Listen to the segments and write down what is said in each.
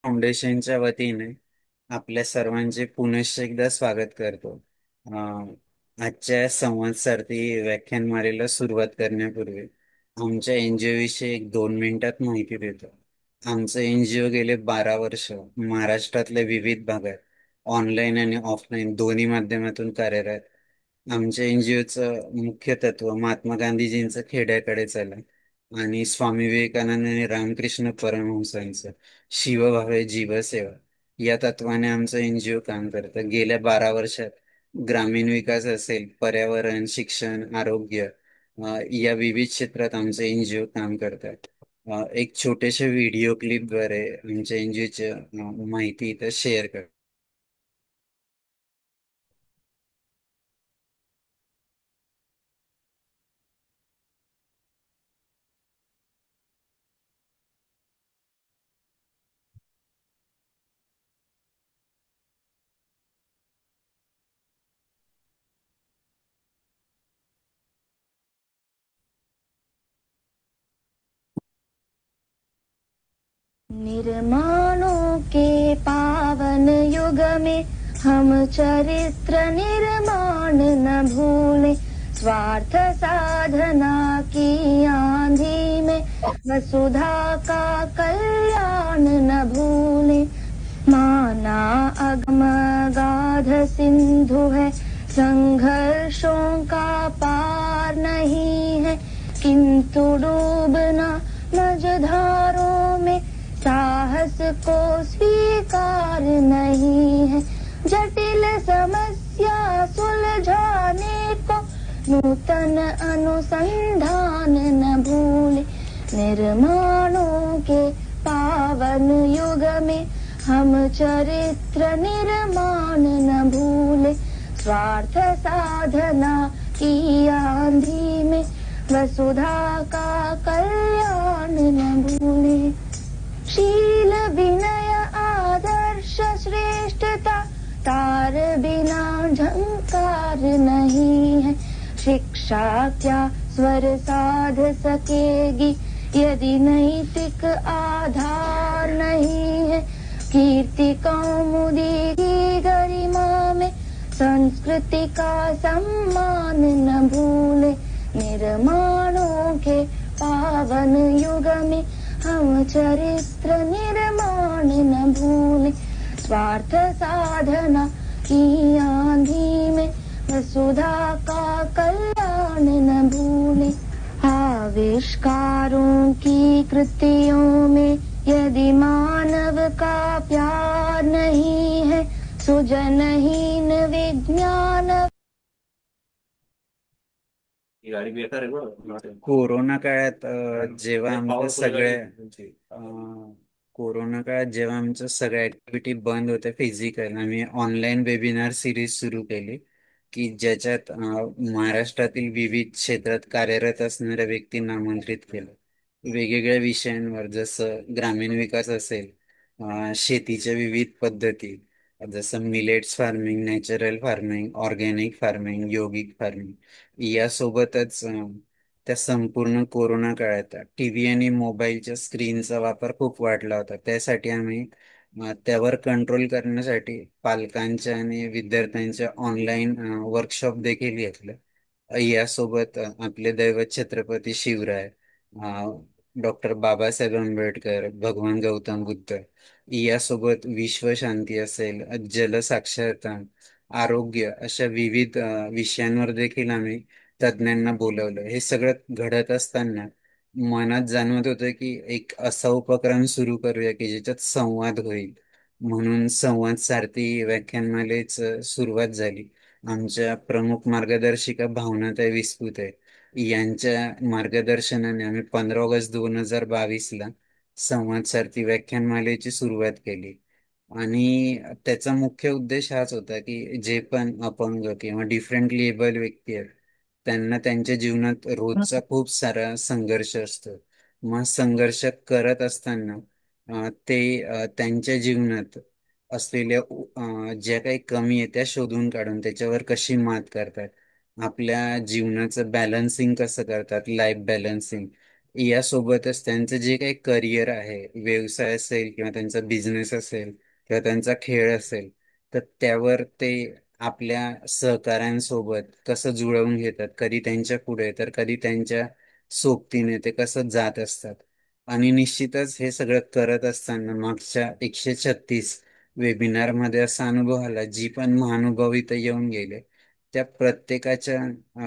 फाउंडेशनच्या वतीने आपल्या सर्वांचे पुनश्च एकदा स्वागत करतो. आजच्या संवाद सारथी व्याख्यानमालेला सुरुवात करण्यापूर्वी आमच्या एनजीओ विषयी एक 2 मिनिटात माहिती देतो. आमचं एनजीओ गेले 12 वर्ष महाराष्ट्रातल्या विविध भागात ऑनलाईन आणि ऑफलाईन दोन्ही माध्यमातून कार्यरत. आमच्या एनजीओचं मुख्य तत्व महात्मा गांधीजींचं खेड्याकडे चला आणि स्वामी विवेकानंद आणि रामकृष्ण परमहंसांचं शिवभावे जीवसेवा या तत्वाने आमचं एनजीओ काम करतं. गेल्या 12 वर्षात ग्रामीण विकास असेल, पर्यावरण, शिक्षण, आरोग्य या विविध क्षेत्रात आमचं एनजीओ काम करतात. एक छोट्याशा व्हिडिओ क्लिपद्वारे आमच्या एनजीओची माहिती इथं शेअर कर. निर्माणों के पावन युग में हम चरित्र निर्माण न भूले, स्वार्थ साधना की आंधी में वसुधा का कल्याण न भूले। माना अगम गाध सिंधु है, संघर्षों का पार नहीं है, किंतु डूबना मझधारों में साहस को स्वीकार नहीं है। जटिल समस्या सुलझाने को नूतन अनुसंधान न भूले। निर्माणों के पावन युग में हम चरित्र निर्माण न भूले, स्वार्थ साधना की आंधी में वसुधा का कल्याण न भूले। शील विनय आदर्श श्रेष्ठता तार बिना झंकार नहीं है। शिक्षा क्या स्वर साध सकेगी यदि नैतिक आधार नहीं है। कीर्ति कौमुदी की गरिमा में संस्कृति का सम्मान न भूले। निर्माणों के पावन युग में हम चरित्र निर्माण न भूले, स्वार्थ साधना की आंधी में वसुधा का कल्याण न भूले। आविष्कारों की कृतियों में यदि मानव का प्यार नहीं है, सुजनहीन विज्ञान। कोरोना काळात कोरोना काळात जेव्हा आमच्या सगळ्या ऍक्टिव्हिटी बंद होत्या फिजिकल, आम्ही ऑनलाईन वेबिनार सिरीज सुरू केली की ज्याच्यात महाराष्ट्रातील विविध क्षेत्रात कार्यरत असणाऱ्या व्यक्तींना आमंत्रित केलं. वेगवेगळ्या विषयांवर, जसं ग्रामीण विकास असेल, शेतीच्या विविध पद्धती जसं millets farming, natural farming, organic farming, yogic farming यासोबतच त्या संपूर्ण कोरोना काळात टीव्ही आणि मोबाईलच्या स्क्रीनचा वापर खूप वाढला होता. त्यासाठी आम्ही त्यावर कंट्रोल करण्यासाठी पालकांच्या आणि विद्यार्थ्यांच्या ऑनलाईन वर्कशॉप देखील घेतलं. यासोबत आपले दैवत छत्रपती शिवराय, डॉक्टर बाबासाहेब आंबेडकर, भगवान गौतम बुद्ध यासोबत विश्व शांती असेल, जलसाक्षरता, आरोग्य अशा विविध विषयांवर देखील आम्ही तज्ज्ञांना बोलवलं. हे सगळं घडत असताना मनात जाणवत होतं की एक असा उपक्रम सुरू करूया की ज्याच्यात संवाद होईल. म्हणून संवाद सारथी व्याख्यानमालेच सुरुवात झाली. आमच्या प्रमुख मार्गदर्शिका भावनाताई विस्पुते यांच्या मार्गदर्शनाने आम्ही 15 ऑगस्ट 2022 संवाद सारथी व्याख्यानमालेची सुरुवात केली. आणि त्याचा मुख्य उद्देश हाच होता की जे पण अपंग किंवा डिफरंटली एबल व्यक्ती आहेत त्यांना त्यांच्या जीवनात रोजचा खूप सारा संघर्ष असतो. मग संघर्ष करत असताना त्यांच्या जीवनात असलेल्या ज्या काही कमी आहे त्या शोधून काढून त्याच्यावर कशी मात करतात, आपल्या जीवनाचं बॅलन्सिंग कसं करतात, लाईफ बॅलन्सिंग यासोबतच त्यांचं जे काही करिअर आहे, व्यवसाय असेल किंवा त्यांचा बिझनेस असेल किंवा त्यांचा खेळ असेल, तर त्यावर ते आपल्या सहकाऱ्यांसोबत कसं जुळवून घेतात, कधी त्यांच्या पुढे तर कधी त्यांच्या सोबतीने ते कसं जात असतात. आणि निश्चितच हे सगळं करत असताना मागच्या 136 वेबिनार मध्ये असा अनुभव आला, जी पण महानुभाव इथं येऊन गेले त्या प्रत्येकाच्या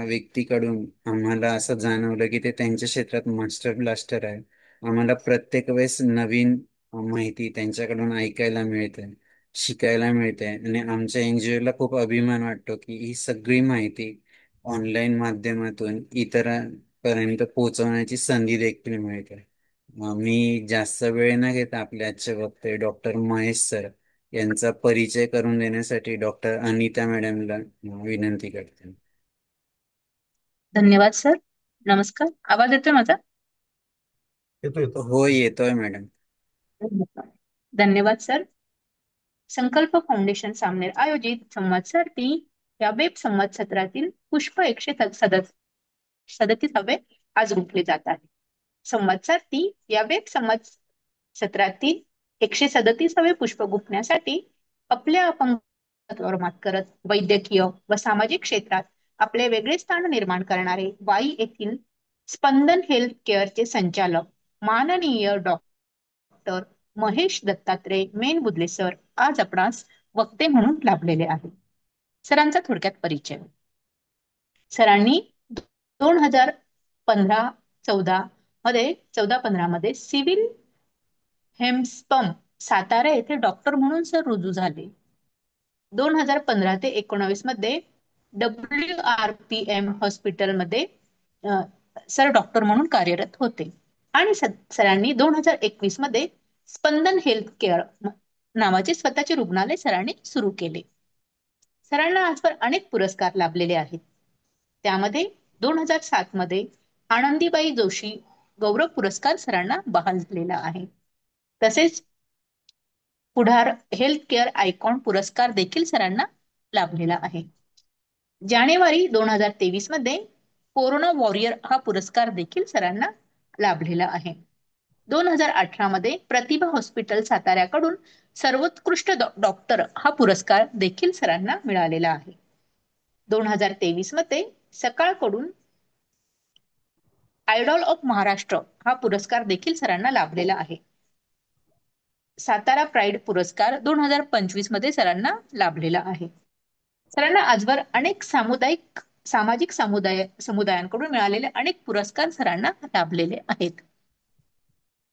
व्यक्तीकडून आम्हाला असं जाणवलं की ते त्यांच्या क्षेत्रात मास्टर ब्लास्टर आहे. आम्हाला प्रत्येक वेळेस नवीन माहिती त्यांच्याकडून ऐकायला मिळते, शिकायला मिळते आणि आमच्या एनजीओला खूप अभिमान वाटतो की ही सगळी माहिती ऑनलाईन माध्यमातून इतरांपर्यंत पोहोचवण्याची संधी देखील मिळते. मी जास्त वेळ न घेता आपल्या आजचे वक्ते डॉक्टर महेश सर यांचा परिचय करून देण्यासाठी डॉक्टर अनिता मॅडमला विनंती करते. धन्यवाद सर. नमस्कार. आवाज येतोय माझा? येतो येतो. हो, येतोय मॅडम. धन्यवाद सर. संकल्प फाउंडेशन सामनेर आयोजित संवाद सारथी या वेब संवाद सत्रातील पुष्प 137 आज गुंफले जात आहे. संवाद सारथी या वेब संवाद सत्रातील 137 पुष्प गुंफण्यासाठी आपल्या अपंगत्वावर मात करत वैद्यकीय व सामाजिक क्षेत्रात आपले वेगळे स्थान निर्माण करणारे वाई येथील स्पंदन हेल्थ केअरचे संचालक माननीय डॉक्टर महेश दत्तात्रय मेनबुदले सर आज आपणास वक्ते म्हणून लाभलेले आहेत. सरांचा थोडक्यात परिचय. सरांनी 2015 मध्ये 14-15 मध्ये सिव्हिल हेम्सपम सातारा येथे डॉक्टर म्हणून सर रुजू झाले. 2015 ते 19 मध्ये WRPM हॉस्पिटलमध्ये सर डॉक्टर म्हणून कार्यरत होते आणि सरांनी 2021 मध्ये स्पंदन हेल्थ केअर नावाचे स्वतःचे रुग्णालय सरांनी सुरू केले. सरांना आजवर अनेक पुरस्कार लाभलेले आहेत. त्यामध्ये 2007 मध्ये आनंदीबाई जोशी गौरव पुरस्कार सरांना बहाल झालेला आहे. तसेच पुढार हेल्थ केअर आयकॉन पुरस्कार देखील सरांना लाभलेला आहे. जानेवारी 2023 मध्ये कोरोना वॉरियर हा पुरस्कार देखील सरांना लाभलेला आहे. 2018 मध्ये प्रतिभा हॉस्पिटल साताऱ्याकडून सर्वोत्कृष्ट डॉक्टर हा पुरस्कार देखील सरांना मिळालेला आहे. 2023 मध्ये सकाळकडून आयडॉल ऑफ महाराष्ट्र हा पुरस्कार देखील सरांना लाभलेला आहे. सातारा प्राईड पुरस्कार 2025 मध्ये सरांना लाभलेला आहे. सरांना आजवर अनेक सामाजिक समुदायांकडून मिळालेले अनेक पुरस्कार सरांना लाभलेले आहेत.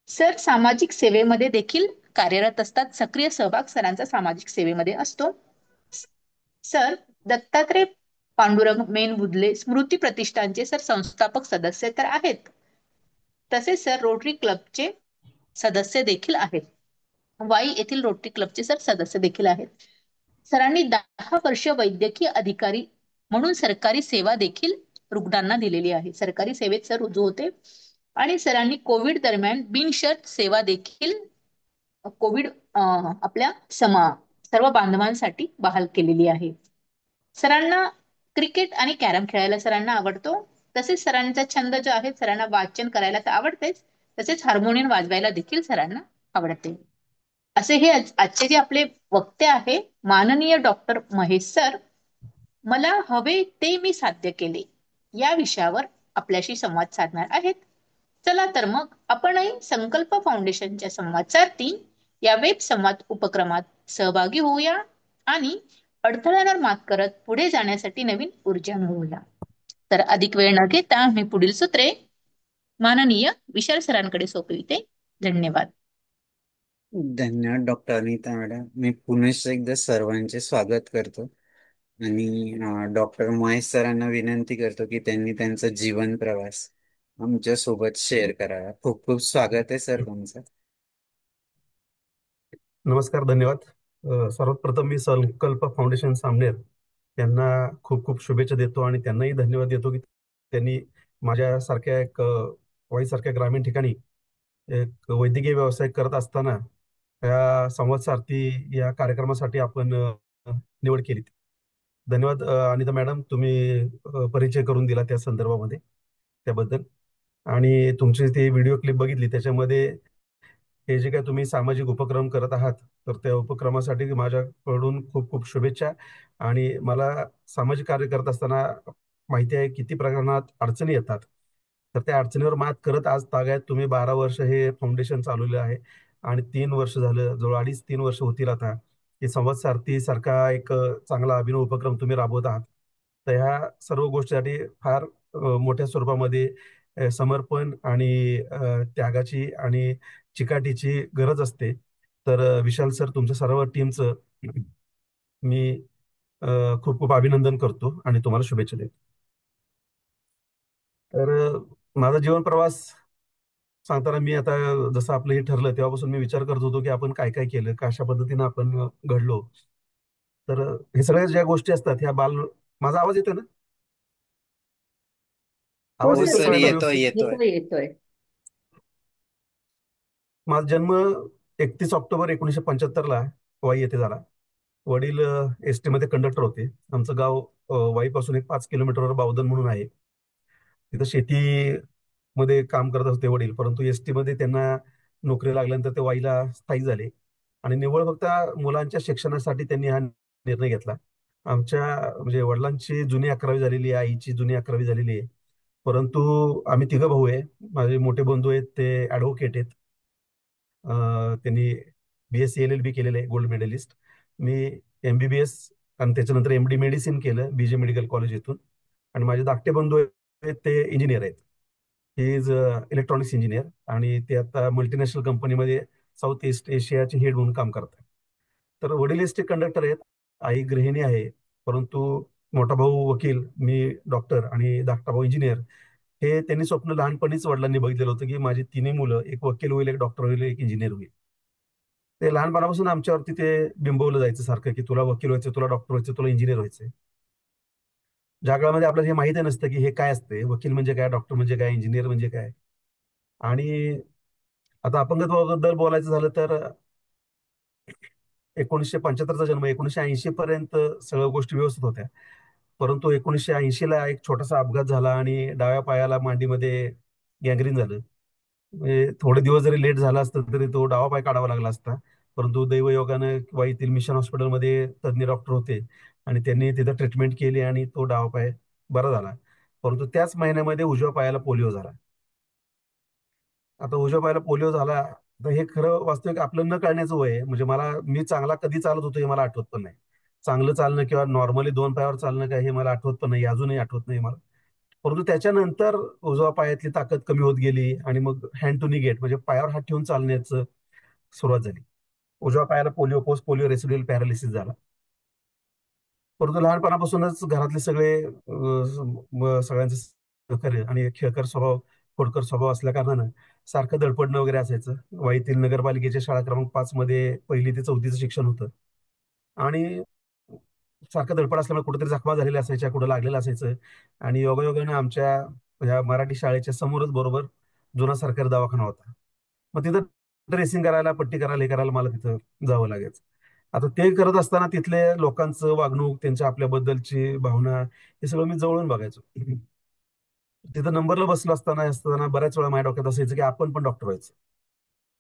सर सामाजिक सेवेमध्ये देखील कार्यरत असतात. सक्रिय सहभाग सरांचा सामाजिक सेवेमध्ये असतो. सर दत्तात्रय पांडुरंग मेनबुदले स्मृती प्रतिष्ठानचे सर संस्थापक सदस्य तर आहेत, तसेच सर रोटरी क्लबचे सदस्य देखील आहेत. वाई येथील रोटरी क्लबचे सर सदस्य देखील आहेत. सरांनी 10 वर्ष वैद्यकीय अधिकारी म्हणून सरकारी सेवा देखील रुग्णांना दिलेली आहे. सरकारी सेवेत सर रुजू होते आणि सरांनी कोविड दरम्यान बिनशर्त सेवा देखील कोविड आपल्या सर्व बांधवांसाठी बहाल केलेली आहे. सरांना क्रिकेट आणि कॅरम खेळायला सरांना आवडतो. तसेच सरांचा छंद जो आहे, सरांना वाचन करायला तर आवडतेच, तसेच हार्मोनियम वाजवायला देखील सरांना आवडते. असे हे आजचे जे आपले वक्ते आहे माननीय डॉक्टर महेश सर, मला हवे ते मी साध्य केले या विषयावर आपल्याशी संवाद साधणार आहेत. चला तर मग आपणही संकल्प फाउंडेशनच्या संवाद सारथी या वेब संवाद उपक्रमात सहभागी होऊया आणि अडथळ्यांवर मात करत पुढे जाण्यासाठी नवीन ऊर्जा मिळवूया. तर अधिक वेळ न घेता मी पुढील सूत्रे माननीय विशाल सरांकडे सोपविते. धन्यवाद. धन्यवाद डॉक्टर अनिता मॅडम. मी पुनश्च एकदा सर्वांचे स्वागत करतो आणि डॉक्टर महेश सरांना विनंती करतो की त्यांनी त्यांचा जीवन प्रवास आमच्या सोबत शेअर करावा. खूप खूप स्वागत आहे सर तुमचं. नमस्कार, धन्यवाद. सर्वात प्रथम मी संकल्प फाउंडेशन सामनेर यांना खूप खूप शुभेच्छा देतो आणि त्यांनाही धन्यवाद देतो की त्यांनी माझ्यासारख्या वाईसारख्या ग्रामीण ठिकाणी एक वैद्यकीय व्यवसाय करत असताना या संवाद सारथी या कार्यक्रमासाठी आपण निवड केली. धन्यवाद अनिता मॅडम, तुम्ही परिचय करून दिला त्या संदर्भामध्ये, त्याबद्दल. आणि तुमची ती व्हिडिओ क्लिप बघितली, त्याच्यामध्ये हे जे काय तुम्ही सामाजिक उपक्रम करत आहात, तर त्या उपक्रमासाठी माझ्याकडून खूप खूप शुभेच्छा. आणि मला सामाजिक कार्य करत असताना माहिती आहे किती प्रमाणात अडचणी येतात. तर त्या अडचणीवर मात करत आज तागायत तुम्ही 12 वर्ष हे फाउंडेशन चालवलं आहे. आणि 3 वर्ष झालं, जवळ 2.5-3 वर्ष होतील आता, की संवाद सारथी सारखा एक चांगला अभिनव उपक्रम तुम्ही राबवत आहात. तर ह्या सर्व गोष्टीसाठी फार मोठ्या स्वरूपामध्ये समर्पण आणि त्यागाची आणि चिकाटीची गरज असते. तर विशाल सर, तुमच्या सर्व टीमचं मी खूप खूप अभिनंदन करतो आणि तुम्हाला शुभेच्छा देतो. तर माझा जीवन प्रवास सांगताना मी आता, जसं आपलं हे ठरलं तेव्हापासून मी विचार करत होतो की आपण काय काय केलं, कशा पद्धतीनं आपण घडलो. तर हे सगळ्या ज्या गोष्टी असतात ह्या माझा आवाज येतोय ना? हो आवाज हो येतोय सर, सर, सगळ्यांना येतोय. येतोय व्यवस्थित? येतोय. येतोय येतोय. माझा जन्म 31 ऑक्टोबर 1975 वाई येथे झाला. वडील एस टी मध्ये कंडक्टर होते. आमचं गाव वाईपासून एक 5 किलोमीटरवर बावधन म्हणून आहे. तिथं शेतीमध्ये काम करत होते वडील, परंतु एस टी मध्ये त्यांना नोकरी लागल्यानंतर ते वाईला स्थायिक झाले. आणि निव्वळ फक्त मुलांच्या शिक्षणासाठी त्यांनी हा निर्णय घेतला. आमच्या म्हणजे वडिलांची जुनी 11वी झालेली आहे, आईची जुनी 11वी झालेली आहे. परंतु आम्ही तिघं भाऊ आहे. माझे मोठे बंधू आहेत, ते ॲडव्होकेट आहेत. त्यांनी BSc LLB केलेलं आहे, गोल्ड मेडलिस्ट. मी MBBS आणि त्याच्यानंतर MD मेडिसिन केलं BJ मेडिकल कॉलेज इथून. आणि माझे धाकटे बंधू आहेत, ते इंजिनियर आहेत. ही इज इलेक्ट्रॉनिक्स इंजिनियर, आणि ते आता मल्टीनॅशनल कंपनीमध्ये साऊथ ईस्ट एशियाचे हेड म्हणून काम करतात. तर वडील एसटी कंडक्टर आहेत, आई गृहिणी आहे. परंतु मोठा भाऊ वकील, मी डॉक्टर आणि धाकटा भाऊ इंजिनियर. हे त्यांनी स्वप्न लहानपणीच वडिलांनी बघितलेलं होतं की माझी तिन्ही मुलं, एक वकील होईल, एक डॉक्टर होईल, एक इंजिनियर होईल. ते लहानपणापासून आमच्यावरती ते बिंबवलं जायचं सारखं, की तुला वकील व्हायचं, तुला डॉक्टर व्हायचं, तुला इंजिनियर व्हायचं. ज्या काळामध्ये आपल्याला हे माहिती नसतं की हे काय असते, वकील म्हणजे काय, डॉक्टर म्हणजे काय, इंजिनियर म्हणजे काय. आणि आता अपंगत्वाबद्दल बोलायचं झालं तर 1975चा जन्म, 1980 पर्यंत सगळ्या गोष्टी व्यवस्थित होत्या. परंतु 1980ला एक छोटासा अपघात झाला आणि डाव्या पायाला मांडीमध्ये गँग्रीन झालं. म्हणजे थोडे दिवस जरी लेट झाला असता तरी तो डावा पाय काढावा लागला असता. परंतु दैवयोगानं किंवा येथील मिशन हॉस्पिटलमध्ये तज्ज्ञ डॉक्टर होते आणि त्यांनी तिथं ट्रीटमेंट केली आणि तो डावा पाय बरा झाला. परंतु त्याच महिन्यामध्ये उजव्या पायाला पोलिओ झाला. आता उजव्या पायाला पोलिओ झाला, तर हे खरं वास्तविक आपलं न कळण्याचं वय आहे. म्हणजे मी चांगला कधी चालत होतो हे मला आठवत पण नाही. चांगलं चालणं किंवा नॉर्मली 2 पायावर चालणं काय हे मला आठवत पण नाही, अजूनही आठवत नाही मला. परंतु त्याच्यानंतर उजव्या पायातली ताकद कमी होत गेली आणि मग हँड टू नी गेट, म्हणजे पायावर हात ठेवून चालण्याचं सुरुवात झाली. उजव्या पायाला polio, post polio residual paralysis झाला. परंतु लहानपणापासूनच घरातले सगळे सगळ्यांचे सहकार्य आणि एक खेळकर स्वभाव, खोडकर स्वभाव असल्या कारणानं सारखं दडपडणं वगैरे असायचं. वाईतील नगरपालिकेच्या शाळा क्रमांक 5 मध्ये 1ली ते 4थीचं शिक्षण होतं. आणि सारखं धडपड असल्यामुळे कुठेतरी जखमा झालेल्या असायच्या, कुठं लागलेलं असायचं. आणि योगायोगानं आमच्या ह्या मराठी शाळेच्या समोरच बरोबर जुना सरकारी दवाखाना होता. मग तिथं ड्रेसिंग करायला, पट्टी करायला, हे करायला मला तिथं जावं लागायचं. आता ते करत असताना तिथले लोकांचं वागणूक, त्यांच्या आपल्याबद्दलची भावना, हे सगळं मी जवळून बघायचो. तिथं नंबरला बसलो असताना असताना बऱ्याच वेळा माझ्या डोक्यात असायचं की आपण पण डॉक्टर व्हायचं.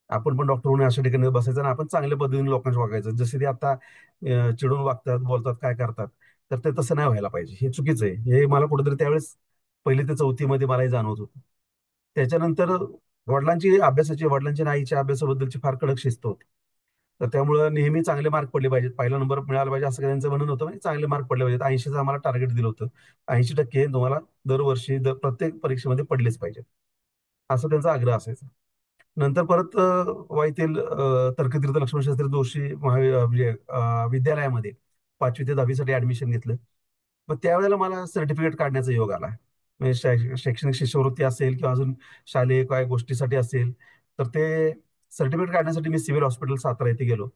आपण पण डॉक्टर होऊन अशा ठिकाणी बसायचं आणि आपण चांगल्या पद्धतीने लोकांशी वागायचं. जसे ते आता चिडून वागतात, बोलतात, काय करतात. तर ते तसं नाही व्हायला पाहिजे. हे चुकीचं आहे. हे मला कुठेतरी त्यावेळेस 1ली ते 4थी मध्ये मलाही जाणवत होतं. त्याच्यानंतर वडिलांची आणि आईच्या अभ्यासाबद्दलची फार कडक शिस्त होती. तर त्यामुळं नेहमी चांगले मार्क पडले पाहिजेत, पहिला नंबर मिळाला पाहिजे, असं त्यांचं म्हणणं होतं. म्हणजे चांगले मार्क पडले पाहिजेत. 80चं आम्हाला टार्गेट दिलं होतं. 80% तुम्हाला दरवर्षी प्रत्येक परीक्षेमध्ये पडलेच पाहिजेत, असा त्यांचा आग्रह असायचा. नंतर परत वाईतील तर्कतीर्थ लक्ष्मणशास्त्री जोशी म्हणजे विद्यालयामध्ये 5वी ते 10वी साठी ऍडमिशन घेतलं. मग त्यावेळेला मला सर्टिफिकेट काढण्याचा योग आला. म्हणजे शैक्षणिक शिष्यवृत्ती असेल किंवा अजून शालेय काय गोष्टीसाठी असेल, तर ते सर्टिफिकेट काढण्यासाठी मी सिव्हिल हॉस्पिटल सातारा येथे गेलो.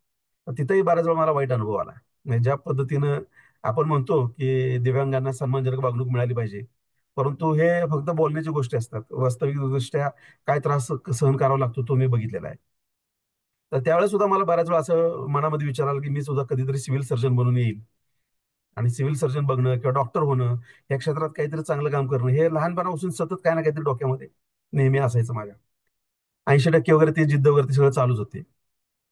तर तिथेही बऱ्याच वेळा मला वाईट अनुभव आला. म्हणजे ज्या पद्धतीनं आपण म्हणतो की दिव्यांगांना सन्मानजनक वागणूक मिळाली पाहिजे, परंतु हे फक्त बोलण्याची गोष्टी असतात. वास्तविकदृष्ट्या काय त्रास सहन करावा लागतो तो मी बघितलेला आहे. तर त्यावेळेस सुद्धा मला बऱ्याच वेळा असं मनामध्ये विचार आला की मी सुद्धा कधीतरी सिव्हिल सर्जन बनून येईल आणि सिव्हिल सर्जन बघणं किंवा डॉक्टर होणं, या क्षेत्रात काहीतरी चांगलं काम करणं, हे लहानपणापासून सतत काही ना काहीतरी डोक्यामध्ये. नेहमी असायचं माझ्या. 80% वगैरे ते जिद्द वगैरे ते सगळं चालूच होते.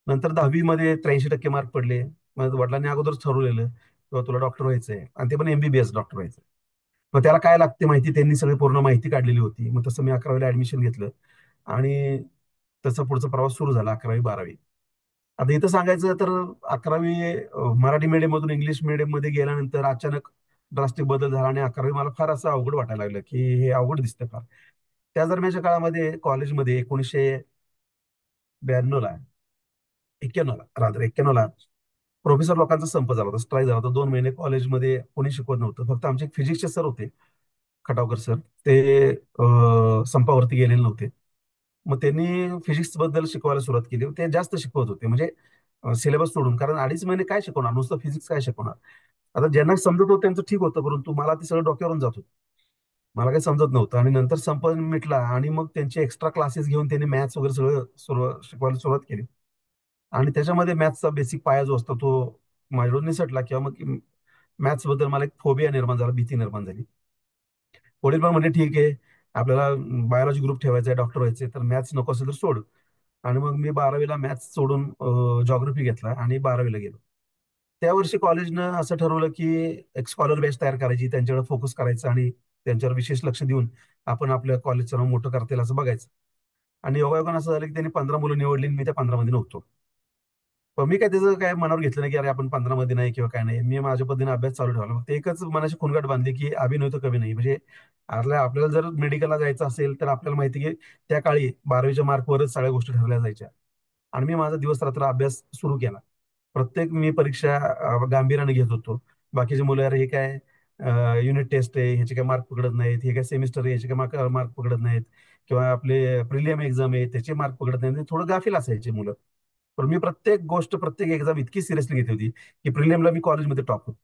नंतर 10वी मध्ये 83% मार्क पडले. मग वडिलांनी अगोदरच ठरवलेलं किंवा तुला डॉक्टर व्हायचंय, आणि ते पण MBBS डॉक्टर व्हायचं. मग त्याला काय लागते माहिती त्यांनी सगळी पूर्ण माहिती काढलेली होती. मग तसं मी 11वीला ऍडमिशन घेतलं आणि तसा पुढचा प्रवास सुरू झाला 11वी 12वी. आता इथं सांगायचं तर 11वी मराठी मीडियम मधून इंग्लिश मीडियम मध्ये गेल्यानंतर अचानक ड्रास्टिक बदल झाला आणि 11वी मला फार असं अवघड वाटायला लागलं की हे अवघड दिसतं फार. त्या दरम्यानच्या काळामध्ये कॉलेजमध्ये 1992ला 91ला रात्र 91ला प्रोफेसर लोकांचा संप झाला होता, स्ट्राईक झाला होता. 2 महिने कॉलेजमध्ये कोणी शिकवत नव्हतं. फक्त आमचे फिजिक्सचे सर होते, खटावकर सर. ते संपावरती गेलेले नव्हते. मग त्यांनी फिजिक्स बद्दल शिकवायला सुरुवात केली. ते जास्त शिकवत होते म्हणजे सिलेबस सोडून, कारण 2.5 महिने काय शिकवणार, नुसतं फिजिक्स काय शिकवणार. आता ज्यांना समजत होतं त्यांचं ठीक होतं, परंतु मला ते सगळं डोक्यावरून जात होतं. मला काही समजत नव्हतं. आणि नंतर संप मिटला आणि मग त्यांचे एक्स्ट्रा क्लासेस घेऊन त्यांनी मॅथ्स वगैरे सगळं शिकवायला सुरुवात केली. आणि त्याच्यामध्ये मॅथ्सचा बेसिक पाया जो असतो तो माझ्याकडून निसटला, किंवा मग मॅथ्स बद्दल मला एक फोबिया निर्माण झाला, भीती निर्माण झाली. वडील पण म्हणजे ठीक आहे, आपल्याला बायोलॉजी ग्रुप ठेवायचा आहे, डॉक्टर व्हायचे, तर मॅथ्स नको असेल तर सोड. आणि मग मी 12वीला मॅथ्स सोडून जॉग्राफी घेतला आणि 12वीला गेलो. त्या वर्षी कॉलेजनं असं ठरवलं की एक स्कॉलर बॅच तयार करायची, त्यांच्याकडे फोकस करायचं आणि त्यांच्यावर विशेष लक्ष देऊन आपण आपल्या कॉलेजचं नाव मोठं करता येईल असं बघायचं. आणि योगायोगानं असं झालं की त्यांनी 15 मुलं निवडली आणि मी त्या 15 मध्ये नव्हतो. पण मी काय त्याचं काय मनावर घेतलं नाही की अरे आपण 15 मध्ये नाही किंवा काय नाही. मी माझ्या पद्धतीने अभ्यास चालू ठेवला. मग ते एकच मनाची खुणगाट बांधली की अभिनय तर कमी नाही. म्हणजे आपल्याला जर मेडिकलला जायचं असेल तर आपल्याला माहिती की त्या काळी 12वीच्या मार्कवरच सगळ्या गोष्टी ठरल्या जायच्या. आणि मी माझा दिवस रात्र अभ्यास सुरू केला. प्रत्येक मी परीक्षा गांभीर्याने घेत होतो. बाकीचे मुलं अरे हे काय युनिट टेस्ट आहे, ह्याचे काय मार्क पकडत नाहीत, हे काय सेमिस्टर आहे ह्याचे काय मार्क पकडत नाहीत, किंवा आपले प्रिलियम एक्झाम आहे त्याचे मार्क पकडत नाहीत, थोडं गाफील असायचे मुलं. पण मी प्रत्येक गोष्ट प्रत्येक एक्झाम इतकी सिरियसली घेतली होती की प्रिलियमला मी कॉलेजमध्ये टॉप होतो.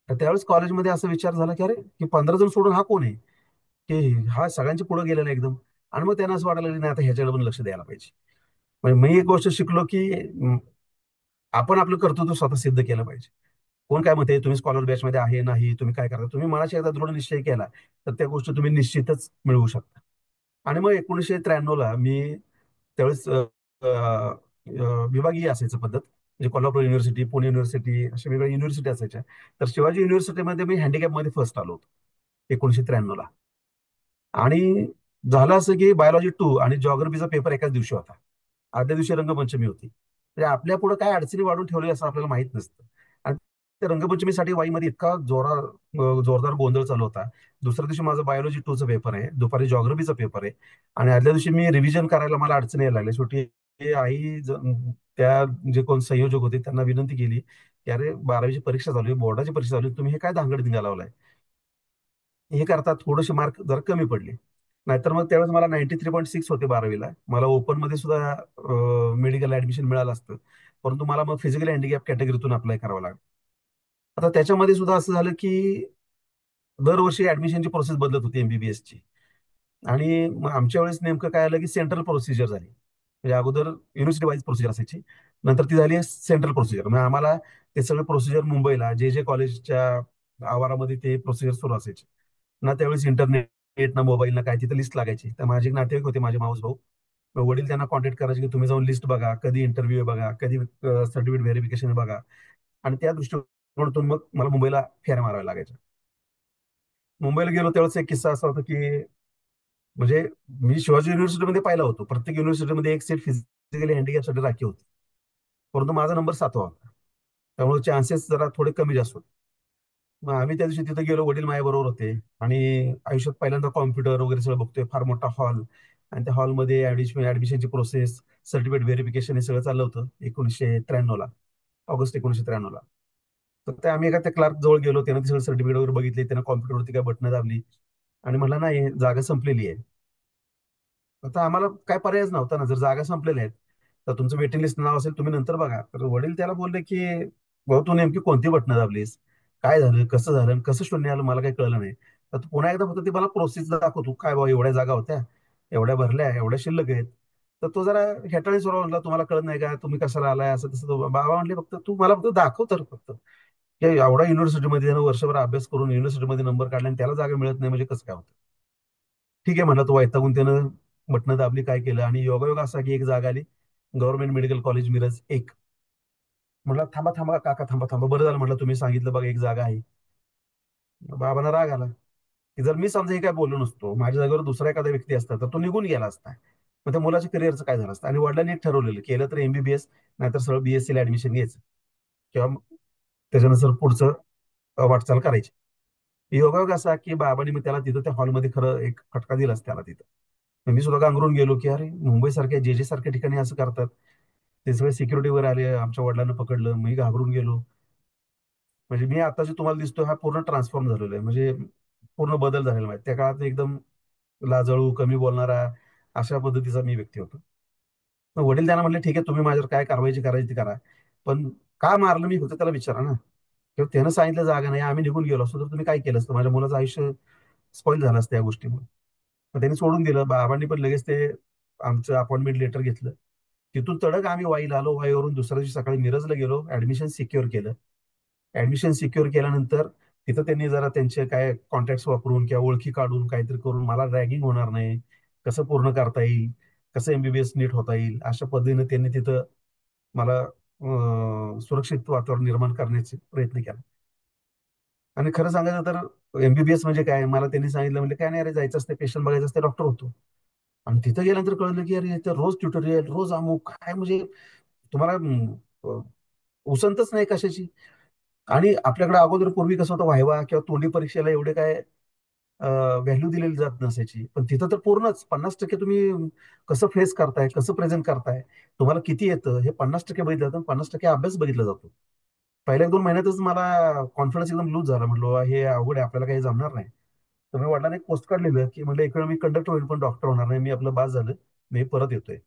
तर त्यावेळेस कॉलेजमध्ये असा विचार झाला की अरे की 15 जण सोडून हा कोण आहे, की हा सगळ्यांच्या पुढे गेलेला एकदम. आणि मग त्यांना असं वाटायला लागलं नाही आता ह्याच्याकडे पण लक्ष द्यायला पाहिजे. म्हणजे मी एक गोष्ट शिकलो की आपण आपलं कर्तृत्व स्वतः सिद्ध केलं पाहिजे. कोण काय म्हणते तुम्ही स्कॉलर बॅच मध्ये आहे नाही, तुम्ही काय करता, तुम्ही मनाशी एकदा दृढ निश्चय केला तर त्या गोष्टी तुम्ही निश्चितच मिळवू शकता. आणि मग 1993ला मी त्यावेळेस विभागीय असायचं पद्धत, म्हणजे कोल्हापूर युनिव्हर्सिटी, पुणे युनिव्हर्सिटी, अशा वेगवेगळ्या युनिव्हर्सिटी असायच्या. तर शिवाजी युनिव्हर्सिटीमध्ये मी हँडिकॅप मध्ये फर्स्ट आलो होतो 1993ला. आणि झालं असं की बायोलॉजी 2 आणि जॉग्रफीचा पेपर एकाच दिवशी होता. आदल्या दिवशी रंगपंचमी होती. म्हणजे आपल्या पुढे काय अडचणी वाढून ठेवली असं आपल्याला माहित नसतं. आणि त्या रंगपंचमीसाठी वाईमध्ये इतका जोरदार गोंधळ चालू होता. दुसऱ्या दिवशी माझा बायोलॉजी 2चा पेपर आहे, दुपारी जॉग्रफीचा पेपर आहे. आणि आदल्या दिवशी मी रिव्हिजन करायला मला अडचणी यायला लागल्या. शेवटी आई त्या जे कोण संयोजक होते त्यांना विनंती केली की अरे 12वीची परीक्षा चालू आहे, बोर्डाची परीक्षा चालू आहे, तुम्ही हे काय धांगड धिंगा लावलाय. हे करता थोडेसे मार्क जरा कमी पडले. नाहीतर मग त्यावेळेस मला 93.6 होते 12वीला. मला ओपन मध्ये सुद्धा मेडिकल ऍडमिशन मिळालं असतं. परंतु मला मग फिजिकल हँडिकॅप कॅटेगरीतून अप्लाय करावं लागलं. आता त्याच्यामध्ये सुद्धा असं झालं की दरवर्षी ऍडमिशनची प्रोसेस बदलत होती MBBSची. आणि मग आमच्या वेळेस नेमकं काय आलं की सेंट्रल प्रोसिजर झाली. म्हणजे अगोदर युनिव्हर्सिटी वाईज प्रोसिजर असायची, नंतर ती झाली सेंट्रल प्रोसिजर. म्हणजे आम्हाला ते सगळे प्रोसिजर मुंबईला जे कॉलेजच्या आवारामध्ये ते प्रोसिजर सुरू असायचे ना. त्यावेळेस इंटरनेट ना मोबाईल ना काय, तिथे लिस्ट लागायची. तर माझे एक नातेवाईक होते, माझे माऊस भाऊ. मग वडील त्यांना कॉन्टॅक्ट करायचे की तुम्ही जाऊन लिस्ट बघा, कधी इंटरव्ह्यू बघा, कधी सर्टिफिकेट व्हेरिफिकेशन बघा. आणि त्या दृष्टिकोनातून मग मला मुंबईला फेऱ्या माराव्या लागायच्या. मुंबईला गेलो त्यावेळेस एक किस्सा असा होता की म्हणजे मी शिवाजी युनिव्हर्सिटीमध्ये पाहिला होतो, प्रत्येक युनिव्हर्सिटीमध्ये एक सीट फिजिकली हँडिकॅपसाठी राखी होती. परंतु माझा नंबर 7वा होता. त्यामुळे चान्सेस जरा थोडे कमी जास्त होते. मग आम्ही त्या दिवशी तिथे गेलो, वडील माझ्याबरोबर होते. आणि आयुष्यात पहिल्यांदा कॉम्प्युटर वगैरे सगळं बघतोय, फार मोठा हॉल. आणि त्या हॉलमध्ये ऍडमिशनची प्रोसेस, सर्टिफिकेट व्हेरिफिकेशन हे सगळं चाललं होतं 1993ला, ऑगस्ट 1993ला. तर ते आम्ही एका त्या क्लार्क जवळ गेलो, त्यानं ते सगळं सर्टिफिकेट वगैरे बघितले, त्यानं कॉम्प्युटरवरती काय बटणं दाबली आणि म्हणला नाही जागा संपलेली आहे. आता आम्हाला काय पर्यायच नव्हता ना, जर जागा संपलेल्या आहेत तर तुमचं वेटिंग लिस्ट नाव असेल तुम्ही नंतर बघा. तर वडील त्याला बोलले की भाऊ तू नेमकी कोणती बटणं दाबलीस, काय झालं, कसं झालं आणि कसं शून्य आलं मला काही कळलं नाही. तर तू पुन्हा एकदा फक्त ती मला प्रोसेस दाखव, तू काय बाबा एवढ्या जागा होत्या, एवढ्या भरल्या, एवढ्या शिल्लक आहेत. तर तो जरा हेटाळी सुरू म्हणला तुम्हाला कळत नाही का, तुम्ही कशाला आलाय असं तसं. बाबा म्हणले फक्त तू मला फक्त दाखव तर फक्त, की एवढा युनिव्हर्सिटीमध्ये त्यानं वर्षभर अभ्यास करून युनिव्हर्सिटीमध्ये नंबर काढला आणि त्याला जागा मिळत नाही म्हणजे कसं काय होतं. ठीक आहे म्हणलं, तो वैतागून त्यानं बटणं दाबली, काय केलं, आणि योगायोग असा की एक जागा आली, गव्हर्नमेंट मेडिकल कॉलेज मिरज एक. म्हटलं थांबा थांबा काका, थांबा थांबा, बरं झालं म्हटलं तुम्ही सांगितलं बघा, एक जागा आहे. बाबांना राग आला की जर मी समजा हे काय बोललो नसतो, माझ्या जागेवर दुसरा एखादा व्यक्ती असता तर तो निघून गेला असता. मग त्या मुलाच्या करिअरचं काय झालं असतं. आणि वडिलांनी एक ठरवलेलं, केलं तर एमबीबीएस, नाहीतर सरळ बीएससी ला ऍडमिशन घ्यायचं, किंवा मग त्याच्यानुसार पुढचं वाटचाल करायची. योगायोग असा की बाबांनी मग त्याला तिथं त्या हॉलमध्ये खरं एक फटका दिलाच त्याला तिथं. मग मी सुद्धा गांगरून गेलो की अरे, मुंबई सारख्या जे जे सारख्या ठिकाणी असं करतात. ते सगळे सिक्युरिटी वर आले, आमच्या वडिलांना पकडलं, मी घाबरून गेलो. म्हणजे मी आता जे तुम्हाला दिसतोय हा पूर्ण ट्रान्सफॉर्म झालेला आहे, म्हणजे पूर्ण बदल झालेला आहे. त्या काळात एकदम लाजळू, कमी बोलणारा, अशा पद्धतीचा मी व्यक्ती होतो. मग वडील त्यांना म्हणले ठीक आहे, तुम्ही माझ्यावर काय कारवाई करायची ती करा, पण का मारलं मी फक्त त्याला विचारा ना. किंवा त्यानं सांगितलं जागा नाही, आम्ही निघून गेलो असतो तर तुम्ही काय केलं असतं, माझ्या मुलाचं आयुष्य स्पॉईल झालं असतं या गोष्टीमुळे. मग त्यांनी सोडून दिलं. बाबांनी पण लगेच ते आमचं अपॉइंटमेंट लेटर घेतलं. तिथून तडक आम्ही वाईला आलो. वाईवरून दुसऱ्या दिवशी सकाळी मिरजला गेलो, ऍडमिशन सिक्युअर केलं. ऍडमिशन सिक्युअर केल्यानंतर तिथं त्यांनी जरा त्यांचे काय कॉन्टॅक्ट वापरून किंवा ओळखी काढून काहीतरी करून मला रॅगिंग होणार नाही, कसं पूर्ण करता येईल, कसं एमबीबीएस नीट होता येईल, अशा पद्धतीने त्यांनी तिथं मला सुरक्षित वातावरण निर्माण करण्याचे प्रयत्न केला. आणि खरं सांगायचं तर एमबीबीएस म्हणजे काय, मला त्यांनी सांगितलं म्हणजे काय नाही, अरे जायचं असते, पेशंट बघायचं असते, डॉक्टर होतो. आणि तिथं गेल्यानंतर कळलं की अरे इथं रोज ट्युटोरियल, रोज अमुक काय, म्हणजे तुम्हाला उसंतच नाही कशाची. आणि आपल्याकडे अगोदर पूर्वी कसं होतं, व्हायवा किंवा तोंडी परीक्षेला एवढे काय व्हॅल्यू दिलेली जात नसायची, पण तिथं तर पूर्णच 50% तुम्ही कसं फेस करताय, कसं प्रेझेंट करताय, तुम्हाला किती येतं हे 50% बघितलं जातं, 50% अभ्यास बघितला जातो. पहिल्या 1-2 महिन्यातच मला कॉन्फिडन्स एकदम लूज झाला. म्हटलं हे अवघड आहे, आपल्याला काही जमणार नाही. तर मी वडिलांना एक पोस्ट कार्ड लिहिलं की म्हटलं एक वेळ मी कंडक्टर होईल पण डॉक्टर होणार नाही, मी आपलं बास झालं, मी परत येतोय.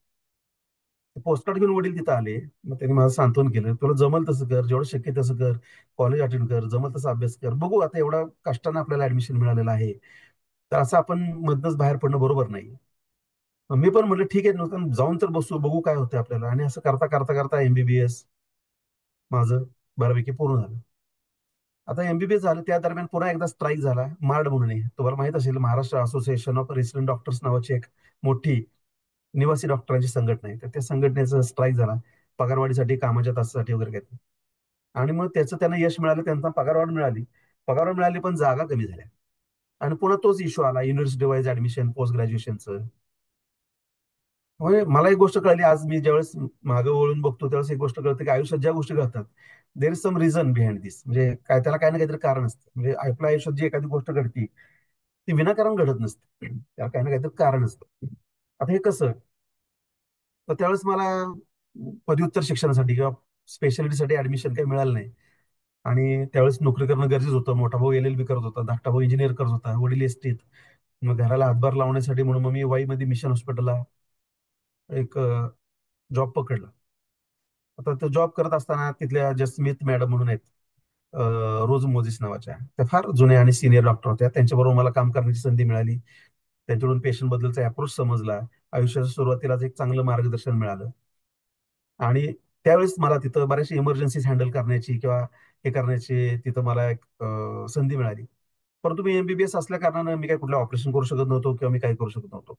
पोस्ट कार्ड घेऊन वडील तिथं आले. मग त्यांनी माझं सांत्वन केलं, तुला जमल तसं कर, जेवढं शक्य तसं कर, कॉलेज अटेंड कर, जमल तसं अभ्यास कर, बघू आता एवढा कष्टाने आपल्याला ऍडमिशन मिळालेलं आहे, तर असं आपण मधनच बाहेर पडणं बरोबर नाही. मग मी पण म्हटलं ठीक आहे, नुसतं जाऊन तर बसू, बघू काय होतं आपल्याला. आणि असं करता करता करता एमबीबीएस माझं बऱ्यापैकी पूर्ण झालं. आता एमबीबीएस झालं त्या दरम्यान पुन्हा एकदा स्ट्राईक झाला, मार्ड म्हणून आहे. तुम्हाला माहित असेल, Maharashtra association of resident doctors नावाची एक मोठी निवासी डॉक्टरांची संघटना आहे. तर त्या संघटनेचा स्ट्राईक झाला पगारवाढीसाठी, कामाच्या तासासाठी वगैरे काही. आणि मग त्याचं त्यांना यश मिळालं, त्यांना पगारवाढ मिळाली. पगारवाढ मिळाली पण जागा कमी झाल्या. आणि पुन्हा तोच इश्यू आला, युनिव्हर्सिटी वाईज ऍडमिशन पोस्ट ग्रॅज्युएशनचं. म्हणजे मला एक गोष्ट कळली, आज मी ज्यावेळेस मागे वळून बघतो त्यावेळेस एक गोष्ट कळते की आयुष्यात ज्या गोष्टी घडतात, there is some reason behind this. म्हणजे काय, त्याला काही ना काहीतरी कारण असतं. म्हणजे आपल्या आयुष्यात जी एखादी गोष्ट घडती ती विनाकारण घडत नसते, त्याला काही ना काहीतरी कारण असतं. आता हे कसं, तर त्यावेळेस मला पदव्युत्तर शिक्षणासाठी किंवा स्पेशालिटीसाठी ऍडमिशन काही मिळालं नाही. आणि त्यावेळेस नोकरी करणं गरजेचं होतं. मोठा भाऊ एलएलबी करत होता, धाकटा भाऊ इंजिनियर करत होता, वडील एसटीत. मग घराला हातभार लावण्यासाठी म्हणून मग मी वाईमध्ये मिशन हॉस्पिटलला एक जॉब पकडला. आता तो जॉब करत असताना तिथल्या ज्या स्मिथ मॅडम म्हणून आहेत, रोज मोझिस नावाच्या, त्या फार जुन्या आणि सिनियर डॉक्टर होत्या. त्यांच्याबरोबर मला काम करण्याची संधी मिळाली. त्यांच्याकडून पेशंट बद्दलचा अप्रोच समजला. आयुष्याच्या सुरुवातीलाच एक चांगलं मार्गदर्शन मिळालं. आणि त्यावेळेस मला तिथं बऱ्याचशा इमर्जन्सीज हँडल करण्याची किंवा हे करण्याची तिथं मला एक संधी मिळाली. परंतु मी एमबीबीएस असल्या कारणानं मी काही कुठलं ऑपरेशन करू शकत नव्हतो किंवा मी काही करू शकत नव्हतो.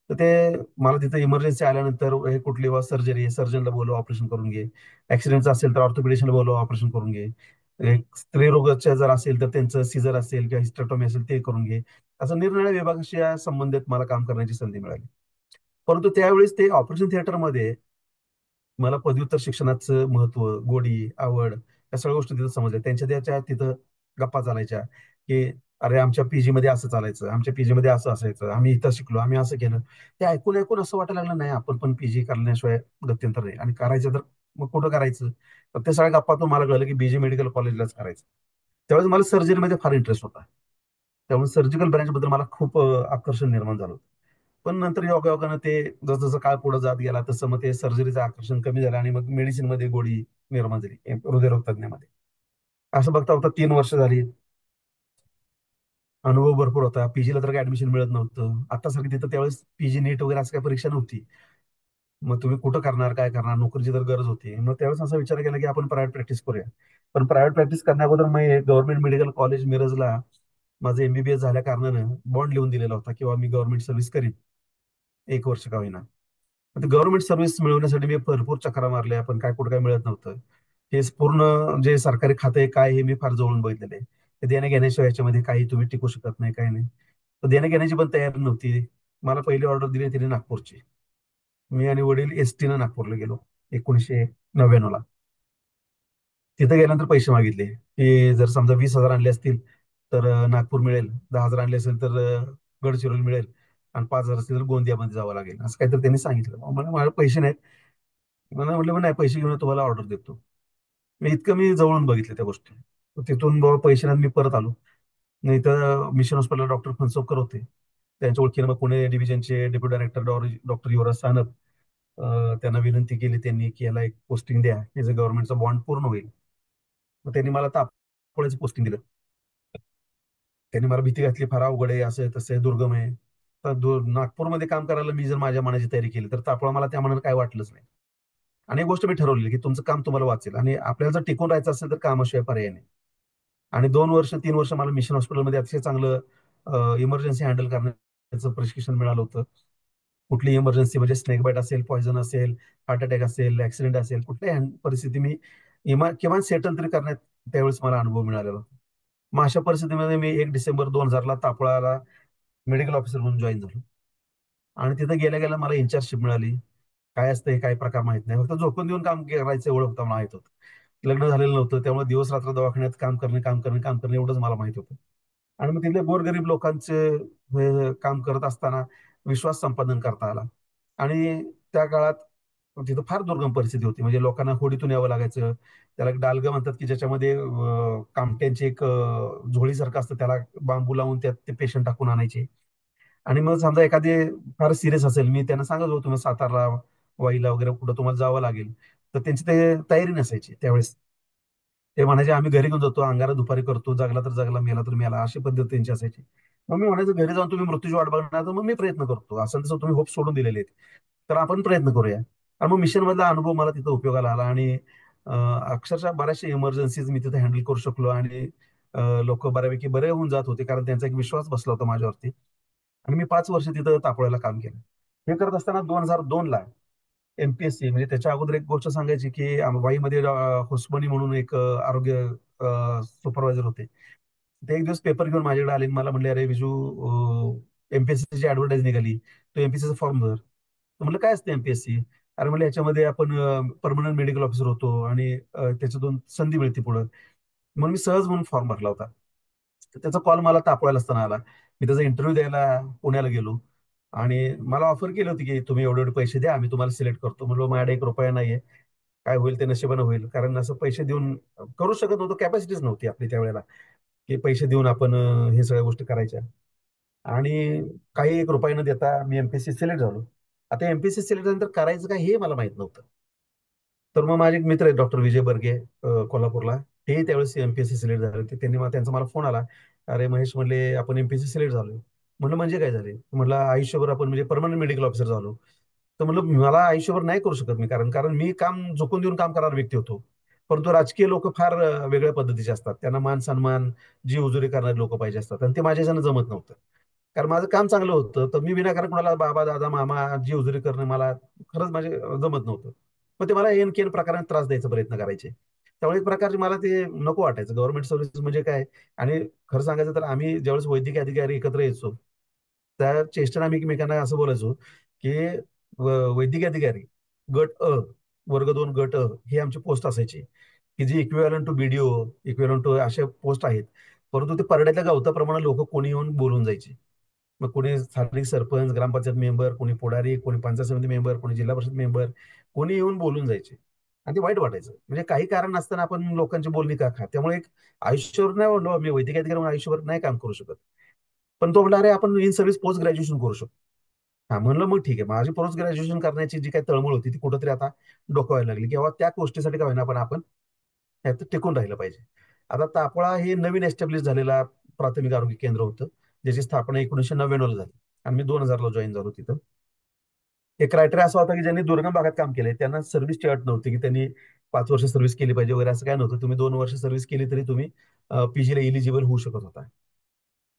तर ते मला तिथं इमर्जन्सी आल्यानंतर हे कुठली सर्जरी, सर्जनला बोलव ऑपरेशन करून घे, ऍक्सिडेंटचं असेल तर ऑर्थोपेडिशनला बोलव ऑपरेशन करून घे, एक स्त्रीरोगाच्या जर असेल तर त्यांचं सीझर असेल किंवा हिस्टेक्टॉमी असेल ते करून घे, असं निरनिराळ्या विभागाशी संबंधित मला काम करण्याची संधी मिळाली. परंतु त्यावेळेस ते ऑपरेशन थिएटरमध्ये मला पदव्युत्तर शिक्षणाचं महत्व, गोडी, आवड, या सगळ्या गोष्टी तिथं समजल्या. त्यांच्या त्याच्या तिथं गप्पा चालायच्या की अरे आमच्या पीजी मध्ये असं चालायचं, आमच्या पीजी मध्ये असं असायचं, आम्ही इथं शिकलो, आम्ही असं केलं. ते ऐकून ऐकून असं वाटायला लागलं, नाही आपण पण पीजी करण्याशिवाय गत्यंतर नाही. आणि करायचं तर मग कुठं करायचं, तर त्या सगळ्या गप्पातून मला कळलं की बीजे मेडिकल कॉलेजलाच करायचं. त्यावेळेस मला सर्जरीमध्ये फार इंटरेस्ट होता. त्यामुळे सर्जिकल ब्रँच बद्दल मला खूप आकर्षण निर्माण झालं. पण नंतर योगायोगानं ते जसं काळ पुढे जात गेला तसं मग ते सर्जरीचं आकर्षण कमी झालं आणि मग मेडिसिन मध्ये गोडी निर्माण झाली, हृदयरोग तज्ञामध्ये. असं बघता बघता 3 वर्ष झाली. अनुभव भरपूर होता. पीजीला तर काही ऍडमिशन मिळत नव्हतं. आता सारखी तिथं त्यावेळेस पीजी नीट वगैरे असं काही परीक्षा नव्हती. मग तुम्ही कुठं करणार, काय करणार, नोकरीची तर गरज होती. मग त्यावेळेस असा विचार केला की आपण प्रायव्हेट प्रॅक्टिस करूया. पण प्रायव्हेट प्रॅक्टिस करण्या अगोदर मग गव्हर्नमेंट मेडिकल कॉलेज मिरजला माझं MBBS झाल्या कारणानं बॉन्ड लिहून दिलेला होता किंवा मी गव्हर्नमेंट सर्व्हिस करीन 1 वर्ष का होईना. गव्हर्नमेंट सर्व्हिस मिळवण्यासाठी मी भरपूर चकरा मारल्या, पण काय कुठं काय मिळत नव्हतं. हे पूर्ण जे सरकारी खातं आहे काय हे मी फार जवळून बघितलेलं आहे. ते देण्या घेण्याशिवाय याच्यामध्ये काही तुम्ही टिकू शकत नाही, काही नाही. तर देण्या घेण्याची पण तयारी नव्हती. मला पहिली ऑर्डर दिली तिने नागपूरची. मी आणि वडील एसटीनं नागपूरला गेलो 1999ला. तिथे गेल्यानंतर पैसे मागितले की जर समजा 20,000 आणले असतील तर नागपूर मिळेल, 10,000 आणले असेल तर गडचिरोली मिळेल, आणि 5,000 असतील तर गोंदियामध्ये जावं लागेल, असं काहीतरी त्यांनी सांगितलं. मला माझे पैसे नाहीत. मला म्हटलं "मग नाही, पैसे घेऊन तुम्हाला ऑर्डर देतो." मी जवळून बघितले त्या गोष्टी. तिथून बाबा पैसे नाही, मी परत आलो. नाही तर मिशन हॉस्पिटलला डॉक्टर फणसोकर होते. त्यांच्या ओळखीनं मग पुणे डिव्हिजनचे डेप्युटी डायरेक्टर डॉक्टर युवराज सानप, त्यांना विनंती केली त्यांनी की याला एक पोस्टिंग द्या, याचं गव्हर्नमेंटचा बॉन्ड पूर्ण होईल. मग त्यांनी मला तापवळ्याचं पोस्टिंग दिलं. त्यांनी मला भीती घातली, फार अवघड आहे, असं आहे, तसं आहे, दुर्गम आहे. तर नागपूरमध्ये काम करायला मी जर माझ्या मनाची तयारी केली तर तापळा मला त्या मनानं काय वाटलंच नाही. आणि एक गोष्ट मी ठरवली की तुमचं काम तुम्हाला वाचेल, आणि आपल्याला जर टिकून राहायचं असेल तर कामाशिवाय पर्याय नाही. आणि 2 वर्ष 3 वर्ष मला मिशन हॉस्पिटलमध्ये अतिशय चांगलं इमर्जन्सी हँडल करण्याचं प्रशिक्षण मिळालं होतं. कुठली इमर्जन्सी म्हणजे स्नेक बाईट असेल, पॉयझन असेल, हार्ट अटॅक असेल, ऍक्सिडेंट असेल, कुठल्याही परिस्थिती मी किमान सेटल तरी करण्यात त्यावेळेस मला अनुभव मिळालेला होता. मग अशा परिस्थितीमध्ये मी 1 डिसेंबर 2000ला तापळाला मेडिकल ऑफिसर म्हणून जॉईन झालो. आणि तिथे गेल्या गेल्या मला इन्चार्जशिप मिळाली. काय असतं हे काय प्रकार माहित नाही, फक्त झोकून देऊन काम करायचं एवढं फक्त मला माहित होतं. लग्न झालेलं नव्हतं, त्यामुळे दिवस रात्र दवाखान्यात काम करणे काम करणे काम करणे एवढंच मला माहित होतं. आणि मग तिथले गोरगरीब लोकांचे काम करत असताना विश्वास संपादन करता आला. आणि त्या काळात तिथं फार दुर्गम परिस्थिती होती, म्हणजे लोकांना होडीतून यावं लागायचं. त्याला एक डालगं म्हणतात की ज्याच्यामध्ये कामट्यांची एक झोळीसारखं असतं, त्याला बांबू लावून त्यात ते पेशंट टाकून आणायचे. आणि मग समजा एखादी फार सिरियस असेल, मी त्यांना सांगत होतो तुम्ही सातारला, वाईला वगैरे कुठं तुम्हाला जावं लागेल, तर त्यांची ते तयारी नसायची त्यावेळेस. ते म्हणायचे आम्ही घरी घेऊन जातो, अंगारा दुपारी करतो, जगला तर जगला, मेला तर मेला, अशी पद्धत त्यांची असायची. मग मी म्हणायचं घरी जाऊन तुम्ही मृत्यूची वाट बघणार, तर मग मी प्रयत्न करतो, असं तसं तुम्ही होप सोडून दिलेले आहेत, तर आपण प्रयत्न करूया. आणि मग मिशन मधला अनुभव मला तिथं उपयोगाला आला. आणि अक्षरशः बऱ्याचशा इमर्जन्सीज मी तिथे हँडल करू शकलो. आणि लोक बऱ्यापैकी बरे होऊन जात होते, कारण त्यांचा एक विश्वास बसला होता माझ्यावरती. आणि मी 5 वर्ष तिथं तापोळ्याला काम केलं. हे करत असताना 2002ला MPSC, म्हणजे त्याच्या अगोदर एक गोष्ट सांगायची की वाईमध्ये होसमणी म्हणून एक आरोग्य सुपरवायझर होते. ते एक दिवस पेपर घेऊन माझ्याकडे आले आणि मला म्हणले, अरे विजू, MPSC ची ऍडव्हर्टाईज निघाली, तो MPSC चा फॉर्म भर. तर म्हणलं काय असतं MPSC? अरे म्हणलं याच्यामध्ये आपण परमनंट मेडिकल ऑफिसर होतो, आणि त्याच्यातून संधी मिळते पुढं. म्हणून मी सहज म्हणून फॉर्म भरला होता. तर त्याचा कॉल मला तापवायला असताना आला. मी त्याचा इंटरव्ह्यू द्यायला पुण्याला गेलो. आणि मला ऑफर केली होती की तुम्ही एवढे एवढे पैसे द्या, आम्ही तुम्हाला सिलेक्ट करतो. म्हणलो माझ्याकडे 1 रुपया नाहीये, काय होईल ते नशिबानं होईल, कारण असं पैसे देऊन करू शकत नव्हतो, कॅपॅसिटीच नव्हती आपली त्यावेळेला की पैसे देऊन आपण हे सगळ्या गोष्टी करायच्या. आणि काही 1 रुपया न देता मी MPSC सिलेक्ट झालो. आता MPSC सिलेक्ट झाल्यानंतर करायचं काय हे मला माहित नव्हतं. तर मग माझे एक मित्र आहेत डॉक्टर विजय बर्गे, कोल्हापूरला. ते त्यावेळेस MPSC सिलेक्ट झाले होते. त्यांचा मला फोन आला, अरे महेश म्हणले आपण MPSC सिलेक्ट झालोय. म्हणलं म्हणजे काय झाले? म्हटलं आयुष्यभर आपण म्हणजे परमनंट मेडिकल ऑफिसर झालो. तर म्हणलं मला आयुष्यभर नाही करू शकत मी, कारण कारण मी काम झोकून देऊन काम करणारा व्यक्ती होतो. परंतु राजकीय लोक फार वेगळ्या पद्धतीचे असतात, त्यांना मान सन्मान, जी उजुरी करणारे लोक पाहिजे असतात, आणि ते माझ्याच्यानं जमत नव्हतं. कारण माझं काम चांगलं होतं, तर मी विनाकारण कोणाला बाबा दादा मामा जी उजुरी करणं मला खरंच माझे जमत नव्हतं. मग ते मला एन केन प्रकारे त्रास द्यायचा प्रयत्न करायचे. त्यामुळे एक प्रकारचे मला ते नको वाटायचं. गव्हर्नमेंट सर्व्हिस म्हणजे काय? आणि खरं सांगायचं तर आम्ही ज्यावेळेस वैद्यकीय अधिकारी एकत्र यायचो, त्या चेष्टेने आम्ही एकमेकांना असं बोलायचो की वैद्यकीय अधिकारी गट अ, वर्ग 2 गट अ, हे आमची पोस्ट असायची, की जी equivalent to BDO, equivalent to अशा पोस्ट आहेत. परंतु ते परड्यातल्या गवताप्रमाणे लोक कोणी येऊन बोलून जायचे. मग कोणी स्थानिक सरपंच, ग्रामपंचायत मेंबर, कोणी पुढारी, कोणी पंचायत समिती मेंबर, कोणी जिल्हा परिषद मेंबर, कोणी येऊन बोलून जायचे. आणि ते वाईट वाटायचं, म्हणजे काही कारण नसताना आपण लोकांची बोलणी का खा. त्यामुळे एक आयुष्यभर नाही म्हणलो मी वैद्यकीय अधिकारी म्हणून आयुष्यभर नाही काम करू शकत. पण तो म्हणला, अरे आपण इन सर्व्हिस पोस्ट ग्रॅज्युएशन करू शकतो. हा म्हणलं मग ठीक आहे. माझी पोस्ट ग्रॅज्युएशन करण्याची जी काही तळमळ होती ती कुठंतरी आता डोकावायला लागली, किंवा त्या गोष्टीसाठी का होईना पण आपण ह्यात टिकून राहिलं पाहिजे. आता तापळा हे नवीन एस्टॅब्लिश झालेला प्राथमिक आरोग्य केंद्र होतं, ज्याची स्थापना 1999ला झाली. आणि मी 2000ला जॉईन झालो तिथं. एक क्रायटेरिया असा होता की ज्यांनी दुर्गम भागात काम केलंय त्यांना सर्व्हिसची अट नव्हती की त्यांनी 5 वर्ष सर्व्हिस केली पाहिजे वगैरे, असं काय नव्हतं. तुम्ही 2 वर्ष सर्व्हिस केली तरी तुम्ही PG ला इलिजिबल होऊ शकत होता.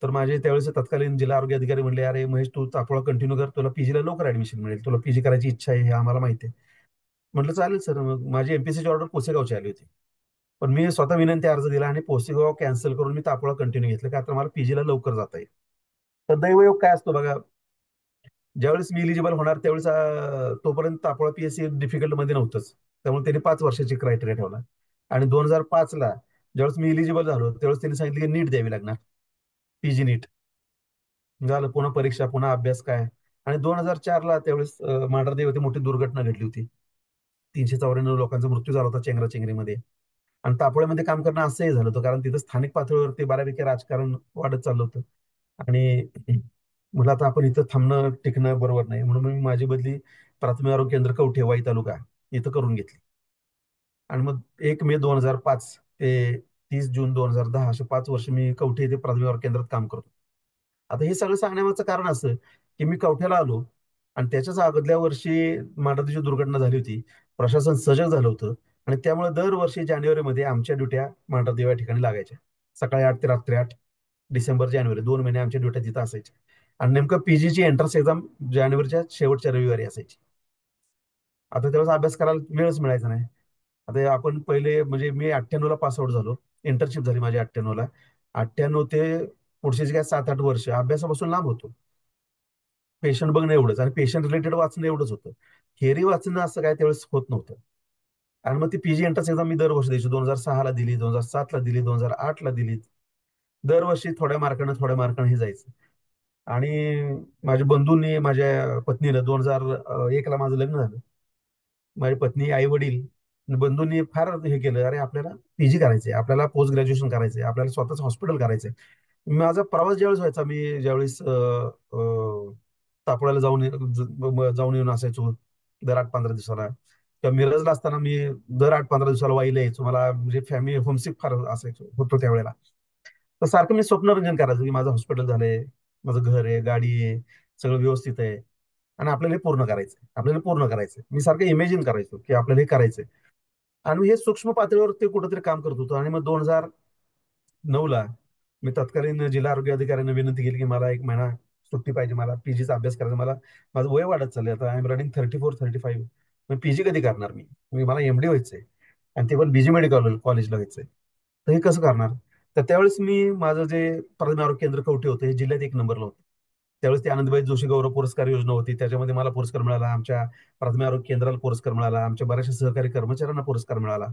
तर माझे त्यावेळेस तत्कालीन जिल्हा आरोग्य अधिकारी म्हणले, अरे महेश, तू तापोळा कंटिन्यू कर, तुला पीजीला लवकर ऍडमिशन मिळेल, तुला पीजी करायची इच्छा आहे हे आम्हाला माहिती आहे. म्हटलं चालेल सर. मग माझी एमपीसीची ऑर्डर पुसेगावची आली होती, पण मी स्वतः विनंती अर्ज दिला आणि पोसेगाव कॅन्सल करून मी तापोळा कंटिन्यू घेतलं, का तर मला पीजीला लवकर जाता येईल. तर दैवयोग काय असतो बघा, ज्यावेळेस मी इलिजिबल होणार त्यावेळेस तोपर्यंत तापोळा पीएससी डिफिकल्ट मध्ये नव्हतंच, त्यामुळे त्यांनी 5 वर्षाची क्रायटेरिया ठेवला. आणि 2005ला ज्यावेळेस मी इलिजिबल झालो त्यावेळेस त्यांनी सांगितलं की नीट द्यावी लागणार, पीजी नीट. झालं, पुन्हा परीक्षा, पुन्हा अभ्यास काय. आणि 2004ला त्यावेळेस मांढरदेव मोठी दुर्घटना घडली होती. 394 लोकांचा मृत्यू झाला होता चेंगराचेंगरीमध्ये. आणि तापोळ्यामध्ये काम करणं असंही झालं होतं, कारण तिथं स्थानिक पातळीवरती बऱ्यापैकी राजकारण वाढत चाललं होतं. आणि मला आता आपण इथं थांबणं टिकणं बरोबर नाही, म्हणून मी माझी बदली प्राथमिक आरोग्य केंद्र कवठे, वाई तालुका इथं करून घेतली. आणि मग 1 मे 2005 ते 30 जून 2010 असे 5 वर्ष मी कवठे येथे प्राथमिक आरोग्य केंद्रात काम करतो. आता हे सगळं सांगण्यामागचं कारण असं की मी कवठ्याला आलो आणि त्याच्याच अगोदल्या वर्षी मांढरदेवची दुर्घटना झाली होती. प्रशासन सजग झालं होतं आणि त्यामुळे दरवर्षी जानेवारीमध्ये आमच्या ड्युट्या मांढरदेव या ठिकाणी लागायच्या. सकाळी 8 ते रात्री 8, डिसेंबर जानेवारी 2 महिने आमच्या ड्युट्या तिथं असायच्या. आणि नेमकं पीजीची एंट्रन्स एक्झाम जानेवारीच्या शेवटच्या रविवारी असायची. आता त्यावेळेस अभ्यास करायला वेळच मिळायचा नाही. आता आपण पहिले म्हणजे मी 98ला पास आउट झालो, इंटर्नशिप झाली माझी 98ला. 98 ते पुढचे काय 7-8 वर्ष अभ्यासापासून लांब होतो. पेशंट बघणं एवढंच आणि पेशंट रिलेटेड वाचणं एवढंच होतं. थेअरी वाचणं असं काय त्यावेळेस होत नव्हतं. आणि मग ती पीजी एंट्रन्स एक्झाम मी दरवर्षी द्यायची. 2006ला दिली, 2007ला दिली, 2008ला दिली. दरवर्षी थोड्या मार्काने हे जायचं. आणि माझ्या बंधूंनी, माझ्या पत्नीनं 2001ला माझं लग्न झालं. माझी पत्नी, आई वडील, बंधूंनी फार हे केलं, अरे आपल्याला पीजी करायचंय, आपल्याला पोस्ट ग्रॅज्युएशन करायचंय, आपल्याला स्वतःच हॉस्पिटल करायचंय. माझा प्रवास ज्यावेळेस व्हायचा, मी ज्यावेळेस तापोळ्याला जाऊन येऊन असायचो दर 8-15 दिवसाला, किंवा मिरजला असताना मी दर 8-15 दिवसाला वाईला यायचो. मला म्हणजे फॅमिली होमसिक फार असायचो होतो त्यावेळेला. तर सारखं मी स्वप्नरंजन करायचो की माझं हॉस्पिटल झालंय, माझं घर आहे, गाडी आहे, सगळं व्यवस्थित आहे, आणि आपल्याला हे पूर्ण करायचंय, आपल्याला पूर्ण करायचंय. मी सारखं इमेजिन करायचो की आपल्याला हे करायचंय. आणि हे सूक्ष्म पातळीवर ते कुठेतरी काम करत होतं. आणि मग 2009ला मी तत्कालीन जिल्हा आरोग्य अधिकाऱ्यांना विनंती केली की मला 1 महिना सुट्टी पाहिजे, मला पीजीचा अभ्यास करायचा, मला माझं वय वाढत चाललंय, आता आय एम रनिंग 34-35. मग पीजी कधी करणार मी मला एमडी व्हायचंय, आणि ते पण बीजी मेडिकल कॉलेजला व्हायचंय. तर हे कसं करणार? तर त्यावेळेस मी माझं जे प्राथमिक आरोग्य केंद्र कवठे होतं हे जिल्ह्यात 1 नंबरला होतं. त्यावेळेस ती आनंदबाई जोशी गौरव पुरस्कार योजना होती, त्याच्यामध्ये मला पुरस्कार मिळाला, आमच्या प्राथमिक आरोग्य केंद्राला पुरस्कार मिळाला, आमच्या बऱ्याचशा सहकारी कर्मचाऱ्यांना पुरस्कार मिळाला.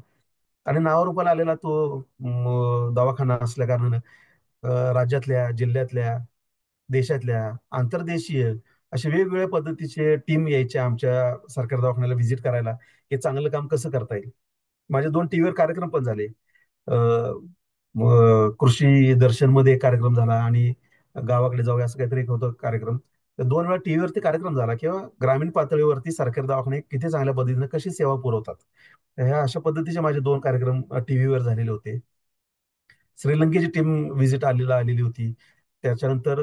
आणि नावारूपाला आलेला तो दवाखाना असल्या कारणानं राज्यातल्या, जिल्ह्यातल्या, देशातल्या, आंतरदेशीय असे वेगवेगळ्या पद्धतीचे टीम यायच्या आमच्या सरकारी दवाखान्याला व्हिजिट करायला, हे चांगलं काम कसं करता येईल. माझे 2 टीव्हीवर कार्यक्रम पण झाले. अ, कृषी दर्शन मध्ये एक कार्यक्रम झाला, आणि गावाकडे जाऊया असं काहीतरी एक होतं कार्यक्रम. तर 2 वेळा टीव्हीवरती कार्यक्रम झाला, किंवा ग्रामीण पातळीवरती सरकारी दवाखाने किती चांगल्या पद्धतीने कशी सेवा पुरवतात. तर ह्या अशा पद्धतीचे माझे 2 कार्यक्रम टीव्हीवर झालेले होते. श्रीलंकेची टीम आलेली होती. त्याच्यानंतर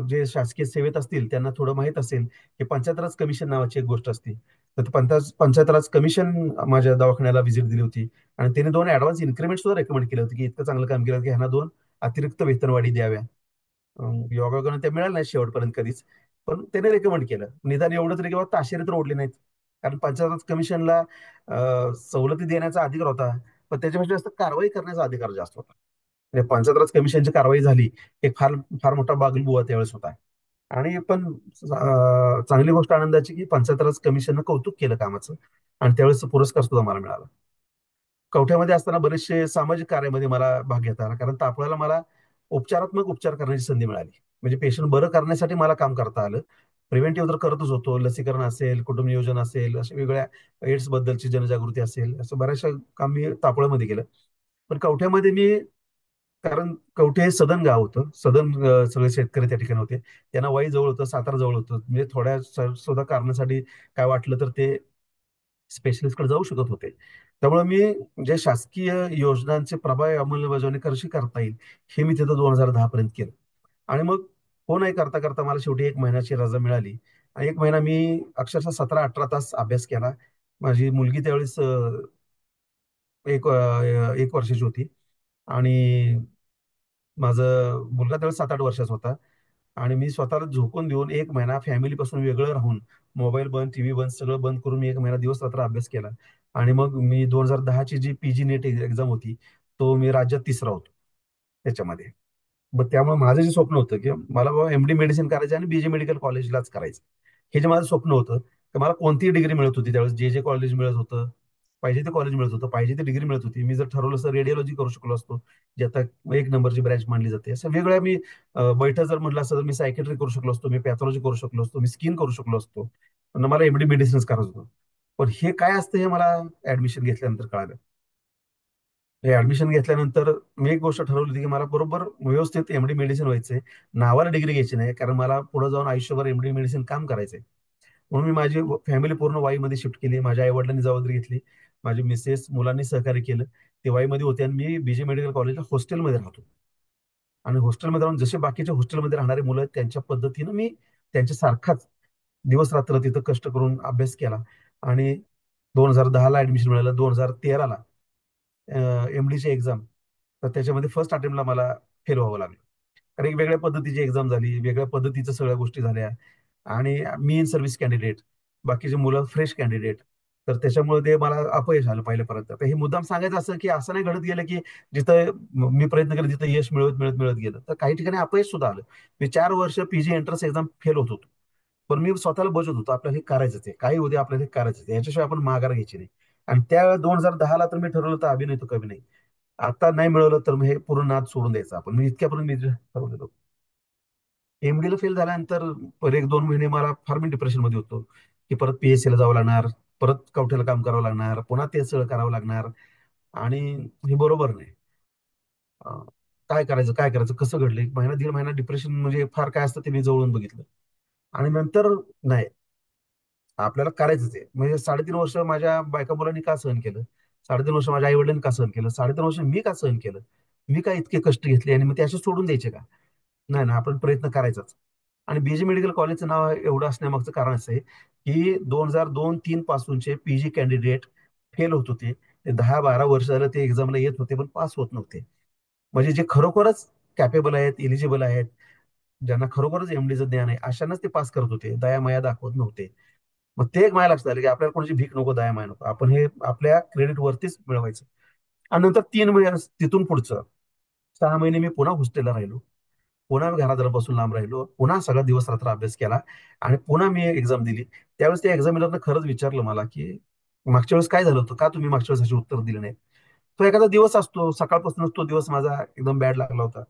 जे शासकीय सेवेत असतील त्यांना थोडं माहित असेल की पंचायत राज कमिशन नावाची एक गोष्ट असते. तर ते पंचायत राज कमिशन माझ्या दवाखान्याला व्हिजिट दिली होती. आणि त्यांनी 2 ऍडव्हान्स इन्क्रीमेंट सुद्धा रेकमेंड केलं होतं की इतकं चांगलं काम केलं की ह्यांना 2 अतिरिक्त वेतनवाढी द्याव्या. योगायोगानं त्या मिळाल्या नाही शेवटपर्यंत कधीच, पण त्याने रेकमेंड केलं. निदान एवढं तरी किंवा ताशेरे तर ओढले नाहीत. कारण पंचायत राज कमिशनला सवलती देण्याचा अधिकार होता, पण त्याच्यापेक्षा जास्त कारवाई करण्याचा अधिकार जास्त होता. म्हणजे पंचायत राज कमिशनची कारवाई झाली, एक फार फार मोठा बागलबुवा त्यावेळेस होता. आणि पण चांगली गोष्ट आनंदाची की पंचायत राज कमिशननं कौतुक केलं कामाचं, आणि त्यावेळेस पुरस्कार सुद्धा मला मिळाला. कवठ्यामध्ये असताना बरेचसे सामाजिक कार्यामध्ये मला भाग घेता आला, कारण तापळ्याला मला उपचारात्मक उपचार करण्याची संधी मिळाली. म्हणजे पेशंट बरं करण्यासाठी मला काम करता आलं. प्रिव्हेंटिव्ह तर करतच होतो, लसीकरण असेल, कुटुंब नियोजन असेल, अशा वेगळ्या एड्स बद्दलची जनजागृती असेल, असं बऱ्याचशा काम मी तापळ्यामध्ये केलं. पण कवठ्यामध्ये मी, कारण कवठे हे सदन गाव होतं, सदन सगळे शेतकरी त्या ठिकाणी होते, त्यांना वाई जवळ होतं, सातारा जवळ होतं, म्हणजे थोड्या सुद्धा कारणासाठी काय वाटलं तर ते स्पेशलिस्टकडे जाऊ शकत होते. त्यामुळे मी जे शासकीय योजनांचे प्रभावी अंमलबजावणी कशी करता येईल हे मी तिथं 2010 पर्यंत केलं. आणि मग हो नाही करता करता मला शेवटी 1 महिन्याची रजा मिळाली. आणि 1 महिना मी अक्षरशः 17-18 तास अभ्यास केला. माझी मुलगी त्यावेळेस 1 वर्षाची होती. आणि माझं मुलगा त्यावेळेस 7-8 वर्षाचा होता. आणि मी स्वतःला झोकून देऊन 1 महिना फॅमिलीपासून वेगळं राहून, मोबाईल बंद, टीव्ही बंद, सगळं बंद करून मी 1 महिना दिवस रात्र अभ्यास केला. आणि मग मी 2010ची जी पीजी नेट एक्झाम होती, तो मी राज्यात तिसरा होतो त्याच्यामध्ये. मग त्यामुळे माझं जे स्वप्न होतं की मला बाबा एमडी मेडिसिन करायचं आणि बीजे मेडिकल कॉलेजलाच करायचं, हे जे माझं स्वप्न होतं. तर मला कोणतीही डिग्री मिळत होती त्यावेळेस, जे जे कॉलेज मिळत होतं, पाहिजे ते कॉलेज मिळत होतं, पाहिजे ती डिग्री मिळत होती. मी जर ठरवलं तर रेडिओलॉजी करू शकलो असतो, जे आता 1 नंबरची ब्रँच मानली जाते. असं वेगळ्या मी बैठक जर म्हटलं असतं तर मी सायकेट्री करू शकलो असतो, मी पॅथॉलॉजी करू शकलो असतो, मी स्किन करू शकलो असतो. पण मला एमडी मेडिसिन्स करायचं होतं. पण हे काय असतं हे मला ऍडमिशन घेतल्यानंतर कळालं. हे ऍडमिशन घेतल्यानंतर मी एक गोष्ट ठरवली होती की मला बरोबर व्यवस्थित एमडी मेडिसिन व्हायचंय, नावाला डिग्री घ्यायची नाही, कारण मला पुढे जाऊन आयुष्यभर एमडी मेडिसिन काम करायचंय. म्हणून मी माझी फॅमिली पूर्ण वाईमध्ये शिफ्ट केली. माझ्या आई वडिलांनी जबाबदारी घेतली, माझी मिसेस मुलांनी सहकार्य केलं. ते वाईमध्ये होते आणि मी बीजे मेडिकल कॉलेजला हॉस्टेलमध्ये राहतो. आणि हॉस्टेलमध्ये राहून जसे बाकीचे हॉस्टेलमध्ये राहणारे मुलं आहेत, त्यांच्या पद्धतीनं मी त्यांच्यासारखाच दिवस रात्र तिथं कष्ट करून अभ्यास केला. आणि 2010ला ऍडमिशन मिळालं. 2013ला एमडीची एक्झाम, तर त्याच्यामध्ये फर्स्ट अटेम्प्टला मला फेल व्हावं लागलं. कारण एक वेगळ्या पद्धतीची एक्झाम झाली, वेगळ्या पद्धतीच्या सगळ्या गोष्टी झाल्या. आणि मी इन सर्व्हिस कॅन्डिडेट, बाकीचे मुलं फ्रेश कॅन्डिडेट. तर त्याच्यामुळे ते मला अपयश आलं पहिल्यापर्यंत. तर हे मुद्दाम सांगायचं असं की असं नाही घडत गेलं की जिथं मी प्रयत्न केला तिथं यश मिळत मिळत मिळत गेलं, तर काही ठिकाणी अपयश सुद्धा आलं. मी 4 वर्ष पीजी एंट्रन्स एक्झाम फेल होत होतो. पण मी स्वतःला बजत होतो, आपल्याला हे करायचंच आहे, काही उद्या आपल्याला हे करायचंच आहे, याच्याशिवाय आपण माघार घ्यायची नाही. आणि त्या 2010ला तर मी ठरवलं तर अभिनय तो कभी नाही. आता नाही मिळवलं तर मग हे पूर्ण नाद सोडून द्यायचं आपण, मी इतक्यापर्यंत मी ठरवलेलो. एमडीला फेल झाल्यानंतर पर 1-2 महिने मला फार मी डिप्रेशन मध्ये होतो, की परत पीएससी ला जावं लागणार, परत कवठ्याला काम करावं लागणार, पुन्हा तेच सगळं करावं लागणार. आणि हे बरोबर नाही. अं, काय करायचं कसं घडलं, 1 महिना 1.5 महिना डिप्रेशन म्हणजे फार काय असतं ते मी जवळून बघितलं. आणि नंतर नाही, आपल्याला करायचंच आहे. म्हणजे 3.5 वर्ष माझ्या बायका मुलांनी का सहन केलं, 3.5 वर्ष माझ्या आई वडिलांनी का सहन केलं, 3.5 वर्ष मी का सहन केलं, मी का इतके कष्ट घेतले आणि मग ते असे सोडून द्यायचे का? नाही ना, आपण प्रयत्न करायचाच. आणि बीजे मेडिकल कॉलेजचं नाव एवढं असण्यामागचं कारण असं आहे की 2002-3 पासूनचे पीजी कॅन्डिडेट फेल होत होते. ते 10-12 वर्ष झालं ते एक्झामला येत होते पण पास होत नव्हते. म्हणजे जे खरोखरच कॅपेबल आहेत, एलिजिबल आहेत, ज्यांना खरोखरच एमडीचं ज्ञान आहे, अशांनाच ते पास करत होते, दयामाया दाखवत नव्हते. मग ते एक माझ्या लक्षात आलं की आपल्याला कोणाची भीक नको, दयामाया नको, आपण हे आपल्या क्रेडिट वरतीच मिळवायचं. आणि नंतर 3 महिने तिथून पुढचं 6 महिने मी पुन्हा हॉस्टेलला राहिलो, पुन्हा मी घरादारापासून लांब राहिलो, पुन्हा सगळा दिवस रात्र अभ्यास केला. आणि पुन्हा मी एक्झाम दिली. त्यावेळेस त्या एक्झामिनरनं खरंच विचारलं मला की मागच्या वेळेस काय झालं होतं, का तुम्ही मागच्या वेळेस अशी उत्तर दिली नाही. तो एखादा दिवस असतो, सकाळपासूनच तो दिवस माझा एकदम बॅड लागला होता.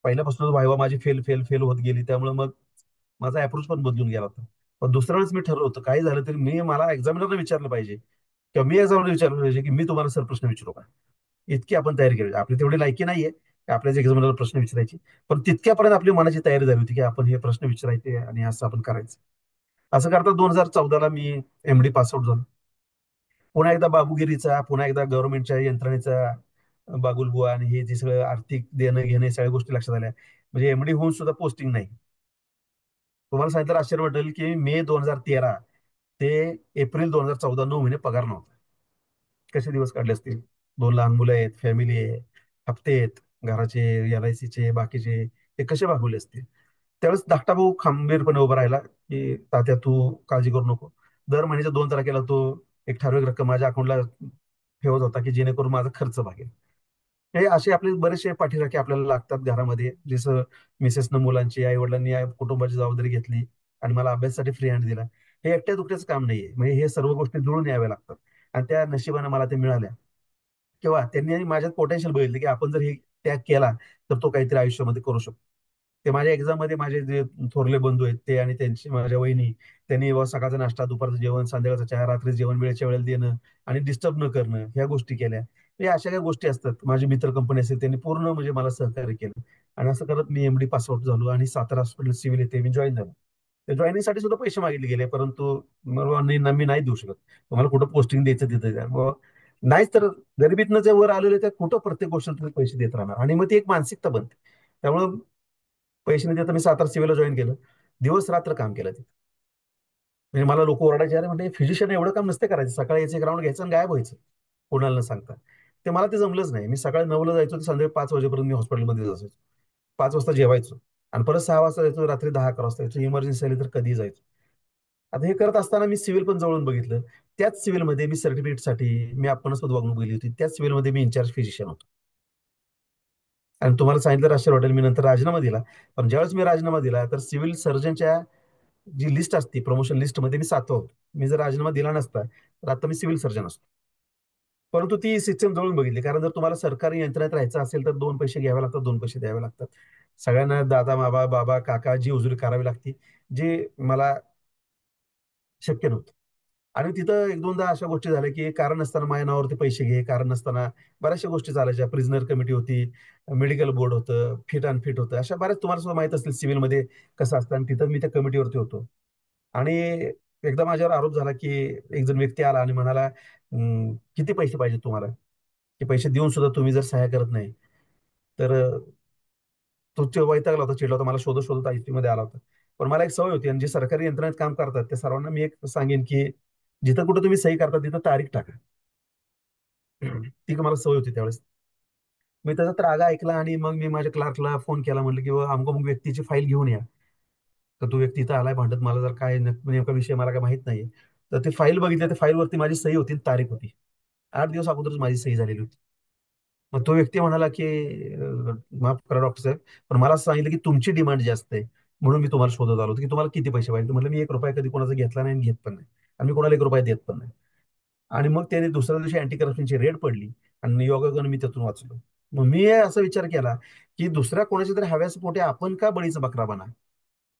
पहिल्यापासूनच व्हायवा माझी फेल फेल फेल होत गेली, त्यामुळे मग माझा अप्रोच पण बदलून गेला होता. पण दुसऱ्या वेळेस मी ठरवलं होतं, काही झालं तरी मी मला एक्झामिनरला विचारलं पाहिजे, किंवा मी एक्झामिनर विचारलं पाहिजे की मी तुम्हाला सर प्रश्न विचारू का. इतकी आपण तयारी केली, आपली तेवढी लायकी नाहीये की आपल्याच एक्झामिनरला प्रश्न विचारायची. पण तितक्यापर्यंत आपली मनाची तयारी झाली होती की आपण हे प्रश्न विचारायचे आणि असं आपण करायचं. असं करता 2014ला मी एमडी पासआउट झालो. पुन्हा एकदा बाबूगिरीचा, पुन्हा एकदा गव्हर्नमेंटच्या यंत्रणेचा बागुलबुवा आणि हे जे सगळं आर्थिक देणं घेणं सगळ्या गोष्टी लक्षात आल्या. म्हणजे एमडी होऊन सुद्धा पोस्टिंग नाही. तुम्हाला सांगितलं आश्चर्य वाटेल की मे 2013 ते एप्रिल 2014, 9 महिने पगार नव्हता. कसे दिवस काढले असतील. 2 लहान मुलं आहेत, फॅमिली आहे, हप्ते आहेत घराचे, LICचे, बाकीचे, ते कसे भागवले असतील. त्यावेळेस धाकटा भाऊ खंबीरपणे उभा राहिला की तात्या तू काळजी करू नको. दर महिन्याच्या 2 तारखेला तो एक ठराविक रक्कम माझ्या अकाउंटला ठेवत होता की जेणेकरून माझा खर्च भागेल. हे असे आपले बरेचसे पाठीराखे आपल्याला लागतात घरामध्ये, जसं मिसेसनं मुलांची, आई वडिलांनी कुटुंबाची जबाबदारी घेतली आणि मला अभ्यासासाठी फ्री हँड दिला. हे एकट्या दुकट्याचं काम नाहीये, म्हणजे हे सर्व गोष्टी जुळून याव्या लागतात. आणि त्या नशिबाने मला ते मिळाल्या. किंवा त्यांनी माझ्यात पोटेन्शियल बघितलं की आपण जर हे त्याग केला तर तो काहीतरी आयुष्यामध्ये करू शकतो. ते माझ्या एक्झाम मध्ये माझे जे थोरले बंधू आहेत ते आणि त्यांची माझ्या वहिनी, त्यांनी सकाळचा नाश्ता, दुपारचं जेवण, संध्याकाळचं चहा, रात्री जेवण वेळेच्या वेळेला देणं आणि डिस्टर्ब न करणं, ह्या गोष्टी केल्या. हे अशा काही गोष्टी असतात. माझी मित्र कंपनी असेल, त्यांनी पूर्ण म्हणजे मला सहकार्य केलं. आणि असं करत मी एमडी पासआउट झालो आणि सातारा हॉस्पिटल सिव्हिल येथे मी जॉईन झालो. त्या जॉईनिंगसाठी सुद्धा पैसे मागितले गेले, परंतु मला मी नाही देऊ शकत, तुम्हाला कुठं पोस्टिंग द्यायचं तिथं द्या. मग नाहीच तर गरिबीतनं जे वर आलेले त्या कुठं प्रत्येक गोष्टीला तुम्ही पैसे देत राहणार, आणि मग ती एक मानसिकता बनते. त्यामुळे पैसे नाही देता मी सातारा सिव्हिलला जॉईन केलं. दिवस रात्र काम केलं तिथे. म्हणजे मला लोक ओरडायचे, अरे म्हणजे फिजिशियन एवढं काम नसते करायचं, सकाळी यायचं, ग्राउंड घ्यायचं आणि गायब व्हायचं कोणाला न सांगता. ते मला ते जमलंच नाही. मी सकाळी 9ला जायचो, तर संध्याकाळी 5 वाजेपर्यंत मी हॉस्पिटलमध्ये असायचो. 5 वाजता जेवायचो आणि परत 6 वाजता जायचो, रात्री 10-11 वाजता यायचो, इमर्जन्सी आली तर कधी जायचो. आता हे करत असताना मी सिव्हिल पण जवळून बघितलं. त्याच सिव्हिलमध्ये मी सर्टिफिकेटसाठी मी अपमानास्पद वागणूक बघितली होती. त्याच सिव्हिलमध्ये मी इन्चार्ज फिजिशियन होतो. आणि तुम्हाला सांगितलं राष्ट्रीय हॉटेल मी नंतर राजीनामा दिला. पण ज्यावेळेस मी राजीनामा दिला तर सिव्हिल सर्जनच्या जी लिस्ट असते प्रमोशन लिस्टमध्ये मी 7वा होतो. मी जर राजीनामा दिला नसता तर आता मी सिव्हिल सर्जन असतो. परंतु ती सिस्टम जवळून बघितली, कारण जर तुम्हाला सरकारी यंत्रणेत राहायचं असेल तर 2 पैसे घ्यावे लागतात, 2 पैसे द्यावे लागतात. सगळ्यांना दादा, बाबा, बाबा, काका जी उजुरी करावी लागते, जे मला शक्य नव्हतं. आणि तिथं एक दोनदा अशा गोष्टी झाल्या की कारण नसताना माझ्या नावावरती पैसे घे, कारण नसताना बऱ्याचशा गोष्टी चालायच्या. प्रिझनर कमिटी होती, मेडिकल बोर्ड होतं, फिट अँड फिट होतं. अशा बऱ्याच तुम्हाला सुद्धा माहित असतील सिव्हिलमध्ये कसं असतं, आणि तिथं मी त्या कमिटीवरती होतो. आणि एकदा माझ्यावर आरोप झाला की एक जण व्यक्ती आला आणि म्हणाला, किती पैसे पाहिजे तुम्हाला, की पैसे देऊन सुद्धा तुम्ही जर सहाय्य करत नाही तर तो वैतागला होता, चिडला होता, मला शोधत शोधत आयसीयू मध्ये आला होता. पण मला एक सवय होती, आणि जे सरकारी यंत्रणेत काम करतात त्या सर्वांना मी एक सांगेन की जिथं कुठं तुम्ही सही करता तिथं तारीख टाका. ती मला सवय होती त्यावेळेस. मी त्याचा त्रागा ऐकला आणि मग मी माझ्या क्लार्कला फोन केला, म्हटलं की अमुक अमुक व्यक्तीची फाईल घेऊन या. तर तो व्यक्ती इथं आलाय भांडत, मला जर काय नेमका विषय मला काय माहित नाहीये. तर ते फाईल बघितली, त्या फाईलवरती माझी सही होती आणि तारीख होती. 8 दिवस अगोदरच माझी सही झालेली होती. मग तो व्यक्ती म्हणाला की माफ करा डॉक्टर साहेब, पण मला असं सांगितलं की तुमची डिमांड जास्त आहे, म्हणून मी तुम्हाला शोधत आलो होतो की तुम्हाला किती पैसे पाहिजे. म्हटलं मी 1 रुपया कधी कोणाचा घेतला नाही आणि घेत पण नाही, आणि मी कोणाला 1 रुपया देत पण नाही. आणि मग त्याने दुसऱ्या दिवशी अँटी करप्शनची रेड पडली आणि योगायोगाने मी त्यातून वाचलो. मग मी असा विचार केला की दुसऱ्या कोणाच्या तरी हव्यास पोटी आपण का बळीचा बकरा बना.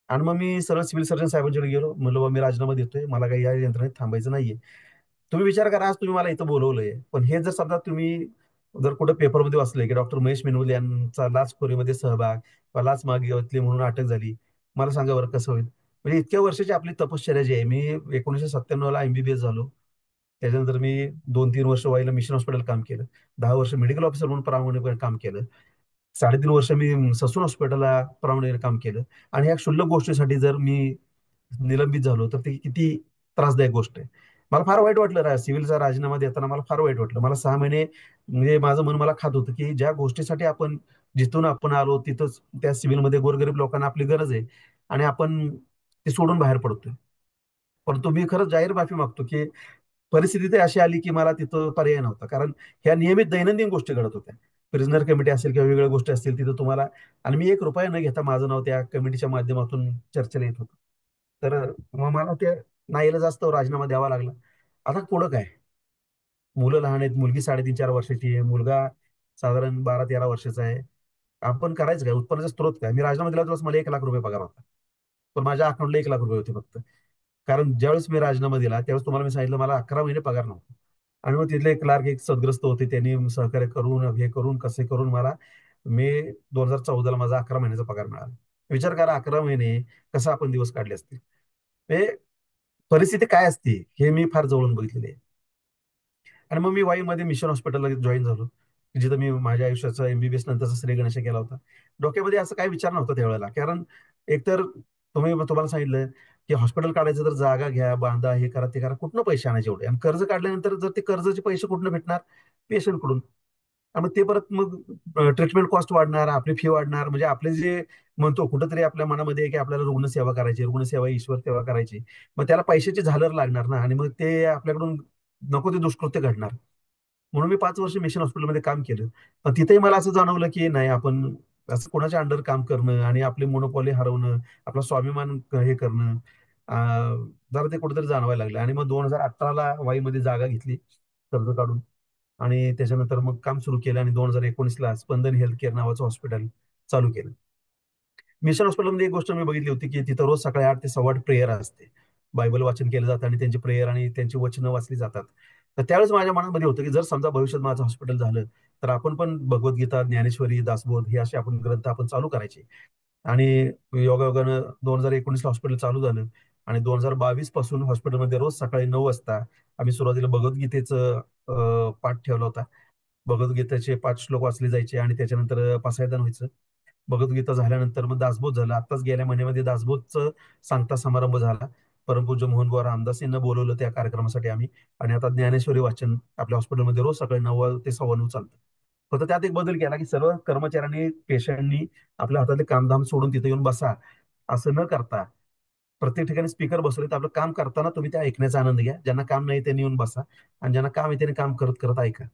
आणि मग मी सरळ सिव्हिल सर्जन साहेबांकडे गेलो, म्हणलं मी राजीनामा देतोय, मला काही या यंत्रणेत थांबायचं नाहीये. तुम्ही विचार करा, आज तुम्ही मला इथं बोलवलंय, पण हे जर समजा तुम्ही जर कुठे पेपरमध्ये वाचलंय की डॉक्टर महेश मिनवले यांचा लाचखोरीमध्ये सहभाग वा लाच मागितली म्हणून अटक झाली, मला सांगा बरं कसं होईल. म्हणजे इतक्या वर्षाची आपली तपश्चर्या जी आहे, मी 1997ला एमबीबीएस झालो. त्याच्यानंतर मी 2-3 वर्ष वाईला मिशन हॉस्पिटल काम केलं. 10 वर्ष मेडिकल ऑफिसर म्हणून प्रामाणिकपणे काम केलं. 3.5 वर्ष मी ससून हॉस्पिटलला प्रामाणिकपणे काम केलं. आणि ह्या क्षुल्लक गोष्टीसाठी जर मी निलंबित झालो तर ती किती त्रासदायक गोष्ट आहे. मला फार वाईट वाटलं, सिव्हिलचा राजीनामा देताना मला फार वाईट वाटलं. मला 6 महिने म्हणजे माझं मन मला खात होतं की ज्या गोष्टीसाठी आपण जिथून आपण आलो तिथंच त्या सिव्हिलमध्ये गोरगरीब लोकांना आपली गरज आहे, आणि आपण ते सोडून बाहेर पडतोय. परंतु मी खरंच जाहीर माफी मागतो की परिस्थिती तर अशी आली की मला तिथं पर्याय नव्हता, कारण ह्या नियमित दैनंदिन गोष्टी घडत होत्या. प्रिझनर कमिटी असेल किंवा वेगवेगळ्या गोष्टी असतील तिथं तुम्हाला, आणि मी 1 रुपया न घेता माझं नाव त्या कमिटीच्या माध्यमातून चर्चेला येत होतं. तर मग मला ते नाईलाज असतो राजीनामा द्यावा लागला. आता पुढं काय, मुलं लहान आहेत, मुलगी 3.5-4 वर्षाची आहे, मुलगा साधारण 12-13 वर्षाचा आहे. आपण करायचं काय, उत्पन्नाचा स्रोत काय. मी राजीनामा दिला तेव्हा मला 1 लाख रुपये पगार होता, पण माझ्या अकाउंटला 1 लाख रुपये होते फक्त. कारण ज्यावेळेस मी राजीनामा दिला त्यावेळेस तुम्हाला मी सांगितलं मला 11 महिने पगार नव्हता. आणि मग तिथले क्लार्क एक सदग्रस्त होते, त्यांनी सहकार्य करून हे करून कसे करून मला मे 2014ला माझा 11 महिन्याचा पगार मिळाला. विचार करा, 11 महिने कसं आपण दिवस काढले असतील. म्हणजे परिस्थिती काय असते हे मी फार जवळून बघितलेली आहे. आणि मग मी वाईमध्ये मिशन हॉस्पिटलला जॉईन झालो, जिथं मी माझ्या आयुष्याचा एमबीबीएस नंतरचा श्री गणेश केला होता. डोक्यामध्ये असं काही विचार नव्हता त्यावेळेला, कारण एकतर तुम्हाला सांगितलं की हॉस्पिटल काढायचं तर जागा घ्या, बांधा, हे करा, ते करा, कुठनं पैसे आणायचे एवढे, आणि कर्ज काढल्यानंतर जर ते कर्जाचे पैसे कुठनं भेटणार, पेशंटकडून. आणि मग ते परत मग ट्रीटमेंट कॉस्ट वाढणार, आपली फी वाढणार. म्हणजे आपले जे म्हणतो कुठंतरी आपल्या मनामध्ये आहे की आपल्याला रुग्णसेवा करायची, रुग्णसेवा ईश्वर सेवा करायची, मग त्याला पैशाची झालर लागणार ना, आणि मग ते आपल्याकडून नको ते दुष्कृत्य घडणार. म्हणून मी 5 वर्ष मिशन हॉस्पिटलमध्ये काम केलं. पण तिथेही मला असं जाणवलं की नाही, आपण असं कोणाच्या अंडर काम करणं आणि आपली मोनोपॉली हरवणं, आपला स्वाभिमान हे करणं, जरा ते कुठेतरी जाणवायला लागलं. आणि मग 2018ला वाईमध्ये जागा घेतली कर्ज काढून, आणि त्याच्यानंतर मग काम सुरू केलं, आणि 2019ला स्पंदन हेल्थ केअर नावाचं हॉस्पिटल चालू केलं. मिशन हॉस्पिटलमध्ये एक गोष्ट मी बघितली होती की तिथं रोज सकाळी 8 ते 8:15 प्रेयर असते. बायबल वाचन केलं जातं आणि त्यांची प्रेयर आणि त्यांची वचनं वाचली जातात. तर त्यावेळेस माझ्या मनामध्ये होतं की जर समजा भविष्यात माझं हॉस्पिटल झालं तर आपण पण भगवद्गीता, ज्ञानेश्वरी, दासबोध हे असे आपण ग्रंथ आपण चालू करायचे. आणि योगायोगानं 2019ला हॉस्पिटल चालू झालं, आणि 2022 पासून हॉस्पिटलमध्ये रोज सकाळी 9 वाजता आम्ही सुरुवातीला भगवद्गीतेचं पाठ ठेवला होता. भगवद्गीतेचे 5 श्लोक वाचले जायचे आणि त्याच्यानंतर पासायदान व्हायचं. भगवद्गीता झाल्यानंतर मग दासबोध झालं. आत्ताच गेल्या महिन्यामध्ये दासबोधचं सांगता समारंभ झाला. परमपूज्य मोहनबुवा रामदास यांना बोलवलं त्या कार्यक्रमासाठी आम्ही. आणि आता ज्ञानेश्वरी वाचन आपल्या हॉस्पिटलमध्ये रोज सकाळी 9 ते 9:15 चालतं. फक्त त्यात एक बदल केला की सर्व कर्मचाऱ्यांनी पेशंटनी आपल्या हातातले कामधाम सोडून तिथे येऊन बसा, असं न करता प्रत्येक ठिकाणी स्पीकर बसवले, तर आपलं काम करताना तुम्ही त्या ऐकण्याचा आनंद घ्या. ज्यांना काम नाही त्यांनी येऊन बसा आणि ज्यांना काम आहे त्यांनी काम करत करत ऐका.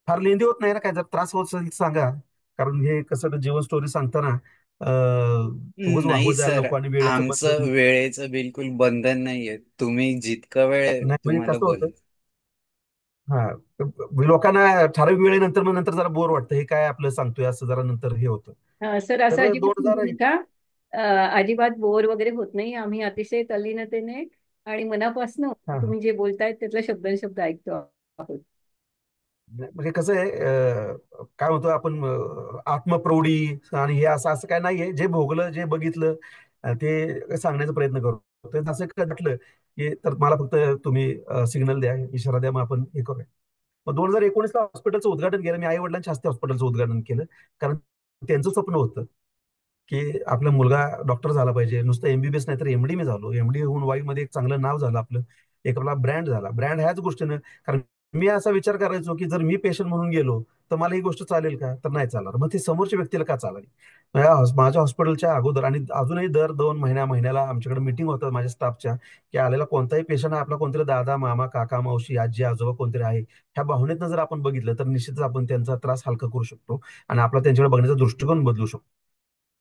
फार लेंदी होत नाही ना, काय जर त्रास होत असेल तर सांगा. कारण हे कसं जीवन स्टोरी सांगताना उगाच नाही वाहवत जायला सर, नको आणि वेळेचं आमचं बंधन वेळेचं बिलकुल बंधन नाहीये. तुम्ही जितका वेळ नाही. म्हणजे तुम्हाला कसं होतं, बोल. हा, लोकांना ठराविक वेळेनंतर मग नंतर जरा बोर वाटतं, हे काय आपलं सांगतोय असं जरा नंतर हे होतं. सर असं तर अजिबात दोन हजार समजू नका. अजिबात बोर वगैरे होत नाही. आम्ही अतिशय तल्लीनतेने आणि मनापासून हा हा तुम्ही जे बोलताय त्यातला शब्द शब्द ऐकतो आहोत. म्हणजे कसं आहे, काय म्हणतो आपण, आत्मप्रौढी आणि हे असं असं काय नाहीये. जे भोगलं जे बघितलं ते सांगण्याचा प्रयत्न करतो. तर असं काय म्हटलं की तर मला फक्त तुम्ही सिग्नल द्या, इशारा द्या, मग आपण हे करूया. मग 2019ला हॉस्पिटलचं उद्घाटन केलं. मी आई वडिलांच्या हस्ते हॉस्पिटलचं उद्घाटन केलं. कारण त्यांचं स्वप्न होतं की आपला मुलगा डॉक्टर झाला पाहिजे. नुसतं एमबीबीएस नाही तर एमडी मी झालो. एमडी होऊन वाईमध्ये एक चांगलं नाव झालं आपलं, एक आपला ब्रँड झाला. ब्रँड ह्याच गोष्टीनं, कारण मी असा विचार करायचो की जर मी पेशंट म्हणून गेलो तर मला ही गोष्ट चालेल का, तर नाही चालणार. मग ते समोरच्या व्यक्तीला का चालेल. माझ्या हॉस्पिटलच्या अगोदर आणि अजूनही दर 2 महिन्याला आमच्याकडे मिटिंग होतात माझ्या स्टाफच्या, की आलेला कोणताही पेशंट हा आपला कोणतरी दादा, मामा, काका, मावशी, आजी, आजोबा कोणतरी आहे, ह्या भावनेतनं जर आपण बघितलं तर निश्चितच आपण त्यांचा त्रास हलका करू शकतो आणि आपला त्यांच्याकडे बघण्याचा दृष्टिकोन बदलू शकतो.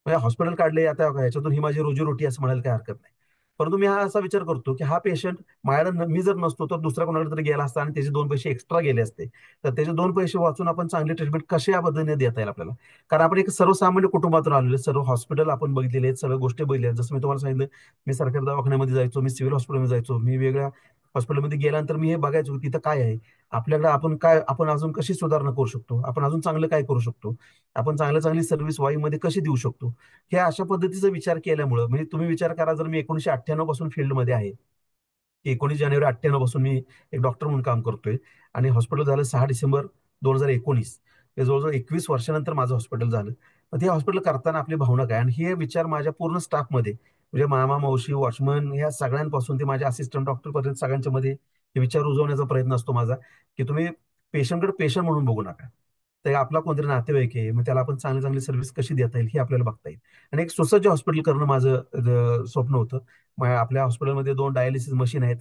म्हणजे हॉस्पिटल काढले आता ह्याच्यातून ही माझी रोजीरोटी असं म्हणायला काही हरकत नाही. परंतु मी हा असा विचार करतो की हा पेशंट माझ्याकडे मी जर नसतो तर दुसऱ्या कोणाकडे तरी गेला असता आणि त्याचे 2 पैसे एक्स्ट्रा गेले असते. तर त्याचे 2 पैसे वाचून आपण चांगली ट्रीटमेंट कशा या पद्धतीने देता येईल आपल्याला. कारण आपण एक सर्वसामान्य कुटुंबातून आलेले, सर्व हॉस्पिटल आपण बघितलेले आहेत, सगळ्या गोष्टी बघितल्या आहेत. जसं मी तुम्हाला सांगितलं, मी सरकारी दवाखान्यामध्ये जायचो, मी सिव्हिल हॉस्पिटलमध्ये जायचो, मी वेगळ्या हॉस्पिटलमध्ये गेल्यानंतर मी हे बघायचो की तिथं काय आहे आपल्याकडे, आपण अजून कशी सुधारणा करू शकतो, आपण अजून चांगलं काय करू शकतो, आपण चांगली सर्व्हिस वाईमध्ये कशी देऊ शकतो. हे अशा पद्धतीचा विचार केल्यामुळं, म्हणजे तुम्ही विचार करा, जर मी 1998 पासून फील्डमध्ये आहे, 19 जानेवारी 98 पासून मी एक डॉक्टर म्हणून काम करतोय आणि हॉस्पिटल झालं 6 डिसेंबर 2019. हे जवळजवळ 21 वर्षानंतर माझं हॉस्पिटल झालं. मग ते हॉस्पिटल करताना आपली भावना काय, आणि हे विचार माझ्या पूर्ण स्टाफमध्ये, म्हणजे मामा, मावशी, वॉचमन, ह्या सगळ्यांपासून ते माझ्या असिस्टंट डॉक्टर पर्यंत सगळ्यांच्या मध्ये हे विचार रुजवण्याचा प्रयत्न असतो माझा, की तुम्ही पेशंटकडे पेशंट म्हणून बघू नका. तर आपला कोणतरी नातेवाईक आहे, मग त्याला आपण चांगली चांगली सर्व्हिस कशी देता येईल हे आपल्याला बघता येईल. आणि एक सुसज्ज हॉस्पिटल करणं माझं स्वप्न होतं. आपल्या हॉस्पिटलमध्ये 2 डायलिसिस मशीन आहेत,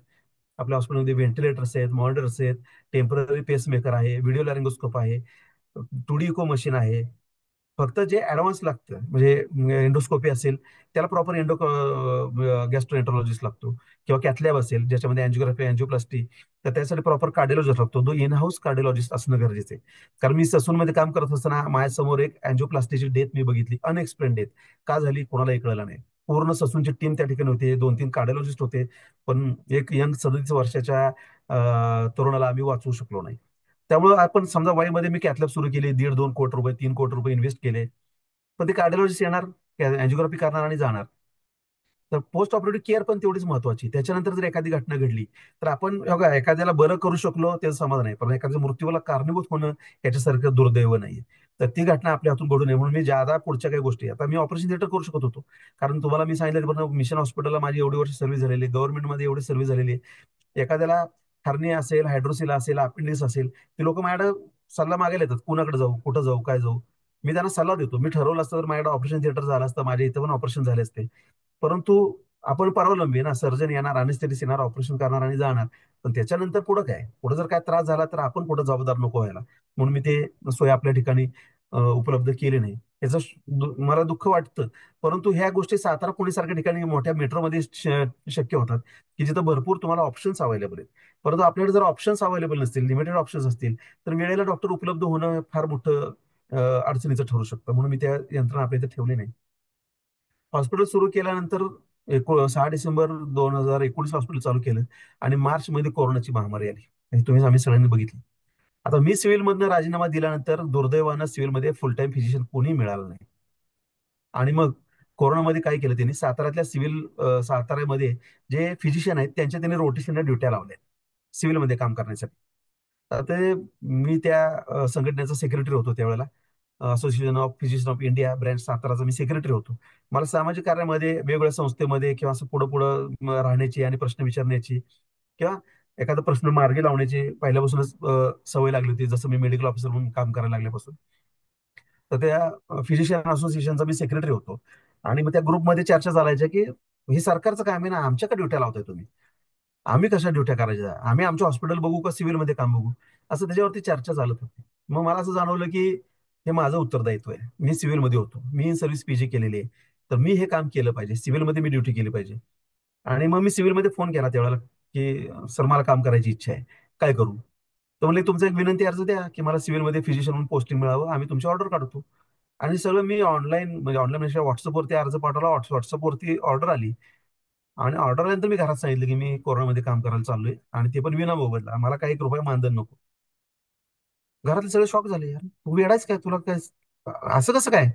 आपल्या हॉस्पिटलमध्ये व्हेंटिलेटर्स आहेत, मॉनिटर्स आहेत, टेम्पररी पेसमेकर आहे, व्हिडिओ लॅरिंगोस्कोप आहे, 2D इको मशीन आहे. फक्त जे ऍडव्हान्स लागतं, म्हणजे एंडोस्कोपी असेल त्याला प्रॉपर गॅस्ट्रोएंटरोलॉजिस्ट लागतो, किंवा कॅथलॅब असेल ज्याच्यामध्ये अँजिओग्राफी, अँजिओप्लास्टी, तर त्यासाठी प्रॉपर कार्डिओलॉजिस्ट लागतो. तो इन हाऊस कार्डिओलॉजिस्ट असणं गरजेचं आहे. कारण मी ससूनमध्ये काम करत असताना माझ्यासमोर एक अँजिओप्लास्टीची डेथ मी बघितली, अनएक्सप्लेन डेथ. का झाली कोणालाही कळलं नाही. पूर्ण ससूनची टीम त्या ठिकाणी होती, 2-3 कार्डिओलॉजिस्ट होते, पण एक यंग 37 वर्षाच्या तरुणाला आम्ही वाचवू शकलो नाही. त्यामुळे आपण समजा वाईमध्ये मी कॅथलॅब सुरू केली, 1.5-2 कोटी रुपये, 3 कोटी रुपये इन्व्हेस्ट केले, पण ते कार्डिओलॉजिस्ट येणार, अँजिओग्राफी करणार आणि जाणार. तर पोस्ट ऑपरेटिव्ह केअर पण तेवढीच महत्वाची. त्याच्यानंतर जर एखादी घटना घडली तर आपण बघा, एखाद्याला बरं करू शकलो त्याचं समाधान आहे, पण एखाद्या मृत्यूला कारणीभूत होणं याच्यासारखं दुर्दैव नाहीये. तर ती घटना आपल्या हातून घडू नये म्हणून मी ज्यादा पुढच्या काही गोष्टी, आता मी ऑपरेशन थिएटर करू शकत होतो, कारण तुम्हाला मी सांगितलं मिशन हॉस्पिटलला माझी एवढी वर्ष सर्व्हिस झालेली आहे, गव्हर्नमेंटमध्ये एवढी सर्व्हिस झालेली आहे. एखाद्याला हर्निया असेल, हायड्रोसिला असेल, अपेंडिक्स असेल, ते लोक माझ्याकडे सल्ला मागायला येतात, कुणाकडे जाऊ, कुठं जाऊ, काय जाऊ. मी त्यांना सल्ला देतो. मी ठरवलं असतं तर माझ्याकडे ऑपरेशन थिएटर झालं असतं, माझ्या इथं पण ऑपरेशन झाले असते. परंतु आपण परावलंबी आहे ना, सर्जन येणार, अनेस्थेटिस्ट येणार, ऑपरेशन करणार आणि जाणार. पण त्याच्यानंतर पुढे काय, पुढे जर काय त्रास झाला तर आपण पुढे जबाबदार नको व्हायला, म्हणून मी ते सोय आपल्या ठिकाणी उपलब्ध केली नाही. याचं मला दुःख वाटतं. परंतु ह्या गोष्टी सातारा पुणे सारख्या ठिकाणी मोठ्या मेट्रोमध्ये शक्य होतात, की जिथं भरपूर तुम्हाला ऑप्शन्स अवेलेबल आहेत. परंतु आपल्याकडे जर ऑप्शन्स अवेलेबल नसतील, लिमिटेड ऑप्शन्स असतील, तर वेळेला डॉक्टर उपलब्ध होणं फार मोठं अडचणीचं ठरू शकतं. म्हणून मी त्या यंत्रणा आपल्या इथे ठेवली नाही. हॉस्पिटल सुरू केल्यानंतर 6 डिसेंबर 2019 हॉस्पिटल चालू केलं आणि मार्च मध्ये कोरोनाची महामारी आली, आणि तुम्ही आम्ही सगळ्यांनी बघितली. आता मी सिव्हिलमधनं राजीनामा दिल्यानंतर दुर्दैवानं सिव्हिलमध्ये फुल टाइम फिजिशियन कोणी मिळालं नाही. आणि मग कोरोनामध्ये काय केलं त्यांनी, साताऱ्यातल्या साताऱ्यामध्ये जे फिजिशियन आहेत त्यांच्या त्यांनी रोटेशनला ड्युट्या लावल्या सिव्हिलमध्ये काम करण्यासाठी. तर ते मी त्या संघटनेचा सेक्रेटरी होतो त्यावेळेला. Association of physician of India branch साताराचा मी सेक्रेटरी होतो. मला सामाजिक कार्यामध्ये वेगवेगळ्या संस्थेमध्ये किंवा असं पुढं पुढं राहण्याची आणि प्रश्न विचारण्याची, किंवा एखादा प्रश्न मार्गी लावण्याची पहिल्यापासूनच सवय लागली होती, जसं मी मेडिकल ऑफिसर म्हणून काम करायला लागल्यापासून. तर त्या फिजिशियन असोसिएशनचा मी सेक्रेटरी होतो. आणि मग त्या ग्रुपमध्ये चर्चा चालायच्या की हे सरकारचं काम आहे ना, आमच्याकडे ड्युट्या लावताय तुम्ही, आम्ही कशा ड्युट्या करायच्या, आम्ही आमचं हॉस्पिटल बघू का सिव्हिलमध्ये काम बघू, असं त्याच्यावरती चर्चा चालत होती. मग मला असं जाणवलं की हे माझं उत्तरदायित्व आहे. मी सिव्हिलमध्ये होतो, मी इन सर्व्हिस पीजी केलेली आहे, तर मी हे काम केलं पाहिजे, सिव्हिलमध्ये मी ड्युटी केली पाहिजे. आणि मग मी सिव्हिलमध्ये फोन केला त्यावेळेला की सर मला काम करायची इच्छा आहे, काय करू. तर म्हणले तुमचा एक विनंती अर्ज द्या की मला सिव्हिलमध्ये फिजिशियन म्हणून पोस्टिंग मिळावं, आम्ही तुमची ऑर्डर काढतो. आणि सगळं मी ऑनलाईन, म्हणजे ऑनलाईन म्हणजे व्हॉट्सअपवरती अर्ज पाठवला, व्हॉट्सअपवरती ऑर्डर आली. आणि ऑर्डर आल्यानंतर मी घरात सांगितलं की मी कोरोनामध्ये काम करायला चाललोय, आणि ते पण विना मोबदला, मला काही एक रुपया मानधन नको. घरातले सगळे शॉक झाले, यार तू वेडायच काय, तुला काय असं कसं काय.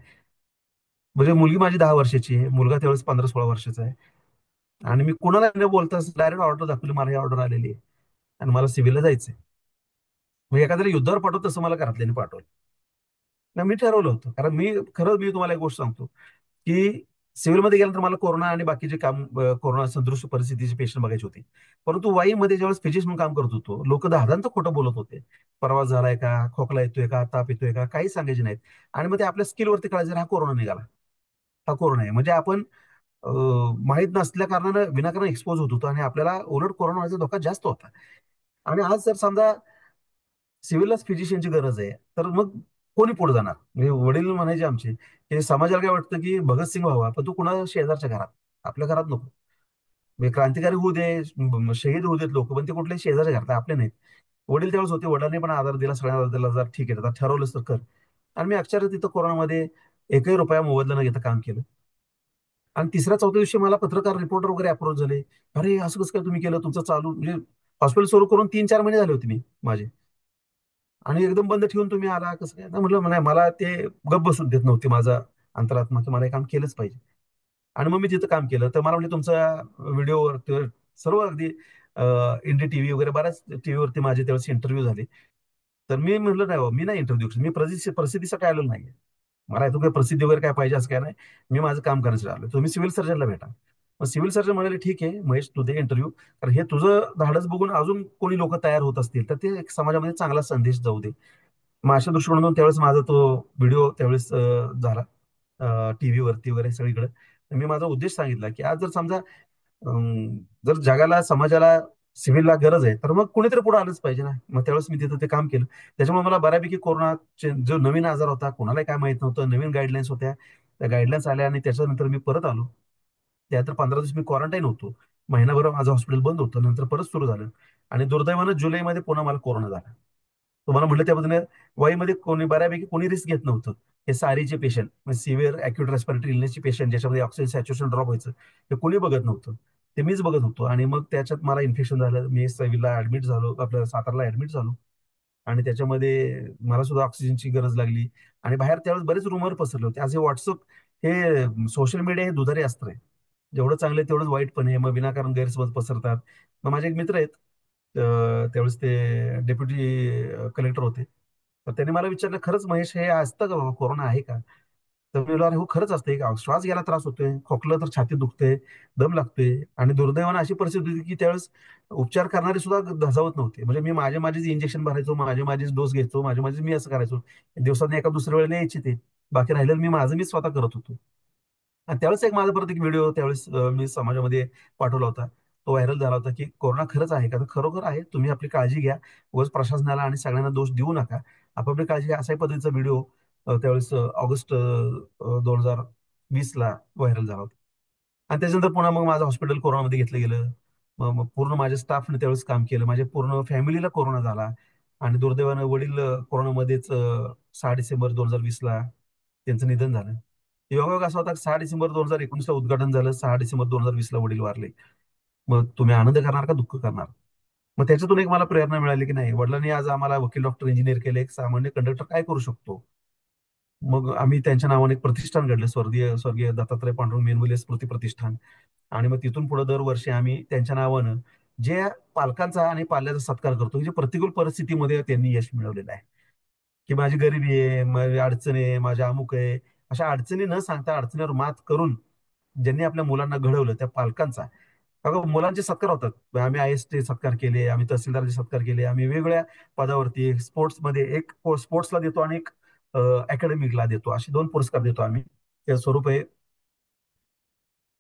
म्हणजे मुलगी माझी 10 वर्षाची आहे, मुलगा त्यावेळेस 15-16 वर्षाचा आहे. आणि मी कुणाला न बोलताच डायरेक्ट ऑर्डर दाखवली, मला ही ऑर्डर आलेली आहे आणि मला सिव्हिलला जायचंय. मग एखाद्याला युद्धावर पाठवत तसं मला घरातल्याने पाठवलं. नाही, मी ठरवलं होतं, कारण खरंच मी तुम्हाला एक गोष्ट सांगतो की सिव्हिलमध्ये गेल्यानंतर मला कोरोना आणि बाकीचे काम, कोरोना सदृश परिस्थितीचे पेशंट बघायचे होते. परंतु वाईमध्ये ज्यावेळेस फिजिशियन म्हणून काम करत होतो, लोक दहादांत खोटं बोलत होते. प्रवास झालाय का, खोकला येतोय का, ताप येतोय का, काही सांगायचे नाहीत. आणि मग ते आपल्या स्किलवरती कळायचं, हा कोरोना निघाला, हा कोरोना आहे. म्हणजे आपण माहीत नसल्या कारणानं विनाकारण एक्सपोज होत होतो, आणि आपल्याला उलट कोरोना व्हायचा धोका जास्त होता. आणि आज जर समजा सिव्हिललाच फिजिशियनची गरज आहे, तर मग कोणी पुढे जाणार. म्हणजे वडील म्हणायचे आमचे की समाजाला काय वाटतं की भगतसिंग व्हावा, पण तू कुणा शेजारच्या घरात, आपल्या घरात नको. म्हणजे क्रांतिकारी होऊ दे, शहीद होऊ देत लोक, पण ते कुठल्या शेजारच्या घरात, आपले नाहीत. वडील त्यावेळेस होते, वडिलांनी पण आधार दिला, सगळ्यांना आधार दिला, जर ठीक आहे आता ठरवलंच तर कर. आणि मी अक्षरशः तिथं कोरोनामध्ये एकही रुपया मोबदला न घेता काम केलं. आणि तिसऱ्या चौथ्या दिवशी मला पत्रकार रिपोर्टर वगैरे अप्रोच झाले, अरे असं कसं काय तुम्ही केलं, तुमचं चालू म्हणजे हॉस्पिटल सुरू करून 3-4 महिने झाले होते मी माझे, आणि एकदम बंद ठेवून तुम्ही आला कसं काय. नाही म्हटलं, नाही मला ते गप बसून देत नव्हते माझा अंतरात्मा, की मला हे काम केलंच पाहिजे. आणि मग मी तिथं काम केलं, तर मला म्हणजे तुमचा व्हिडिओवर सर्व अगदी इंडी टीव्ही वगैरे बऱ्याच टीव्हीवरती माझे त्यावेळेस इंटरव्ह्यू झाले. तर मी म्हटलं नाही बाबा, मी नाही इंटरव्ह्यू, मी प्रसिद्धीसाठी आलो नाहीये, मला इथं काही प्रसिद्धी वगैरे काय पाहिजे असं काय नाही, मी माझं काम करायचं आलो, तुम्ही सिव्हिल सर्जनला भेटा. मग सिव्हिल सर्जन म्हणाले ठीक आहे महेश, तू दे इंटरव्ह्यू, कारण हे तुझं धाडस बघून अजून कोणी लोक तयार होत असतील तर ते एक समाजामध्ये चांगला संदेश जाऊ दे. मग अशा दृष्टिकोनातून त्यावेळेस माझा तो व्हिडिओ त्यावेळेस झाला टीव्ही वरती वगैरे सगळीकडे. मी माझा उद्देश सांगितला की आज जर समजा जर जगाला समाजाला सिव्हिलला गरज आहे, तर मग कोणीतरी पुढे आलंच पाहिजे ना. मग त्यावेळेस मी तिथं ते काम केलं. त्याच्यामुळे मला बऱ्यापैकी कोरोनाचे जो नवीन आजार होता, कोणालाही काय माहित नव्हतं, नवीन गाईडलाईन्स होत्या, त्या गाईडलाईन्स आल्या आणि त्याच्यानंतर मी परत आलो. त्यानंतर 15 दिवस मी क्वारंटाईन होतो. महिनाभर माझं हॉस्पिटल बंद होतं, नंतर परत सुरू झालं. आणि दुर्दैवानं जुलैमध्ये पुन्हा मला कोरोना झाला. तुम्हाला म्हटलं त्या पद्धतीने वाईमध्ये कोणी बऱ्यापैकी कोणी रिस्क घेत नव्हतं. हे सारीचे पेशंट, म्हणजे सिव्हिअर अॅक्यूट रेस्पिरेटरी इलनेसचे पेशंट, ज्याच्यामध्ये ऑक्सिजन सॅच्युरेशन ड्रॉप व्हायचं, हे कोणी बघत नव्हतं. ते मीच बघत होतो. आणि मग त्याच्यात मला इन्फेक्शन झालं, मी सिव्हिलला ऍडमिट झालो, आपल्या सातारला ऍडमिट झालो. आणि त्याच्यामध्ये मला सुद्धा ऑक्सिजनची गरज लागली. आणि बाहेर त्यावेळेस बरेच रुमर पसरले होते. आज हे व्हॉट्सअप, हे सोशल मीडिया हे दुधारी अस्त्र आहे. जेवढं चांगलं आहे तेवढंच वाईट पण आहे. मग विनाकारण गैरसमज पसरतात. मग माझे एक मित्र आहेत, त्यावेळेस ते डेप्युटी कलेक्टर होते. तर त्यांनी मला विचारलं, खरंच महेश हे असतं का बाबा, कोरोना आहे का. तर मी बोललो, अरे हो खरंच असतं. एक श्वास घ्यायला त्रास होतोय, खोकलं तर छाती दुखते, दम लागतोय. आणि दुर्दैवानं अशी परिस्थिती होती की त्यावेळेस उपचार करणारे सुद्धा धजावत नव्हते. म्हणजे मी माझेच इंजेक्शन भरायचो, माझेच डोस घ्यायचो, माझे मी असं करायचो. दिवसात एका दुसऱ्या वेळेला यायचे ते, बाकी राहिलेलं मी स्वतः करत होतो. आणि त्यावेळेस एक माझा परत एक व्हिडिओ त्यावेळेस मी समाजामध्ये पाठवला होता. तो व्हायरल झाला होता की कोरोना खरंच आहे का, तर खरोखर आहे, तुम्ही आपली काळजी घ्या, उगाच प्रशासनाला आणि सगळ्यांना दोष देऊ नका, आपापली काळजी घ्या, अशाही पद्धतीचा व्हिडिओ त्यावेळेस ऑगस्ट 2020ला व्हायरल झाला होता. आणि त्याच्यानंतर पुन्हा मग माझं हॉस्पिटल कोरोनामध्ये घेतलं गेलं. मग पूर्ण माझ्या स्टाफने त्यावेळेस काम केलं, माझ्या पूर्ण फॅमिलीला कोरोना झाला. आणि दुर्दैवानं वडील कोरोनामध्येच 6 डिसेंबर 2020ला त्यांचं निधन झालं. योगायोग असा होता की 6 डिसेंबर 2019ला उद्घाटन झालं, 6 डिसेंबर 2020ला वडील वारले. मग तुम्ही आनंद करणार का दुःख करणार. मग त्याच्यातून एक मला प्रेरणा मिळाली की नाही, वडिलांनी आज आम्हाला वकील, डॉक्टर, इंजिनियर केले, एक सामान्य कंडक्टर काय करू शकतो. मग आम्ही त्यांच्या नावाने एक प्रतिष्ठान घडलं, स्वर्गीय स्वर्गीय दत्तात्रय पांडुरंग मेनवले स्मृती प्रतिष्ठान. आणि मग तिथून पुढे दरवर्षी आम्ही त्यांच्या नावानं जे पालकांचा आणि पाल्याचा सत्कार करतो, जे प्रतिकूल परिस्थितीमध्ये त्यांनी यश मिळवलेलं आहे. की माझी गरिबी आहे, माझी अडचण आहे, माझ्या अमुक आहे, अशा अडचणी न सांगता अडचणीवर मात करून ज्यांनी आपल्या मुलांना घडवलं त्या पालकांचा, अगं मुलांचे सत्कार होतात. आम्ही IST सत्कार केले, आम्ही तहसीलदाराचे सत्कार केले, आम्ही वेगवेगळ्या पदावरती स्पोर्ट्समध्ये एक स्पोर्ट्सला देतो आणि एक अकॅडमिकला देतो, असे 2 पुरस्कार देतो आम्ही. ते स्वरूप आहे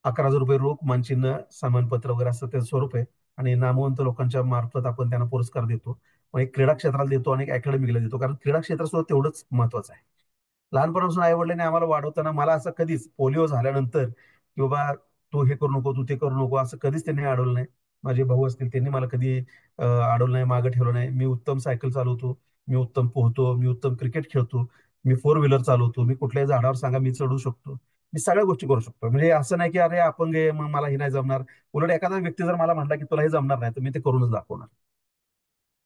11,000 रुपये रोख, मानचिन्ह, सन्मानपत्र वगैरे असं त्याचं स्वरूप आहे. आणि नामवंत लोकांच्या मार्फत आपण त्यांना पुरस्कार देतो. मग एक क्रीडा क्षेत्राला देतो आणि एक अकॅडमिकला देतो, कारण क्रीडा क्षेत्र सुद्धा तेवढंच महत्वाचं आहे. लहानपणापासून आई वडिलांनी आम्हाला वाढवताना मला असं कधीच पोलिओ झाल्यानंतर की बाबा तू हे करू नको, तू ते करू नको, असं कधीच त्यांनी अडवलं नाही. माझे भाऊ असतील, त्यांनी मला कधी अडवलं नाही, मागं ठेवलं नाही. मी उत्तम सायकल चालवतो, मी उत्तम पोहतो, मी उत्तम क्रिकेट खेळतो, मी 4 व्हीलर चालवतो, मी कुठल्याही झाडावर सांगा मी चढू शकतो, मी सगळ्या गोष्टी करू शकतो. म्हणजे असं नाही की अरे अपंग आहे मग मला हे नाही जमणार. उलट एखादा व्यक्ती जर मला म्हणला की तुला हे जमणार नाही, तर मी ते करूनच दाखवणार.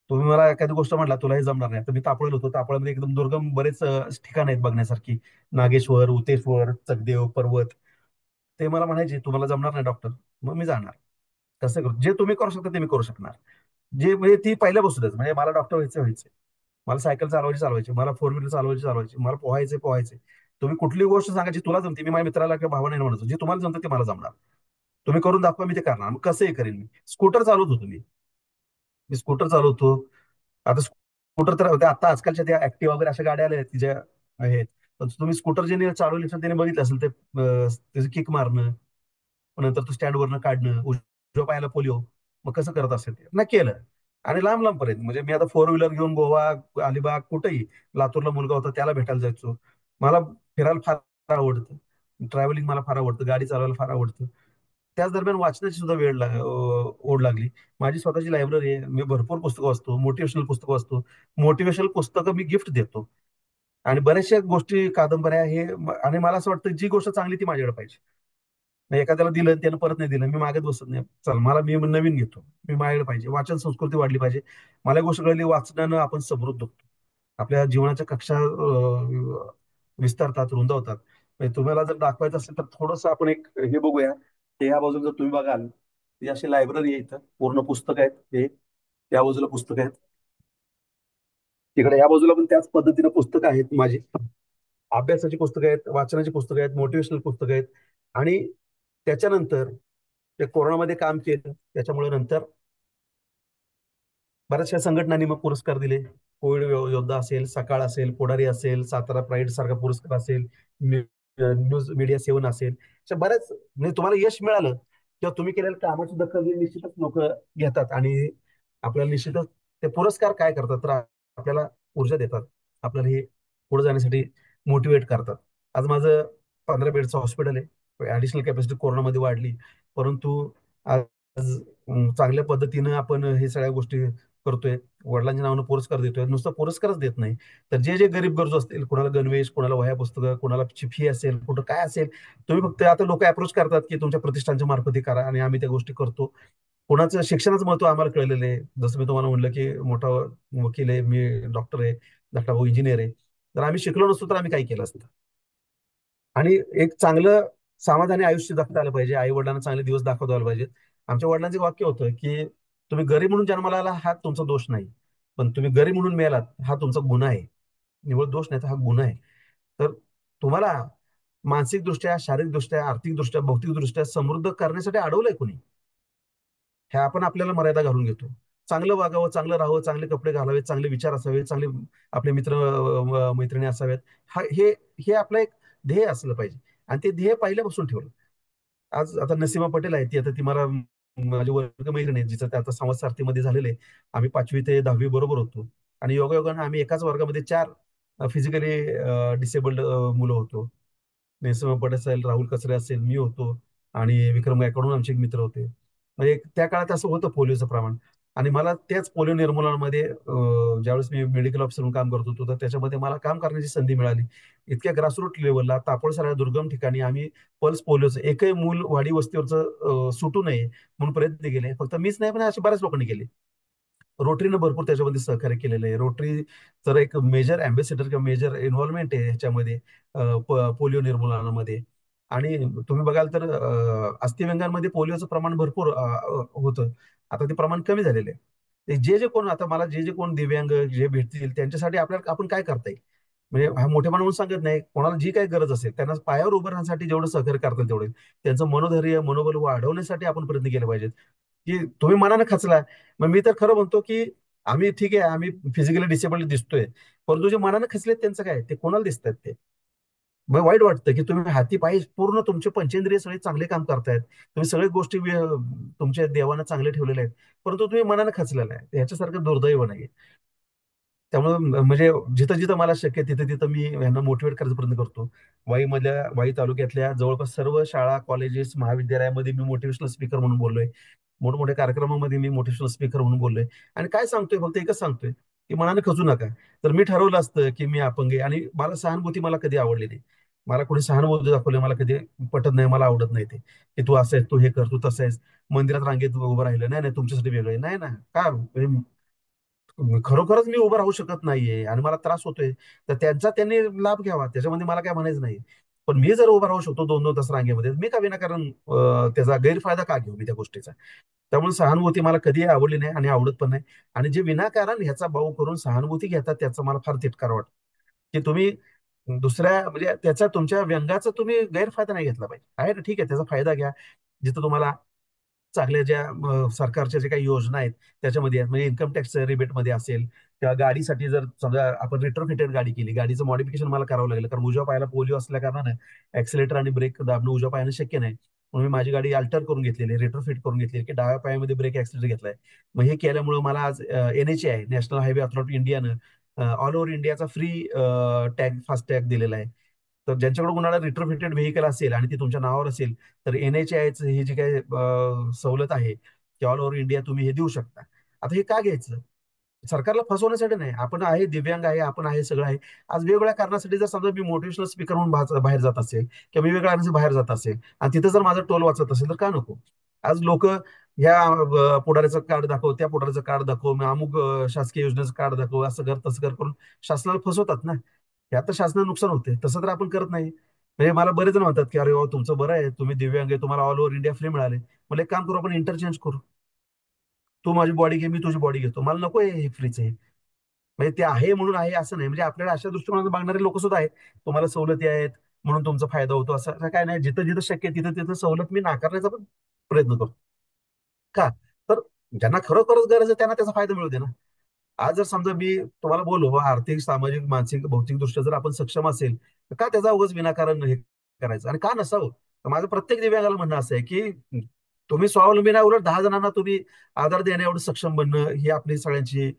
तुम्ही मला एखादी गोष्ट म्हटला तुला हे जमणार नाही, तर मी तापळेल होतो. तापळ्यामध्ये एकदम दुर्गम बरेच ठिकाण आहेत बघण्यासारखी, नागेश्वर, उतेश्वर, चकदेव पर्वत. ते मला म्हणायचे तुम्हाला जमणार नाही डॉक्टर, मग मी जाणार. कसं करू, जे तुम्ही करू शकता ते मी करू शकणार. जे म्हणजे ती पहिल्यापासूनच, म्हणजे मला डॉक्टर व्हायचे, मला सायकल चालवायची, मला 4 व्हीलर चालवायची, मला पोहायचे. तुम्ही कुठली गोष्ट सांगायची तुला जमते, मी माझ्या मित्राला किंवा भावाला नाही म्हणतो, जे तुम्हाला जमतं ते मला जमणार. तुम्ही करून दाखवा, मी ते करणार. मग कसंही करेन. मी स्कूटर चालवत होतो. मी स्कूटर चालवतो. आता स्कूटर तर होते, आता आजकालच्या त्या ऍक्टिव्हा वगैरे अशा गाड्या आल्या आहेत की ज्या आहेत. पण तुम्ही स्कूटर ज्याने चालवली असेल त्याने बघितलं असेल ते त्याचं किक मारणं, मग नंतर तो स्टँडवरनं काढणं, उजव्या पायाला पोलिओ, मग कसं करत असेल ते ना केलं. आणि लांब लांब पर्यंत, म्हणजे मी आता 4 व्हीलर घेऊन गोवा, अलिबाग, कुठेही, लातूरला मुलगा होता त्याला भेटायला जायचो. मला फिरायला फार आवडतं, ट्रॅव्हलिंग मला फार आवडतं, गाडी चालवायला फार आवडतं. त्याच दरम्यान वाचनाची सुद्धा ओढ लागली. माझी स्वतःची लायब्ररी आहे, मी भरपूर पुस्तकं वाचतो, मोटिवेशनल पुस्तकं वाचतो. मोटिवेशनल पुस्तकं मी गिफ्ट देतो. आणि बऱ्याचशा गोष्टी, कादंबऱ्या हे आणि मला असं वाटतं जी गोष्ट चांगली ती माझ्याकडे पाहिजे. मग एखाद्याला दिलं त्यानं परत नाही दिलं, मी मागत बसत नाही. चल मला, मी नवीन घेतो, मी माझ्याकडे पाहिजे. वाचन संस्कृती वाढली पाहिजे. मला एक गोष्ट कळली, वाचनानं आपण समृद्ध होतो. आपल्या जीवनाच्या कक्षा विस्तारतात, रुंदावतात. म्हणजे तुम्हाला जर दाखवायचं असेल तर थोडंसं आपण एक हे बघूया. ते ह्या बाजूला जर तुम्ही बघाल, ही अशी लायब्ररी आहे, इथं पूर्ण पुस्तक आहेत. हे त्या बाजूला पुस्तक आहेत, तिकडे या बाजूला पण त्याच पद्धतीने पुस्तकं आहेत माझी. अभ्यासाची पुस्तकं आहेत, वाचनाची पुस्तकं आहेत, मोटिवेशनल पुस्तकं आहेत. आणि त्याच्यानंतर ते कोरोनामध्ये काम केलं, त्याच्यामुळे नंतर बऱ्याचशा संघटनांनी मग पुरस्कार दिले. कोविड योद्धा असेल, सकाळ असेल, पुढारी असेल, सातारा प्राईड सारखा पुरस्कार असेल, न्यूज मीडिया 7 असेल, अशा बऱ्याच, म्हणजे तुम्हाला यश मिळालं किंवा तुम्ही केलेल्या कामाची दखल ही निश्चितच लोक घेतात. आणि आपल्याला निश्चितच ते पुरस्कार काय करतात, तर आपल्याला ऊर्जा देतात, आपल्याला हे पुढे जाण्यासाठी मोटिवेट करतात. आज माझं 15 बेडचं हॉस्पिटल आहे. ऍडिशनल कॅपॅसिटी कोरोनामध्ये वाढली, परंतु आज चांगल्या पद्धतीनं आपण हे सगळ्या गोष्टी करतोय. वडिलांच्या नावानं पुरस्कार देतोय. नुसतं पुरस्कारच देत नाही, तर जे जे गरीब गरजू असतील, कुणाला गणवेश, कुणाला वह्या पुस्तकं, कुणाला फी असेल, कुठं काय असेल, तुम्ही फक्त, आता लोक अप्रोच करतात की तुमच्या प्रतिष्ठानच्या मार्फत हे करा, आणि आम्ही त्या गोष्टी करतो. कोणाचं शिक्षणाचं महत्व आम्हाला कळलेलं आहे. जसं मी तुम्हाला म्हणलं की मोठा वकील आहे, मी डॉक्टर आहे, धाकटा भाऊ इंजिनियर आहे. तर आम्ही शिकलो नसतो तर आम्ही काय केलं असतं. आणि एक चांगलं समाधानी आयुष्य जगता आलं पाहिजे. आई वडिलांना चांगले दिवस दाखवता आले पाहिजेत. आमच्या वडिलांचं एक वाक्य होतं की तुम्ही गरीब म्हणून जन्माला आला हा तुमचा दोष नाही, पण तुम्ही गरीब म्हणून मेलात हा तुमचा गुन्हा आहे. निवळ दोष नाही तर हा गुन्हा आहे. तर तुम्हाला मानसिकदृष्ट्या, शारीरिकदृष्ट्या, आर्थिकदृष्ट्या, भौतिकदृष्ट्या समृद्ध करण्यासाठी अडवलंय कोणी, ह्या आपण आपल्याला मर्यादा घालून घेतो. चांगलं वागावं, चांगलं राहावं, चांगले कपडे घालावेत, चांगले विचार असावेत, चांगले आपले मित्र मैत्रिणी असाव्यात. हा हे हे आपलं एक ध्येय असलं पाहिजे. आणि ते ध्येय पहिल्यापासून ठेवलं. आज आता नसीमा पटेल आहे, ती आता ती मला माझी वर्ग मैत्रीण आहे, जिचं ते आता संवाद सारथीमध्ये झालेलं आहे. आम्ही 5वी ते 10वी बरोबर होतो. आणि योगायोगानं आम्ही एकाच वर्गामध्ये 4 फिजिकली डिसेबल्ड मुलं होतो. नरसिंह पटेल असेल, राहुल कचरे असेल, मी होतो, आणि विक्रम गायकवाडून आमचे एक मित्र होते. म्हणजे त्या काळात असं होतं पोलिओचं प्रमाण. आणि मला त्याच पोलिओ निर्मूलनामध्ये ज्यावेळेस मी मेडिकल ऑफिसर म्हणून काम करत होतो, तर त्याच्यामध्ये मला काम करण्याची संधी मिळाली. इतक्या ग्रासरूट लेवलला तापडसाऱ्या दुर्गम ठिकाणी आम्ही पल्स पोलिओचं एकही मूल वाडी वस्तीवरचं सुटू नये म्हणून प्रयत्न केले. फक्त मीच नाही, पण अशा बऱ्याच लोकांनी केले. रोटरीनं भरपूर त्याच्यामध्ये सहकार्य केलेलं आहे. रोटरी तर एक मेजर अँबॅसेडर किंवा मेजर इन्व्हॉल्वमेंट आहे ह्याच्यामध्ये, पोलिओ निर्मूलनामध्ये. आणि तुम्ही बघाल तर अस्थिव्यंगांमध्ये पोलिओचं प्रमाण भरपूर होतं. आता ते प्रमाण कमी झालेलं आहे. ते जे जे कोण, आता मला जे जे कोण दिव्यांग जे भेटतील त्यांच्यासाठी आपल्याला आपण काय करता येईल, म्हणजे हा मोठेपणा म्हणून सांगत नाही, कोणाला जी काही गरज असेल त्यांना पायावर उभं राहण्यासाठी जेवढं सहकार्य करतात तेवढे त्यांचं मनोधैर्य मनोबल वाढवण्यासाठी आपण प्रयत्न केले पाहिजेत. की तुम्ही मनाने खचला, मग मी तर खरं म्हणतो की आम्ही ठीक आहे, आम्ही फिजिकली डिसेबल्ड दिसतोय, परंतु जे मनाने खचलेत त्यांचं काय, ते कोणाला दिसतात ते? मग वाईट वाटतं की तुम्ही हाती पायी पूर्ण तुमचे पंचेंद्रिय सगळे चांगले काम करतायत, तुम्ही सगळे गोष्टी तुमच्या देवानं चांगले ठेवलेले आहेत, परंतु तुम्ही मनाने खचलेला आहे, ह्याच्यासारखं दुर्दैव नाही. त्यामुळे म्हणजे जिथं जिथं मला शक्य आहे तिथं तिथं मी यांना मोटिवेट करायचा प्रयत्न करतो. वाई तालुक्यातल्या जवळपास सर्व शाळा, कॉलेजेस, महाविद्यालयामध्ये मी मोटिवेशनल स्पीकर म्हणून बोललोय. मोठमोठ्या कार्यक्रमामध्ये मी मोटिवेशनल स्पीकर म्हणून बोललोय. आणि काय सांगतोय, फक्त एकच सांगतोय की मनाने खचू नका. तर मी ठरवलं असतं की मी अपंग आहे आणि मला सहानुभूती मला कधी आवडली नाही. मला कोणी सहानुभूती दाखवली मला कधी पटत नाही, मला आवडत नाही ते, की तू असं आहेस, तू हे कर, तू तसं आहेस. मंदिरात रांगेत उभं राहिलं, नाही नाही तुमच्यासाठी वेगळं आहे, नाही ना, का म्हणजे खरोखरच मी उभं राहू शकत नाहीये आणि मला त्रास होतोय, तर त्यांचा त्यांनी लाभ घ्यावा, त्याच्यामध्ये मला काय म्हणायचं नाही. पण मी जर उभं राहू शकतो 2-2 तास रांगेमध्ये, मी का विनाकारण त्याचा गैरफायदा का घेऊ मी त्या गोष्टीचा? त्यामुळे सहानुभूती मला कधीही आवडली नाही आणि आवडत पण नाही. आणि जे विनाकारण ह्याचा भाऊ करून सहानुभूती घेतात त्याचा मला फार तिटकार वाटतं, की तुम्ही दुसऱ्या म्हणजे त्याचा तुमच्या व्यंगाचा तुम्ही गैरफायदा नाही घेतला पाहिजे. आहे ना, ठीक आहे, त्याचा फायदा घ्या. जिथं तुम्हाला चांगल्या ज्या सरकारच्या ज्या काही योजना आहेत त्याच्यामध्ये आहेत, म्हणजे इन्कम टॅक्स रिबेटमध्ये असेल, किंवा गाडीसाठी जर समजा आपण रिट्रोफिटेड गाडी केली, गाडीचं मॉडिफिकेशन मला करावं लागलं कारण उजव्या पायाला पोलिओ असल्या कारणाने ऍक्सिलेटर आणि ब्रेक दाबणं उजव्या पायाने शक्य नाही. म्हणून मी माझी गाडी अल्टर करून घेतलेली, रिट्रोफिट करून घेतली, की डाव्या पायामध्ये ब्रेक ऍक्सिलेटर घेतलाय. मग हे केल्यामुळे मला आज NHA नॅशनल हायवे अथॉरिटी इंडियानं ऑल ओव्हर इंडियाचा फ्री टॅग फास्ट टॅग दिलेला आहे. तर ज्यांच्याकडे कोणाला रिट्रोफिटेड व्हेकल असेल आणि ती तुमच्या नावावर असेल, तर NHAIचं ही जी काही सवलत आहे की ऑल ओव्हर इंडिया तुम्ही हे देऊ शकता. आता हे का घ्यायचं? सरकारला फसवण्यासाठी नाही, आपण आहे, दिव्यांग आहे, आपण आहे, सगळं आहे. आज वेगवेगळ्या कारणासाठी जर समजा मी मोटिवेशनल स्पीकर म्हणून बाहेर जात असेल किंवा मी वेगळ्या कारणासाठी बाहेर जात असेल आणि तिथं जर माझं टोल वाचत असेल तर का नको? आज लोक ह्या पुढाऱ्याचं कार्ड दाखव, त्या पुढाऱ्याचं कार्ड दाखव, मग अमुक शासकीय योजनेचं कार्ड दाखव, असं कर तसं कर करून शासनाला फसवतात ना. यात तर शासनाला नुकसान होते, तसं तर आपण करत नाही. म्हणजे मला बरेच जण म्हणतात की अरे बाबा तुमचं बरं आहे, तुम्ही दिव्यांग आहे, तुम्हाला ऑल ओव्हर इंडिया फ्री मिळाले. मला एक काम करू, आपण इंटरचेंज करू, तू माझी बॉडी घे, मी तुझी बॉडी घेतो, मला नको हे फ्रीचे. म्हणजे ते आहे म्हणून आहे असं नाही, म्हणजे आपल्याला अशा दृष्टिकोनातून बघणारे लोक सुद्धा आहेत. तुम्हाला सवलती आहेत म्हणून तुमचा फायदा होतो असं काय नाही, जिथं जिथं शक्य आहे तिथं तिथं सवलत मी नाकारण्याचा पण प्रयत्न करतो. का? तर ज्यांना खरोखरच गरज आहे त्यांना त्याचा फायदा मिळू दे ना. आज जर समजा मी तुम्हाला बोललो बा, आर्थिक, सामाजिक, मानसिक, भौतिक दृष्ट्या जर आपण सक्षम असेल, तर का त्याचा उगाच विनाकारण हे करायचं आणि का नसावं? तर माझं प्रत्येक दिव्यांगाला म्हणणं असं आहे की तुम्ही स्वावलंबी नाही, उलट 10 जणांना तुम्ही आधार देण्या एवढं सक्षम बनणं ही आपली सगळ्यांची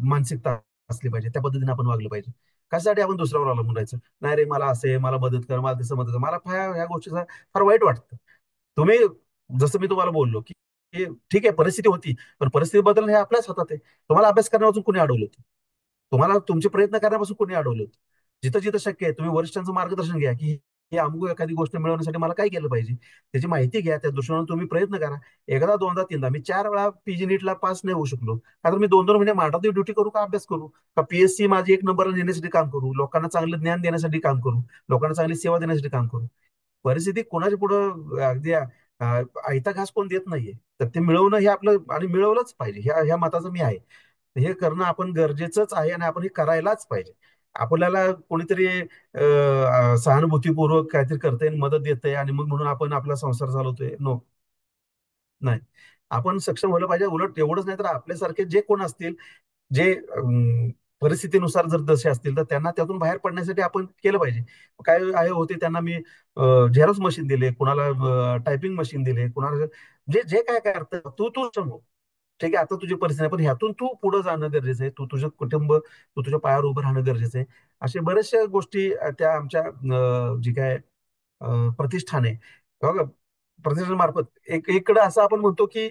मानसिकता असली पाहिजे. त्या पद्धतीने आपण वागलं पाहिजे. कशासाठी आपण दुसऱ्यावर अवलंबून राहायचं? नाही रे, मला असं आहे, मला मदत कर, मला तसं मदत कर, मला ह्या गोष्टीचा फार वाईट वाटतं. तुम्ही, जसं मी तुम्हाला बोललो की ठीक आहे परिस्थिती होती, पण परिस्थिती बदलणं हे आपल्याच हातात आहे. तुम्हाला अभ्यास करण्यापासून कोणी अडवलं होतं? तुम्हाला तुमचे प्रयत्न करण्यापासून कोणी अडवलं होतं? जिथं जिथं शक्य आहे तुम्ही वरिष्ठांचं मार्गदर्शन घ्या, की हे अमुक एखादी गोष्ट मिळवण्यासाठी मला काय केलं पाहिजे, त्याची माहिती घ्या, त्या दृष्टीने तुम्ही प्रयत्न करा. एकदा, दोनदा, तीनदा, मी 4 वेळा PG नीटला पास नाही होऊ शकलो, कारण मी 2-2 महिने मांडवती ड्युटी करू का अभ्यास करू, का PSC माझी 1 नंबरला नेण्यासाठी काम करू, लोकांना चांगलं ज्ञान देण्यासाठी काम करू, लोकांना चांगली सेवा देण्यासाठी काम करू? परिस्थिती कोणाच्या पुढं अगदी आयता घास कोण देत नाहीये. तर ते मिळवणं हे आपलं, आणि मिळवलंच पाहिजे, ह्या ह्या मताचं मी आहे. हे करणं आपण गरजेचंच आहे आणि आपण हे करायलाच पाहिजे. आपल्याला कोणीतरी सहानुभूतीपूर्वक काहीतरी करतंय, मदत देतंय आणि मग म्हणून आपण आपला संसार चालवतोय, नो, नाही. आपण सक्षम व्हायला पाहिजे. उलट एवढंच नाही तर आपल्यासारखे जे कोण असतील, जे परिस्थितीनुसार जर जसे असतील, तर त्यांना त्यातून बाहेर पडण्यासाठी आपण केलं पाहिजे. काय आहे होते, त्यांना मी झेरॉक्स मशीन दिले, कुणाला टायपिंग मशीन दिले, कुणाला जे जे काय करतं तू तू समज. ठीक आहे, आता तुझी परिस्थिती आहे, पण ह्यातून तू पुढे जाणं गरजेचं आहे. तू तुझं कुटुंब, तू तुझ्या पायावर उभं राहणं गरजेचं आहे. अशा बऱ्याचशा गोष्टी त्या आमच्या जी काय प्रतिष्ठान आहे बघा, प्रतिष्ठानामार्फत इकडं असं आपण म्हणतो की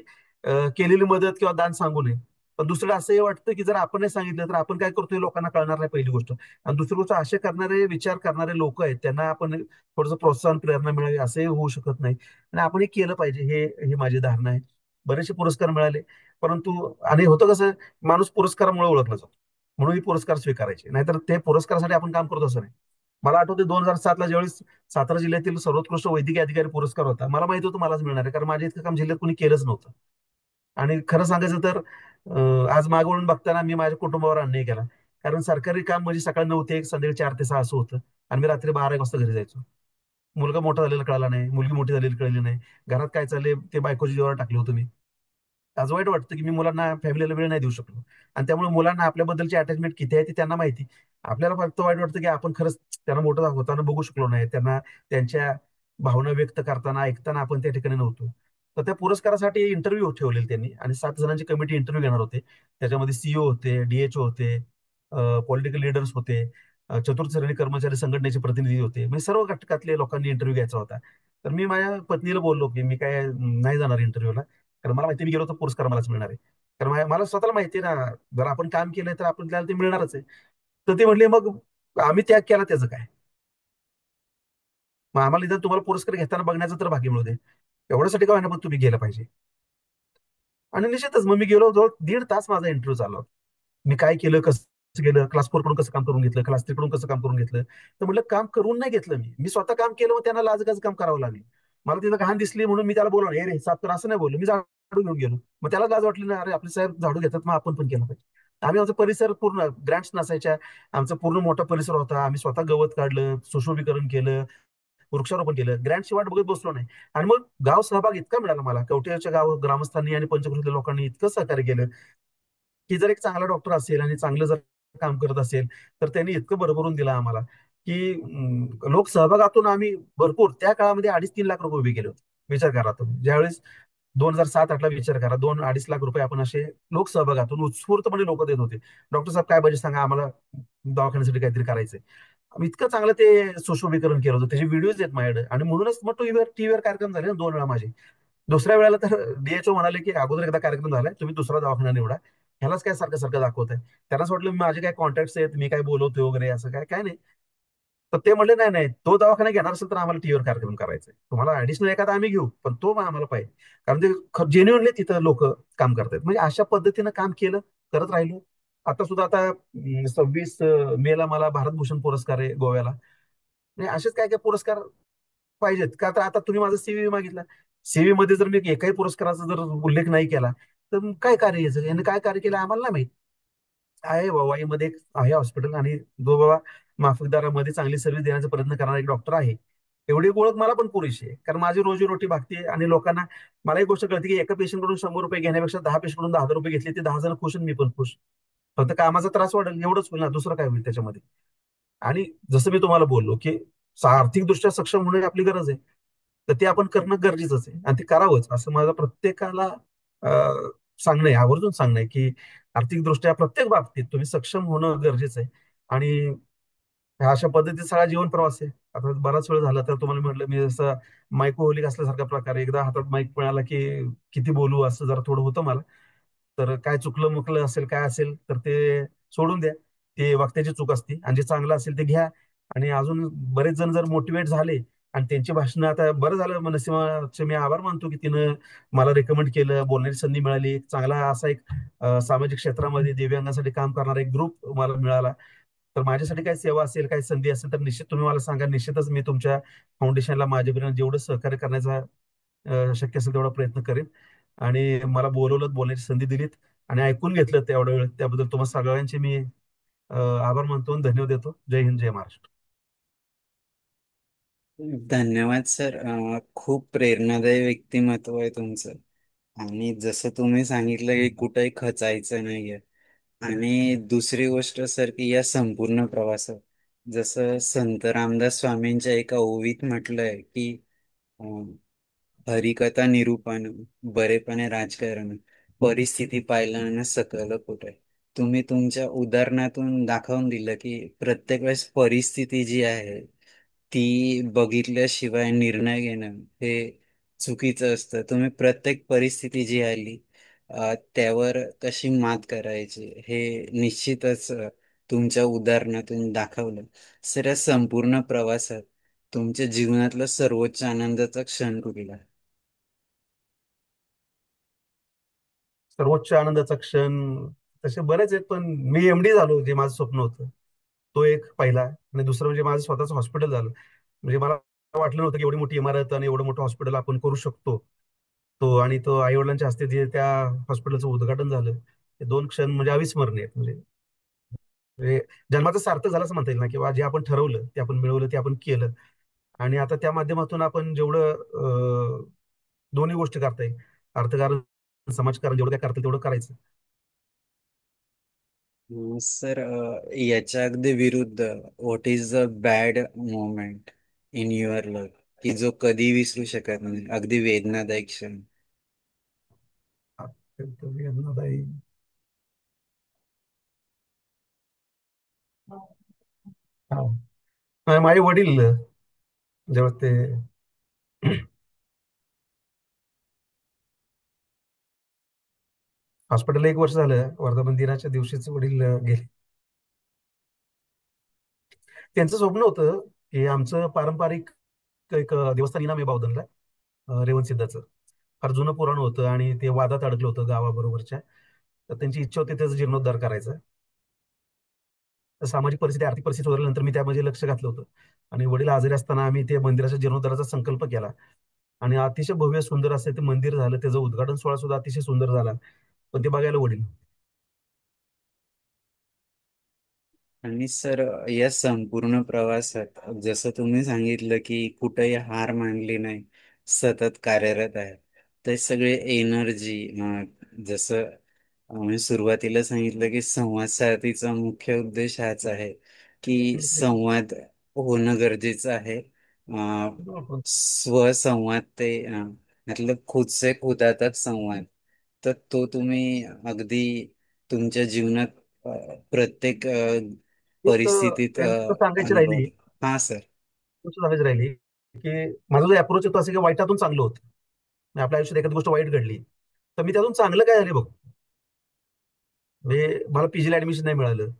केलेली मदत किंवा दान सांगू नये. पण दुसरं असंही वाटतं की जर आपण नाही सांगितलं तर आपण काय करतोय लोकांना कळणार नाही, पहिली गोष्ट. आणि दुसरी गोष्ट, असे करणारे विचार करणारे लोक आहेत त्यांना आपण थोडंसं प्रोत्साहन, प्रेरणा मिळावी असंही होऊ शकत नाही. आणि आपण हे केलं पाहिजे, हे ही माझी धारणा आहे. बरेचसे पुरस्कार मिळाले, परंतु आणि होतं कसं, माणूस पुरस्कारामुळे ओळखला जातो, म्हणून ही पुरस्कार स्वीकारायचे, नाहीतर ते पुरस्कारासाठी आपण काम करतो असं नाही. मला आठवते 2007ला ज्यावेळेस सातारा जिल्ह्यातील सर्वोत्कृष्ट वैद्यकीय अधिकारी पुरस्कार होता, मला माहिती होतं मलाच मिळणार आहे, कारण माझ्या इतकं काम जिल्ह्यात कोणी केलंच नव्हतं. आणि खरं सांगायचं तर आज मागे वळून बघताना मी माझ्या कुटुंबावर अन्याय केला, कारण सरकारी काम म्हणजे सकाळी 9 ते 1, संध्याकाळी 4 ते 6 असं होतं. आणि मी रात्री 12 वाजता घरी जायचो. मुलगा मोठा झालेला कळाला नाही, मुलगी मोठी झालेली कळली नाही. घरात काय चाललंय ते बायकोच्या जीवावर टाकलं होतं मी. आज वाईट वाटतं की मी मुलांना, फॅमिलीला वेळ नाही देऊ शकलो. आणि त्यामुळे मुलांना आपल्याबद्दलची अटॅचमेंट किती आहे ते त्यांना माहिती. आपल्याला फक्त वाईट वाटतं की आपण खरंच त्यांना मोठं होताना बघू शकलो नाही, त्यांना त्यांच्या भावना व्यक्त करताना ऐकताना आपण त्या ठिकाणी नव्हतो. तर त्या पुरस्कारासाठी इंटरव्ह्यू ठेवलेले त्यांनी, आणि 7 जणांची कमिटी इंटरव्ह्यू घेणार होते. त्याच्यामध्ये सीईओ होते, डीएचओ होते, पॉलिटिकल लीडर्स होते, चतुर्थ श्रेणी कर्मचारी संघटनेचे प्रतिनिधी होते, म्हणजे सर्व घटकातले लोकांनी इंटरव्ह्यू घ्यायचा होता. तर मी माझ्या पत्नीला बोललो की मी काय नाही जाणार इंटरव्ह्यूला, कारण मला माहिती मी गेलो तर पुरस्कार मलाच मिळणार आहे. कारण मला स्वतःला माहिती आहे ना, जर आपण काम केलंय तर आपल्याला ते मिळणारच आहे. तर ते म्हणले मग आम्ही त्याग केला त्याचं काय, मग आम्हाला इथं तुम्हाला पुरस्कार घेताना बघण्याचं तर भाग्य मिळू दे, एवढ्यासाठी का होईना पण तुम्ही गेलं पाहिजे. आणि निश्चितच मग मी गेलो, जवळ 1.5 तास माझा इंटरव्ह्यू चालला होता. मी काय केलं, कसं केलं, क्लास 4 कडून कसं काम करून घेतलं, क्लास 3 कडून कसं काम करून घेतलं. तर म्हटलं काम करून नाही घेतलं, मी स्वतः काम केलं, मग त्यांना लाजगाज काम करावं लागलं. मला तिथं घाण दिसली म्हणून मी त्याला बोलवलं, हे रे साफ कर, असं नाही बोललो मी, झाडू घेऊन गेलो. मग त्याला लाज वाटली ना, अरे आपले साहेब झाडू घेतात, मग आपण पण केलं पाहिजे. आम्ही आमचा परिसर पूर्ण ग्रँट्स नसायच्या, आमचा पूर्ण मोठा परिसर होता, आम्ही स्वतः गवत काढलं, सुशोभीकरण केलं, वृक्षारोपण केलं, ग्रँटची वाट बघत बसलो नाही. आणि मग गाव सहभाग इतका मिळाला मला, कवठ्याच्या गाव ग्रामस्थांनी आणि पंचकृषीतल्या लोकांनी इतकं सहकार्य केलं की जर एक चांगला डॉक्टर असेल आणि चांगलं जर काम करत असेल तर त्यांनी इतकं भरभरून दिलं आम्हाला की लोक सहभागातून आम्ही भरपूर त्या काळामध्ये 2.5-3 लाख रुपये उभे केले होते. विचार करा तुम्ही, ज्यावेळेस 2007-8ला विचार करा, 2-2.5 लाख रुपये आपण असे लोक सहभागातून उत्स्फूर्तपणे लोक देत होते. डॉक्टर साहेब काय बजेट सांगा आम्हाला, दवाखान्यासाठी काहीतरी करायचंय. आम्ही इतकं चांगलं ते सुशोभीकरण केलं होतं, त्याचे व्हिडिओज आहेत माझ्याकडे. आणि म्हणूनच मग टीव्हीवर कार्यक्रम झाले ना 2 वेळा माझे. दुसऱ्या वेळेला तर डीएचओ म्हणाले की अगोदर एकदा कार्यक्रम झालाय, तुम्ही दुसरा दवाखाना निवडा, ह्यालाच काय सारखं सारखं दाखवत आहे. त्यांनाच वाटलं माझे काय कॉन्टॅक्ट आहेत, मी काय बोलवतोय वगैरे, असं काय काय नाही. तर ते म्हणले नाही नाही, तो दवाखाना घेणार असेल तर आम्हाला टीव्हीवर कार्यक्रम करायचा आहे, तुम्हाला ऍडिशनल एखादा आम्ही घेऊ, पण तो मग आम्हाला पाहिजे. कारण ते जेन्युअनली तिथं लोक काम करतात. म्हणजे अशा पद्धतीनं काम केलं, करत राहिलो. आता सुद्धा आता 26 मेला मला भारतभूषण पुरस्कार आहे गोव्याला. नाही असेच काय काय पुरस्कार पाहिजेत का. तर आता तुम्ही माझा सीव्ही मागितला, सीव्ही मध्ये जर मी एकाही पुरस्काराचा जर उल्लेख नाही केला तर मग काय कार्य याचं, याने काय कार्य केलं आम्हाला नाही माहित. आहे वाईमध्ये एक आहे हॉस्पिटल, आणि जो बाबा माफकदरामध्ये चांगली सर्व्हिस देण्याचा प्रयत्न करणारा एक डॉक्टर आहे, एवढी एक ओळख मला पण पुरेशी आहे. कारण माझी रोजीरोटी भागते आणि लोकांना, मला एक गोष्ट कळते की एका पेशंट कडून 100 रुपये घेण्यापेक्षा 10 पेशंट कडून 10,000 रुपये घेतले, ते 10 जण खुश आणि मी पण खुश. फक्त कामाचा त्रास वाढेल एवढंच होईल ना, दुसरं काय होईल त्याच्यामध्ये. आणि जसं मी तुम्हाला बोललो की आर्थिकदृष्ट्या सक्षम होणे आपली गरज आहे, तर ते आपण करणं गरजेचंच आहे आणि ते करावंच, असं माझं प्रत्येकाला सांगणं आहे, आवर्जून सांगणं आहे की आर्थिकदृष्ट्या प्रत्येक बाबतीत तुम्ही सक्षम होणं गरजेचं आहे. आणि ह्या अशा पद्धतीचा सगळा जीवन प्रवास आहे. आता बराच वेळ झाला तर तुम्हाला म्हटलं मी जसं मायकोहोलिक असल्यासारखा प्रकार, एकदा हातात माईक मिळाला की किती बोलू असं जरा थोडं होतं मला. तर काय चुकलं मुकलं असेल काय असेल तर ते सोडून द्या, ते वक्त्याची चूक असते, आणि जे चांगलं असेल ते घ्या. आणि अजून बरेच जण जर मोटिवेट झाले आणि त्यांची भाषणं, आता बरं झालं मनसीमाचे मी आभार मानतो की तिनं मला रेकमेंड केलं, बोलण्याची संधी मिळाली, एक चांगला असा एक सामाजिक क्षेत्रामध्ये दिव्यांगासाठी काम करणारा एक ग्रुप मला मिळाला. तर माझ्यासाठी काय सेवा असेल, काय संधी असेल तर निश्चित तुम्ही मला सांगा, निश्चितच मी तुमच्या फाउंडेशनला माझ्यापर्यंत जेवढं सहकार्य करण्याचा शक्य असेल तेवढा प्रयत्न करेन. आणि मला बोलवलं, बोलण्याची संधी दिलीत आणि ऐकून घेतलं तेवढा वेळ, त्याबद्दल तुम्हाला सगळ्यांचे मी आभार मानतो आणि धन्यवाद देतो. जय हिंद, जय महाराष्ट्र. धन्यवाद सर. खूप प्रेरणादायी व्यक्तिमत्व आहे तुमचं. आणि जसं तुम्ही सांगितलं की कुठंही खचायचं नाहीये. आणि दुसरी गोष्ट सर की या संपूर्ण प्रवासात, जसं संत रामदास स्वामींच्या एका ओवीत म्हटलंय की हरिकथा निरूपण, बरेपणे राजकारण, परिस्थिती पाहिल्यानं सकल कुठे. तुम्ही तुमच्या उदाहरणातून दाखवून दिलं की प्रत्येक वेळेस परिस्थिती जी आहे ती बघितल्याशिवाय निर्णय घेणं हे चुकीचं असतं. तुम्ही प्रत्येक परिस्थिती जी आली त्यावर कशी मात करायची हे निश्चितच तुमच्या उदाहरणातून दाखवलं. सर, या संपूर्ण प्रवासात तुमच्या जीवनातला सर्वोच्च आनंदाचा क्षण कुठला? सर्वोच्च आनंदाचा क्षण तसे बरेच आहेत, पण मी एमडी झालो जे माझं स्वप्न होतं, तो एक पहिला. आणि दुसरं म्हणजे माझं स्वतःच हॉस्पिटल झालं. म्हणजे मला वाटलं नव्हतं की एवढी मोठी इमारत आणि एवढं मोठं हॉस्पिटल आपण करू शकतो. आणि तो आई वडिलांच्या हस्ते जे त्या हॉस्पिटलचं उद्घाटन झालं, ते 2 क्षण म्हणजे अविस्मरणीय आहेत. म्हणजे म्हणजे जन्माचं सार्थ झालं असं म्हणता येईल ना, किंवा जे आपण ठरवलं ते आपण मिळवलं, ते आपण केलं. आणि आता त्या माध्यमातून आपण जेवढं दोन्ही गोष्टी करता येईल, अर्थकारण, समाजकारण, जेवढं काय करता येईल तेवढं करायचं. सर, याच्या अगदी विरुद्ध, what is the bad moment in your life की जो कधी विसरू शकत नाही, अगदी वेदनादायक क्षण? अत्यंत वेदनादायी. हा. माझे वडील जेव्हा ते हॉस्पिटलला 1 वर्ष झालं, वर्धापन दिनाच्या दिवशीच वडील गेले. त्यांचं स्वप्न होतं की आमचं पारंपरिक एक देवस्थान इनाम आहे बावधनला, रेवणसिद्धाचं. फार जुनं पुराण होतं आणि ते वादात अडकलं होतं गावाबरोबरच्या. तर त्यांची इच्छा होती त्याचा जीर्णोद्धार करायचा. तर सामाजिक परिस्थिती, आर्थिक परिस्थिती सुधारल्यानंतर मी त्यामध्ये लक्ष घातलं होतं. आणि वडील आजारी असताना आम्ही ते मंदिराच्या जीर्णोद्धाराचा संकल्प केला. आणि अतिशय भव्य सुंदर असं ते मंदिर झालं. त्याचं उद्घाटन सोहळा सुद्धा अतिशय सुंदर झाला. पण ते बघायला वडील. आणि सर, या संपूर्ण प्रवासात जसं तुम्ही सांगितलं की कुठेही हार मानली नाही, सतत कार्यरत आहे, ते सगळे एनर्जी, जसं मी सुरुवातीला सांगितलं की संवाद साधीचा मुख्य उद्देश हाच आहे की संवाद होणं गरजेचं आहे. स्वसंवाद ते मतलब खुद से खुदा तक संवाद. तर तो तुम्ही अगदी तुमच्या जीवनात प्रत्येक एक परिस्थितीत गोष्ट सांगायची राहिली, अनुभव. हा सर. गोष्ट सांगायची राहिली की माझा जो अप्रोच होतो असं की वाईटातून चांगलं होतं. म्हणजे आपल्या आयुष्यात एखादी गोष्ट वाईट घडली, तर मी त्यातून चांगलं काय झाले बघ. म्हणजे मला पीजीला ऍडमिशन नाही मिळालं,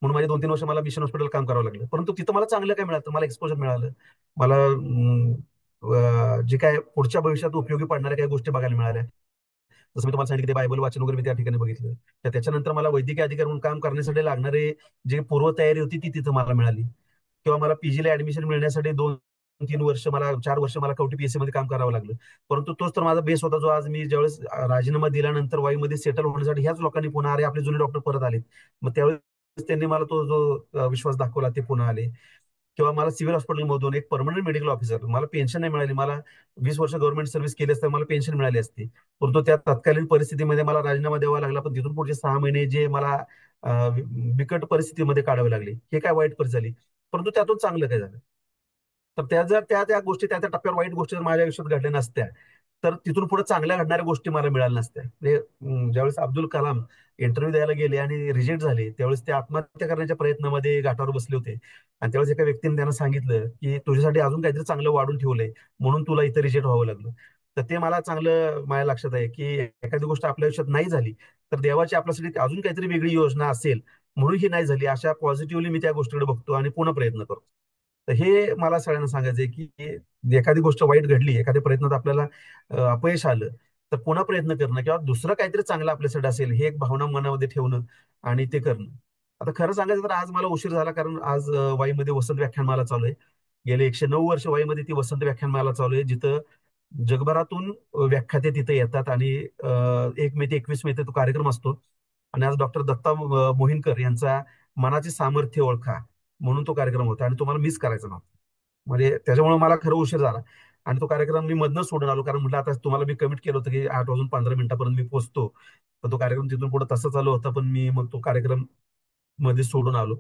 म्हणून माझे 2-3 वर्ष मला मिशन हॉस्पिटल काम करावं लागलं. परंतु तिथं मला चांगलं काय मिळालं, मला एक्सपोजर मिळालं. मला जे काय पुढच्या भविष्यात उपयोगी पडणाऱ्या काही गोष्टी बघायला मिळाल्या. जसं मी तुम्हाला सांगितलं, ते बायबल वाचन वगैरे मी त्या ठिकाणी बघितलं. त्याच्यानंतर मला वैद्यकीय अधिकारी म्हणून काम करण्यासाठी लागणारे जे पूर्वतयारी होती ती तिथं मला मिळाली. किंवा मला पीजीला ऍडमिशन मिळण्यासाठी 2-3 वर्ष, मला 4 वर्ष मला कवटी पीएससी मध्ये काम करावं लागलं. परंतु तोच तर माझा बेस होता, जो आज मी ज्यावेळेस राजीनामा दिल्यानंतर वाईमध्ये सेटल होण्यासाठी ह्याच लोकांनी पुन्हा, अरे आपले जुने डॉक्टर परत आले. मग त्यावेळेस त्यांनी मला तो जो विश्वास दाखवला, ते पुन्हा आले. किंवा मला सिव्हिल हॉस्पिटलमधून एक परमनंट मेडिकल ऑफिसर, मला पेन्शन नाही मिळाली. मला 20 वर्ष गव्हर्नमेंट सर्व्हिस केली असता मला पेन्शन मिळाली असती. परंतु त्या तत्कालीन परिस्थितीमध्ये मला राजीनामा द्यावा लागला. पण तिथून पुढचे 6 महिने जे मला बिकट परिस्थितीमध्ये काढावे लागले, हे काय वाईट परिस्थिती झाली. परंतु त्यातून चांगलं काय झालं, तर त्या जर त्या त्या गोष्टी, त्या त्या टप्प्यावर वाईट गोष्टी जर माझ्या आयुष्यात घडल्या नसत्या, तर तिथून पुढे चांगल्या घडणाऱ्या गोष्टी मला मिळाल्या नसत्या. म्हणजे ज्यावेळेस अब्दुल कलाम इंटरव्ह्यू द्यायला गेले आणि रिजेक्ट झाले, त्यावेळेस ते आत्महत्या करण्याच्या प्रयत्नामध्ये घाटावर बसले होते. आणि त्यावेळेस एका व्यक्तीने त्यांना सांगितलं की तुझ्यासाठी अजून काहीतरी चांगलं वाढून ठेवलंय, म्हणून तुला इथं रिजेक्ट व्हावं लागलं. तर ते मला चांगलं माझ्या लक्षात आहे की एखादी गोष्ट आपल्या आयुष्यात नाही झाली, तर देवाची आपल्यासाठी अजून काहीतरी वेगळी योजना असेल, म्हणून ही नाही झाली, अशा पॉझिटिव्हली मी त्या गोष्टीकडे बघतो आणि पुन्हा प्रयत्न करतो. तर हे मला सगळ्यांना सांगायचं आहे की एखादी गोष्ट वाईट घडली, एखाद्या प्रयत्नात आपल्याला अपयश आलं, तर पुन्हा प्रयत्न करणं किंवा दुसरं काहीतरी चांगलं आपल्यासाठी असेल, हे एक भावना मनामध्ये ठेवणं आणि ते करणं. आता खरं सांगायचं तर आज मला उशीर झाला, कारण आज वाईमध्ये वसंत व्याख्यानमाला चालू आहे. गेले 109 वर्ष वाईमध्ये ती वसंत व्याख्यानमाला चालू आहे, जिथं जगभरातून व्याख्याते तिथे येतात. आणि 1 मे ते 21 मे तो कार्यक्रम असतो. आणि आज डॉक्टर दत्ता मोहिनकर यांचा मनाचे सामर्थ्य ओळखा म्हणून तो कार्यक्रम होता, आणि तो मला मिस करायचा नव्हता. म्हणजे त्याच्यामुळे मला खरं उशीर झाला. आणि तो कार्यक्रम मी मधनं सोडून आलो, कारण म्हटलं आता तुम्हाला मी कमिट केलं होतं की 8 वाजून 15 मिनिटापर्यंत मी पोहोचतो. पण तो कार्यक्रम तिथून पुढे तसा चालू होता, पण मी मग तो कार्यक्रम मध्ये सोडून आलो.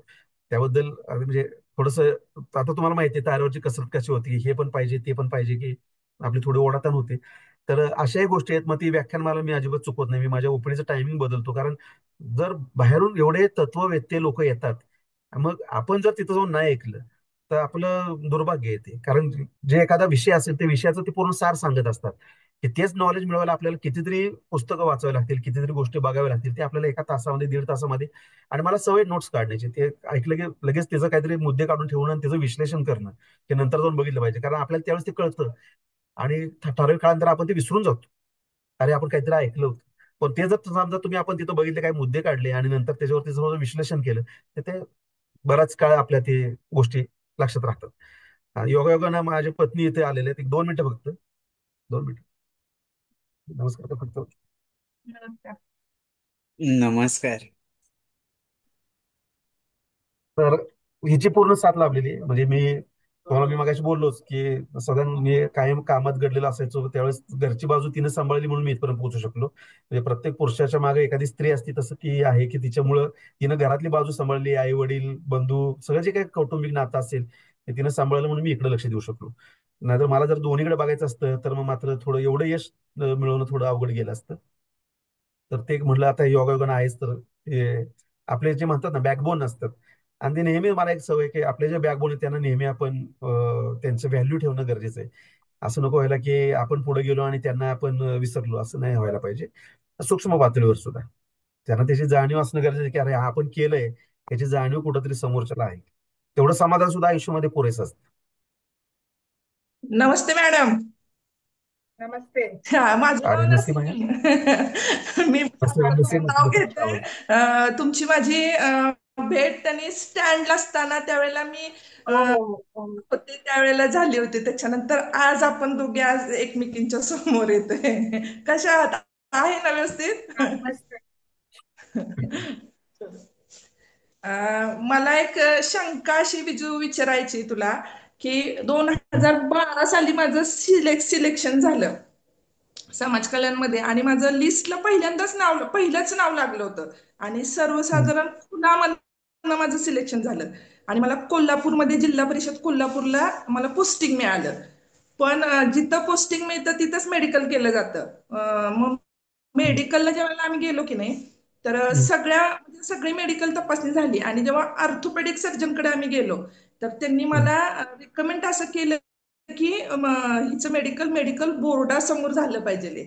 त्याबद्दल म्हणजे थोडस, आता तुम्हाला माहिती आहे तारेवरची कसरत कशी होती, हे पण पाहिजे ते पण पाहिजे, की आपली थोडी ओढाताण होते. तर अशाही गोष्टी आहेत. मग ती व्याख्यानमाला मी अजिबात चुकवत नाही. मी माझ्या ओपीडीचं टायमिंग बदलतो, कारण जर बाहेरून एवढे तत्ववेत्ते लोक येतात, मग आपण जर तिथं जाऊन नाही ऐकलं, तर आपलं दुर्भाग्य येते. कारण जे एखादा विषय असेल, त्या विषयाचं ते पूर्ण सार सांगत असतात. की तेच नॉलेज मिळवायला आपल्याला कितीतरी पुस्तकं वाचावी लागतील, कितीतरी गोष्टी बघाव्या लागतील, ते आपल्याला एका तासामध्ये, 1.5 तासामध्ये. आणि मला सवय नोट्स काढण्याची, ते ऐकलं की लगेच त्याचं काहीतरी मुद्दे काढून ठेवणं आणि त्याचं विश्लेषण करणं, ते नंतर जाऊन बघितलं पाहिजे, कारण आपल्याला त्यावेळेस ते कळतं. आणि ठराविक काळानंतर आपण ते विसरून जातो, अरे आपण काहीतरी ऐकलं होतं. पण ते जर समजा तुम्ही, आपण तिथं बघितले, काही मुद्दे काढले आणि नंतर त्याच्यावरती समजा विश्लेषण केलं, तर ते बराच काळ आपल्या ते गोष्टी लक्षात राहतात. योगायोगानं माझी पत्नी इथे आलेले आहेत, 1-2 मिनिटं फक्त. 2 मिनिटं. नमस्कार फक्त. नमस्कार. नमस्कार. तर हिची पूर्ण साथ लाभलेली आहे. म्हणजे मी मगाशी बोललोच की सगळ्यां मी कायम कामात गडलेलो असायचो, त्यावेळेस घरची बाजू तिने सांभाळली म्हणून मी इथपर्यंत पोहोचू शकलो. म्हणजे प्रत्येक पुरुषाच्या मागे एखादी स्त्री असती तसं ती आहे, की तिच्यामुळं तिनं घरातली बाजू सांभाळली, आई वडील बंधू सगळं जे काही कौटुंबिक नातं असेल ते तिनं सांभाळलं म्हणून मी इकडे लक्ष देऊ शकलो. नाहीतर मला जर दोन्हीकडे बघायचं असतं तर मग मात्र थोडं एवढं यश मिळवणं थोडं अवघड गेलं असतं. तर ते म्हटलं आता योगायोगानं आहेच तर हे आपले जे म्हणतात ना बॅकबोन असतात. आणि ते नेहमी मला एक सवय आहे की आपले जे बॅकबोन आहे त्यांना नेहमी आपण त्यांचं व्हॅल्यू ठेवणं गरजेचं आहे. असं नको व्हायला की आपण पुढे गेलो आणि त्यांना आपण विसरलो, असं नाही व्हायला पाहिजे. सूक्ष्म पातळीवर सुद्धा त्यांना त्याची जाणीव असणं गरजेचं आहे की अरे हा आपण केलंय, याची जाणीव कुठंतरी समोरच्याला आहे. तेवढं समाधान सुद्धा आयुष्यामध्ये पुरेसं असतं. नमस्ते मॅडम. नमस्ते. माझं अरे नाव नसीम आहे. नसीम. मी नसीम नाव तुमचा घेते. आवाज. तुमची माझी भेट त्यांनी स्टँडला असताना त्यावेळेला मी हो हो हो. होते त्यावेळेला झाली होती. त्याच्यानंतर आज आपण दोघे आज एकमेकींच्या समोर येतोय. कशा आहात? आहे ना व्यवस्थित? मस्त. मला एक शंका अशी विचारायची तुला की 2012 साली माझं सिलेक्शन झालं समाज कल्याणमध्ये आणि माझं लिस्टला पहिलंच नाव लागलं होतं आणि सर्वसाधारण खुलामधनं माझं सिलेक्शन झालं आणि मला कोल्हापूरमध्ये जिल्हा परिषद कोल्हापूरला मला पोस्टिंग मिळालं. पण जिथं पोस्टिंग मिळतं तिथंच मेडिकल केलं जातं. मग मेडिकलला ज्यावेळेला आम्ही गेलो की नाही तर म्हणजे सगळी मेडिकल तपासणी झाली आणि जेव्हा ऑर्थोपेडिक सर्जनकडे आम्ही गेलो तर त्यांनी मला रिकमेंड असं केलं की हिचं मेडिकल मेडिकल बोर्डासमोर झालं पाहिजे.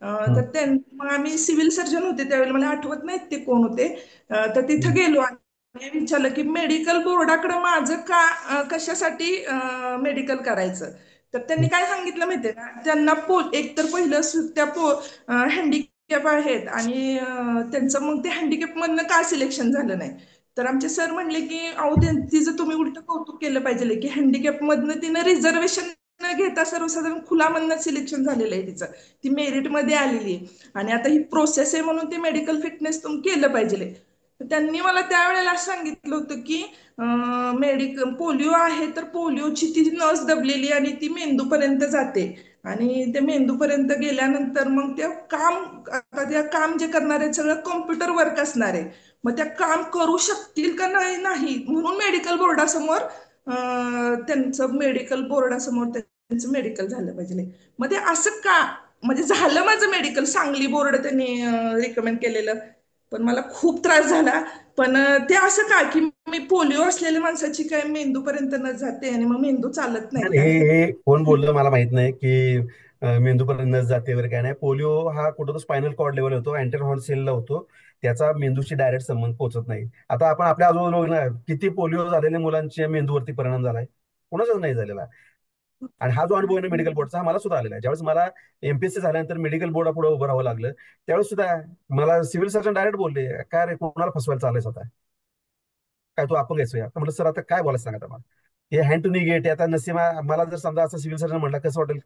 तर मग आम्ही सिव्हिल सर्जन होते त्यावेळेला, मला आठवत नाहीत ते कोण होते. तर तिथं गेलो आणि विचारलं की मेडिकल बोर्डाकडे माझं कशासाठी मेडिकल करायचं. तर त्यांनी काय सांगितलं माहितीये का, त्यांना एक तर पहिलं त्या हँडिकॅप आहेत आणि त्यांचं मग ते हँडिकॅप मधनं का सिलेक्शन झालं नाही. तर आमचे सर म्हणले की अहो तिचं तुम्ही उलट कौतुक केलं पाहिजे की हँडिकॅप मधनं तिनं रिझर्वेशन न घेता सर्वसाधारण खुलामधनं सिलेक्शन झालेलं आहे तिचं, ती मेरिट मध्ये आलेली आहे आणि आता ही प्रोसेस आहे म्हणून ते मेडिकल फिटनेस तुम्ही केलं पाहिजे. तर त्यांनी मला त्यावेळेला सांगितलं होतं की पोलिओ आहे तर पोलिओची ती नस दबलेली आणि ती मेंदूपर्यंत जाते आणि ते मेंदूपर्यंत गेल्यानंतर मग त्या काम जे करणार आहे सगळं कॉम्प्युटर वर्क असणार आहे. मग त्या काम करू शकतील का नाही म्हणून मेडिकल बोर्डासमोर त्यांचं मेडिकल झालं पाहिजे. मग ते असं का, म्हणजे झालं माझं मेडिकल, सांगली बोर्ड त्यांनी रिकमेंड केलेलं, पण मला खूप त्रास झाला. पण ते असं का की मी पोलिओ असलेल्या माणसाची काय मेंदूपर्यंत न जाते आणि मग मेंदू चालत नाही नाही, का? हे कोण बोललं मला माहित नाही की मेंदूपर्यंत नस जाते वगैरे काय नाही. पोलिओ हा कुठं तो स्पायनल कॉर्ड लेवल होतो, अँटेर हॉर्न सेलला होतो. त्याचा मेंदूशी डायरेक्ट संबंध पोहोचत नाही. आता आपण आपल्या आजूबाजूला बघणार किती पोलिओ झालेल्या मुलांच्या मेंदूवरती परिणाम झालाय, कोणाचाच नाही झालेला. आणि हा जो अनुभव आहे ना मेडिकल बोर्डचा, हा मला सुद्धा आलेला आहे. ज्यावेळेस मला एमपीएससी झाल्यानंतर मेडिकल बोर्डा पुढे उभं राहावं लागलं त्यावेळेस सुद्धा मला सिव्हिल सर्जन डायरेक्ट बोलले, काय रे कोणाला फसवायला चाललंय आता, काय तू अपंग आहेस? आता म्हटलं सर आता काय बोलायचं सांगा मला, हे हँड टू नी गेट आता नसीमा, मला जर समजा असं सिव्हिल सर्जन म्हटलं कसं वाटेल,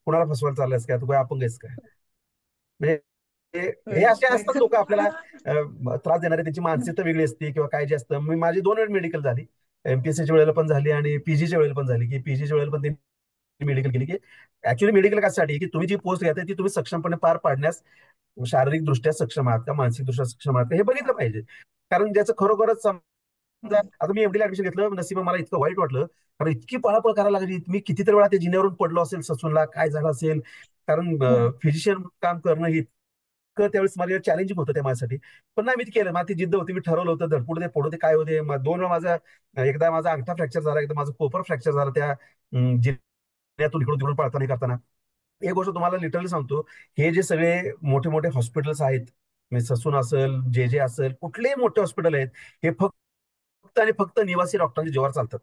कुणाला फसवायला चाललंयस काय, तू काय अपंग आहेस काय? म्हणजे हे होय, असे नाही असतात लोक आपल्याला खरं. त्रास देणारे, त्यांची मानसिकता वेगळी असते किंवा काय जे असतं. मी माझी 2 वेळ मेडिकल झाली, एमपीएससीच्या वेळेला पण झाली आणि पीजीच्या वेळेला पण झाली. की पीजीच्या वेळेला पण त्यांनी मेडिकल केली की ऍक्च्युली मेडिकल कशासाठी की तुम्ही जी पोस्ट घेताय ती तुम्ही सक्षमपणे पार पाडण्यास शारीरिक दृष्ट्या सक्षम आहात का, मानसिक दृष्ट्या सक्षम आहात का, हे बघितलं पाहिजे. कारण ज्याचं खरोखरच समजा आता मी एमडीला ऍडमिशन घेतलं, नशिबा मला इतकं वाईट वाटलं कारण इतकी पळापळ करायला लागली. मी कितीतरी वेळा त्या जिन्यावरून पडलो असेल, ससूनला काय झालं असेल. कारण फिजिशियन काम करणं हे इतकं त्यावेळेस माझ्या चॅलेंजिंग होतं त्या माझ्यासाठी. पण नाही, मी ते केलं, माझी जिद्द होती, मी ठरवलं होतं धडपड दे पडू दे काय होते. 2 वेळा एकदा माझा अंगठा फ्रॅक्चर झाला, एकदा माझं कोपर फ्रॅक्चर झालं त्या जिन्यातून इकडून तिकडून पळताना करताना. एक गोष्ट तुम्हाला लिटरली सांगतो, हे जे सगळे मोठे मोठे हॉस्पिटल्स आहेत, म्हणजे ससून असेल, जे जे असेल, कुठलेही मोठे हॉस्पिटल आहेत, हे फक्त आणि फक्त निवासी डॉक्टरांच्या जीवावर चालतात.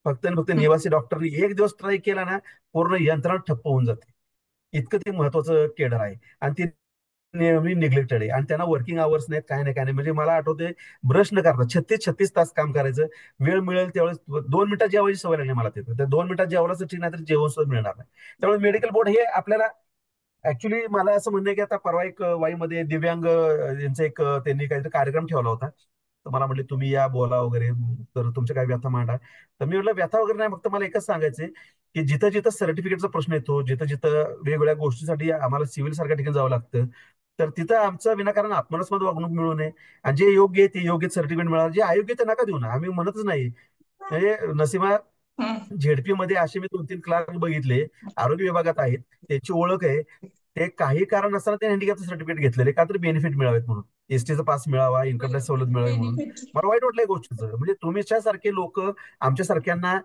फक्त आणि फक्त निवासी डॉक्टरनी एक दिवस ट्राय केला ना, पूर्ण यंत्रणा ठप्प होऊन जाते. इतकं ते महत्वाचं केडर आहे आणि ते नेहमी निग्लेक्टेड आहे आणि त्यांना वर्किंग आवर्स नाहीत, काय नाही काय नाही. म्हणजे मला आठवते ब्रश न करता 36-36 तास काम करायचं. वेळ मिळेल त्यावेळेस 2 मिनिटात जेवायची सवय लागली मला. तिथं त्या 2 मिनिटात जेवणाचं ठीक नाही तर जेवण सुद्धा मिळणार नाही. त्यामुळे मेडिकल बोर्ड हे आपल्याला ऍक्च्युली मला असं म्हणणं आहे की आता परवा एक वाईमध्ये दिव्यांग यांचा एक त्यांनी काहीतरी कार्यक्रम ठेवला होता तर मला म्हणले तुम्ही या बोला वगैरे, तर तुमच्या काय व्यथा मांडा. तर मी म्हटलं व्यथा वगैरे नाही, फक्त मला एकच सांगायचंय की जिथं जिथं सर्टिफिकेटचा प्रश्न येतो, जिथं जिथं वेगवेगळ्या गोष्टीसाठी आम्हाला सिव्हिल सारख्या ठिकाणी जावं लागतं, तर तिथं आमचं विनाकारण अपमानास्पद वागणूक मिळू नये. आणि जे योग्य आहे ते योग्य सर्टिफिकेट मिळालं, जे अयोग्य ते नका देऊ ना, आम्ही म्हणतच नाही. म्हणजे नसीमा हं. झेडपी मध्ये असे मी 2-3 क्लार्क बघितले, आरोग्य विभागात आहेत, त्याची ओळख आहे. ते काही कारण नसताना ते हँडिकॅपचं सर्टिफिकेट घेतलेले का तर बेनिफिट मिळावेत म्हणून, एसटीचा पास मिळावा, इन्कम टॅक्स सवलत मिळावी म्हणून. बेनिफिट. मला वाईट वाटलं या गोष्टीचं. म्हणजे तुमच्यासारखे लोक आमच्यासारख्यांना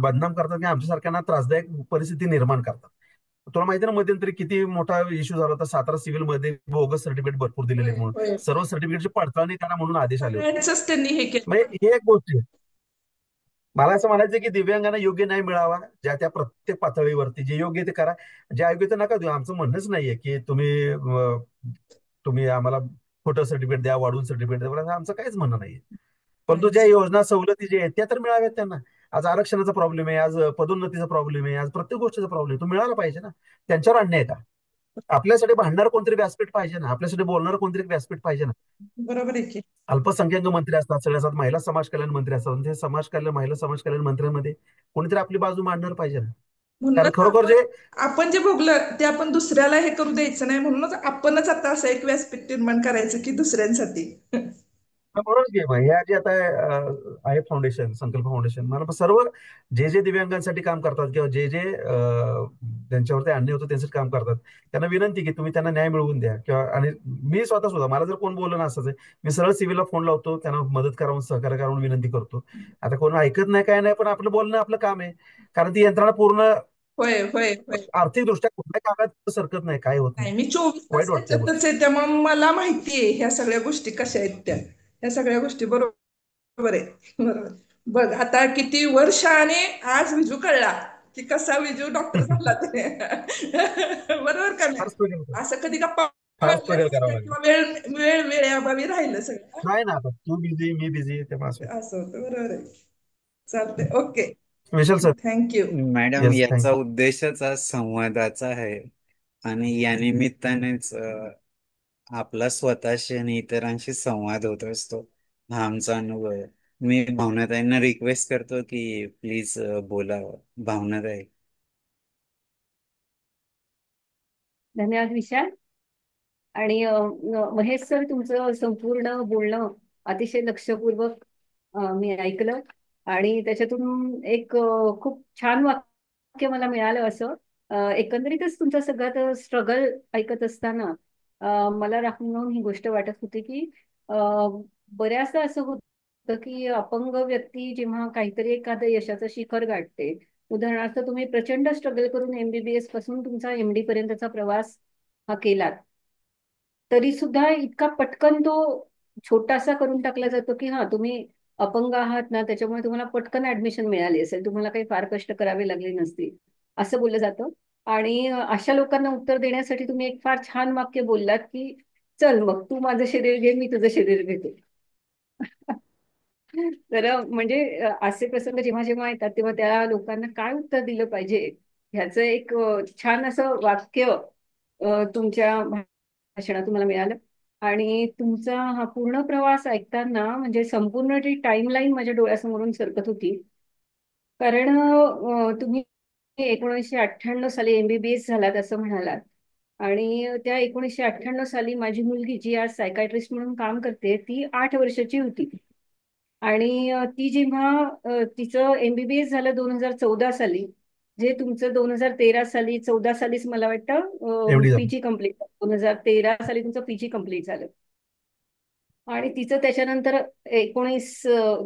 बदनाम करतात किंवा आमच्यासारख्यांना त्रासदायक परिस्थिती निर्माण करतात. तुला माहिती आहे ना, मध्यंतरी किती मोठा इश्यू झाला होता सातारा सिव्हिल मध्ये, बोगस सर्टिफिकेट भरपूर दिलेले होय आहेत म्हणून. होय. सर्व सर्टिफिकेटची पडताळणी करा म्हणून आदेश आले होते. सगळ्यांचंच त्यांनी हे म्हणजे केलं. ही एक गोष्ट आहे. मला असं म्हणायचं की दिव्यांगांना योग्य न्याय मिळावा, ज्या त्या प्रत्येक पातळीवरती जे योग्य ते करा, जे अयोग्य ते नका देऊ. आमचं म्हणणंच नाहीये की तुम्ही आम्हाला खोटं सर्टिफिकेट द्या, वाढवून सर्टिफिकेट द्या, बरं, आमचं काहीच म्हणणं नाहीये. परंतु ज्या योजना सवलती जे आहेत त्या तर मिळाव्यात त्यांना. आज आरक्षणाचा प्रॉब्लेम आहे, आज पदोन्नतीचा प्रॉब्लेम आहे, आज प्रत्येक गोष्टीचा प्रॉब्लेम आहे, तो मिळाला पाहिजे ना. त्यांच्यावर अन्याय का? आपल्यासाठी भांडणार कोणतरी व्यासपीठ पाहिजे ना, आपल्यासाठी बोलणार कोणतरी व्यासपीठ पाहिजे ना. बरोबर आहे की. अल्पसंख्याक मंत्री असतात, सगळे असतात, महिला समाज कल्याण मंत्री असतात, ते समाज कल्याण महिला समाज कल्याण मंत्र्यांमध्ये कोणीतरी आपली बाजू मांडणार पाहिजे ना. कारण म्हणूनच खरोखर आपण जे आपण जे भोगलं ते आपण दुसऱ्याला हे करू द्यायचं नाही. म्हणूनच आपणच आता असं एक व्यासपीठ निर्माण करायचं की दुसऱ्यांसाठी. म्हणून घे मग हे जे आता आहे फाउंडेशन, संकल्प फाउंडेशन, मला सर्व जे जे दिव्यांगांसाठी काम करतात किंवा जे जे ज्यांच्यावरती अन्याय होतो त्यांच्यासाठी काम करतात, त्यांना विनंती की तुम्ही त्यांना न्याय मिळवून द्या. किंवा आणि मी स्वतः सुद्धा, मला जर कोण बोललं ना असंच आहे, मी सरळ सिव्हिलला फोन लावतो, त्यांना मदत करावून सहकार्य करावून विनंती करतो. आता कोण ऐकत नाही काय नाही, पण आपलं बोलणं आपलं काम आहे. कारण ती यंत्रणा पूर्ण होय होय होय. आर्थिकदृष्ट्या कुठल्या कामात सरकत नाही, काय होत नाही. नाही, मी 24 तास वाईट वाटतं या त्याच्यातच गोष्टी. आहे, त्यामुळे मला माहिती आहे ह्या सगळ्या गोष्टी कशा आहेत त्या. ह्या सगळ्या गोष्टी बरोबर आहे. बरोबर. बघ आता किती वर्षाने आज विजू कळला की कसा विजू डॉक्टर झाला ते. बरोबर का नाही? फार स्ट्रगल करावं, असं कधी गप्पा फार मारल्या स्ट्रगल करावं नसत्या लागेल. किंवा वेळ वेळ वेळेअभावी राहिलं सगळं. नाही ना, आता तू बिझी मी बिझी, तेव्हा असं होतं. असं होतं. बरोबर आहे. चालतंय. ओके. विशाल सर. थँक्यू. मॅडम, येस, याचा थँक्यू. उद्देशच आज संवादाचा आहे. आणि या निमित्तानेच आपला स्वतःशी आणि इतरांशी संवाद होत असतो. हा आमचा अनुभव आहे. मी भावनाताईंना रिक्वेस्ट करतो की प्लीज बोलावं. भावनाताई. धन्यवाद विशाल. आणि महेश सर, तुमचं संपूर्ण बोलणं अतिशय लक्षपूर्वक मी ऐकलं. आणि त्याच्यातून एक खूप छान वाक्य मला मिळालं असं. एकंदरीतच तुमचा सगळा स्ट्रगल ऐकत असताना मला राहून ही गोष्ट वाटत होती की बऱ्याचदा असं होतं की अपंग व्यक्ती जेव्हा काहीतरी एखादं यशाचं शिखर गाठते, उदाहरणार्थ तुम्ही प्रचंड स्ट्रगल करून MBBS पासून तुमचा MD पर्यंतचा प्रवास हा केलात, तरी सुद्धा इतका पटकन तो छोटासा करून टाकला जातो की हा तुम्ही अपंग आहात ना, त्याच्यामुळे तुम्हाला पटकन ऍडमिशन मिळाली असेल, तुम्हाला काही फार कष्ट करावे लागले नसतील, असं बोललं जातं. आणि अशा लोकांना उत्तर देण्यासाठी तुम्ही एक फार छान वाक्य बोललात की चल मग तू माझं शरीर घे, मी तुझं शरीर घेते. तर म्हणजे असे प्रसंग जेव्हा जेव्हा येतात तेव्हा त्या लोकांना काय उत्तर दिलं पाहिजे ह्याचं एक छान असं वाक्य तुमच्या भाषणातून मला मिळालं. आणि तुमचा हा पूर्ण प्रवास ऐकताना म्हणजे संपूर्ण ती टाइमलाईन माझ्या डोळ्यासमोरून सरकत होती. कारण तुम्ही 1998 साली MBBS झालात असं म्हणालात. आणि त्या 1998 साली माझी मुलगी जी आज सायकायट्रिस्ट म्हणून काम करते ती 8 वर्षाची होती. आणि ती जेव्हा तिचं MBBS झालं 2014 साली, जे तुमचं 2013 साली 14 सालीच मला वाटतं एवढी झाली. PG कम्प्लीट, 2013 साली तुमचं PG कम्प्लीट झालं. आणि तिचं त्याच्यानंतर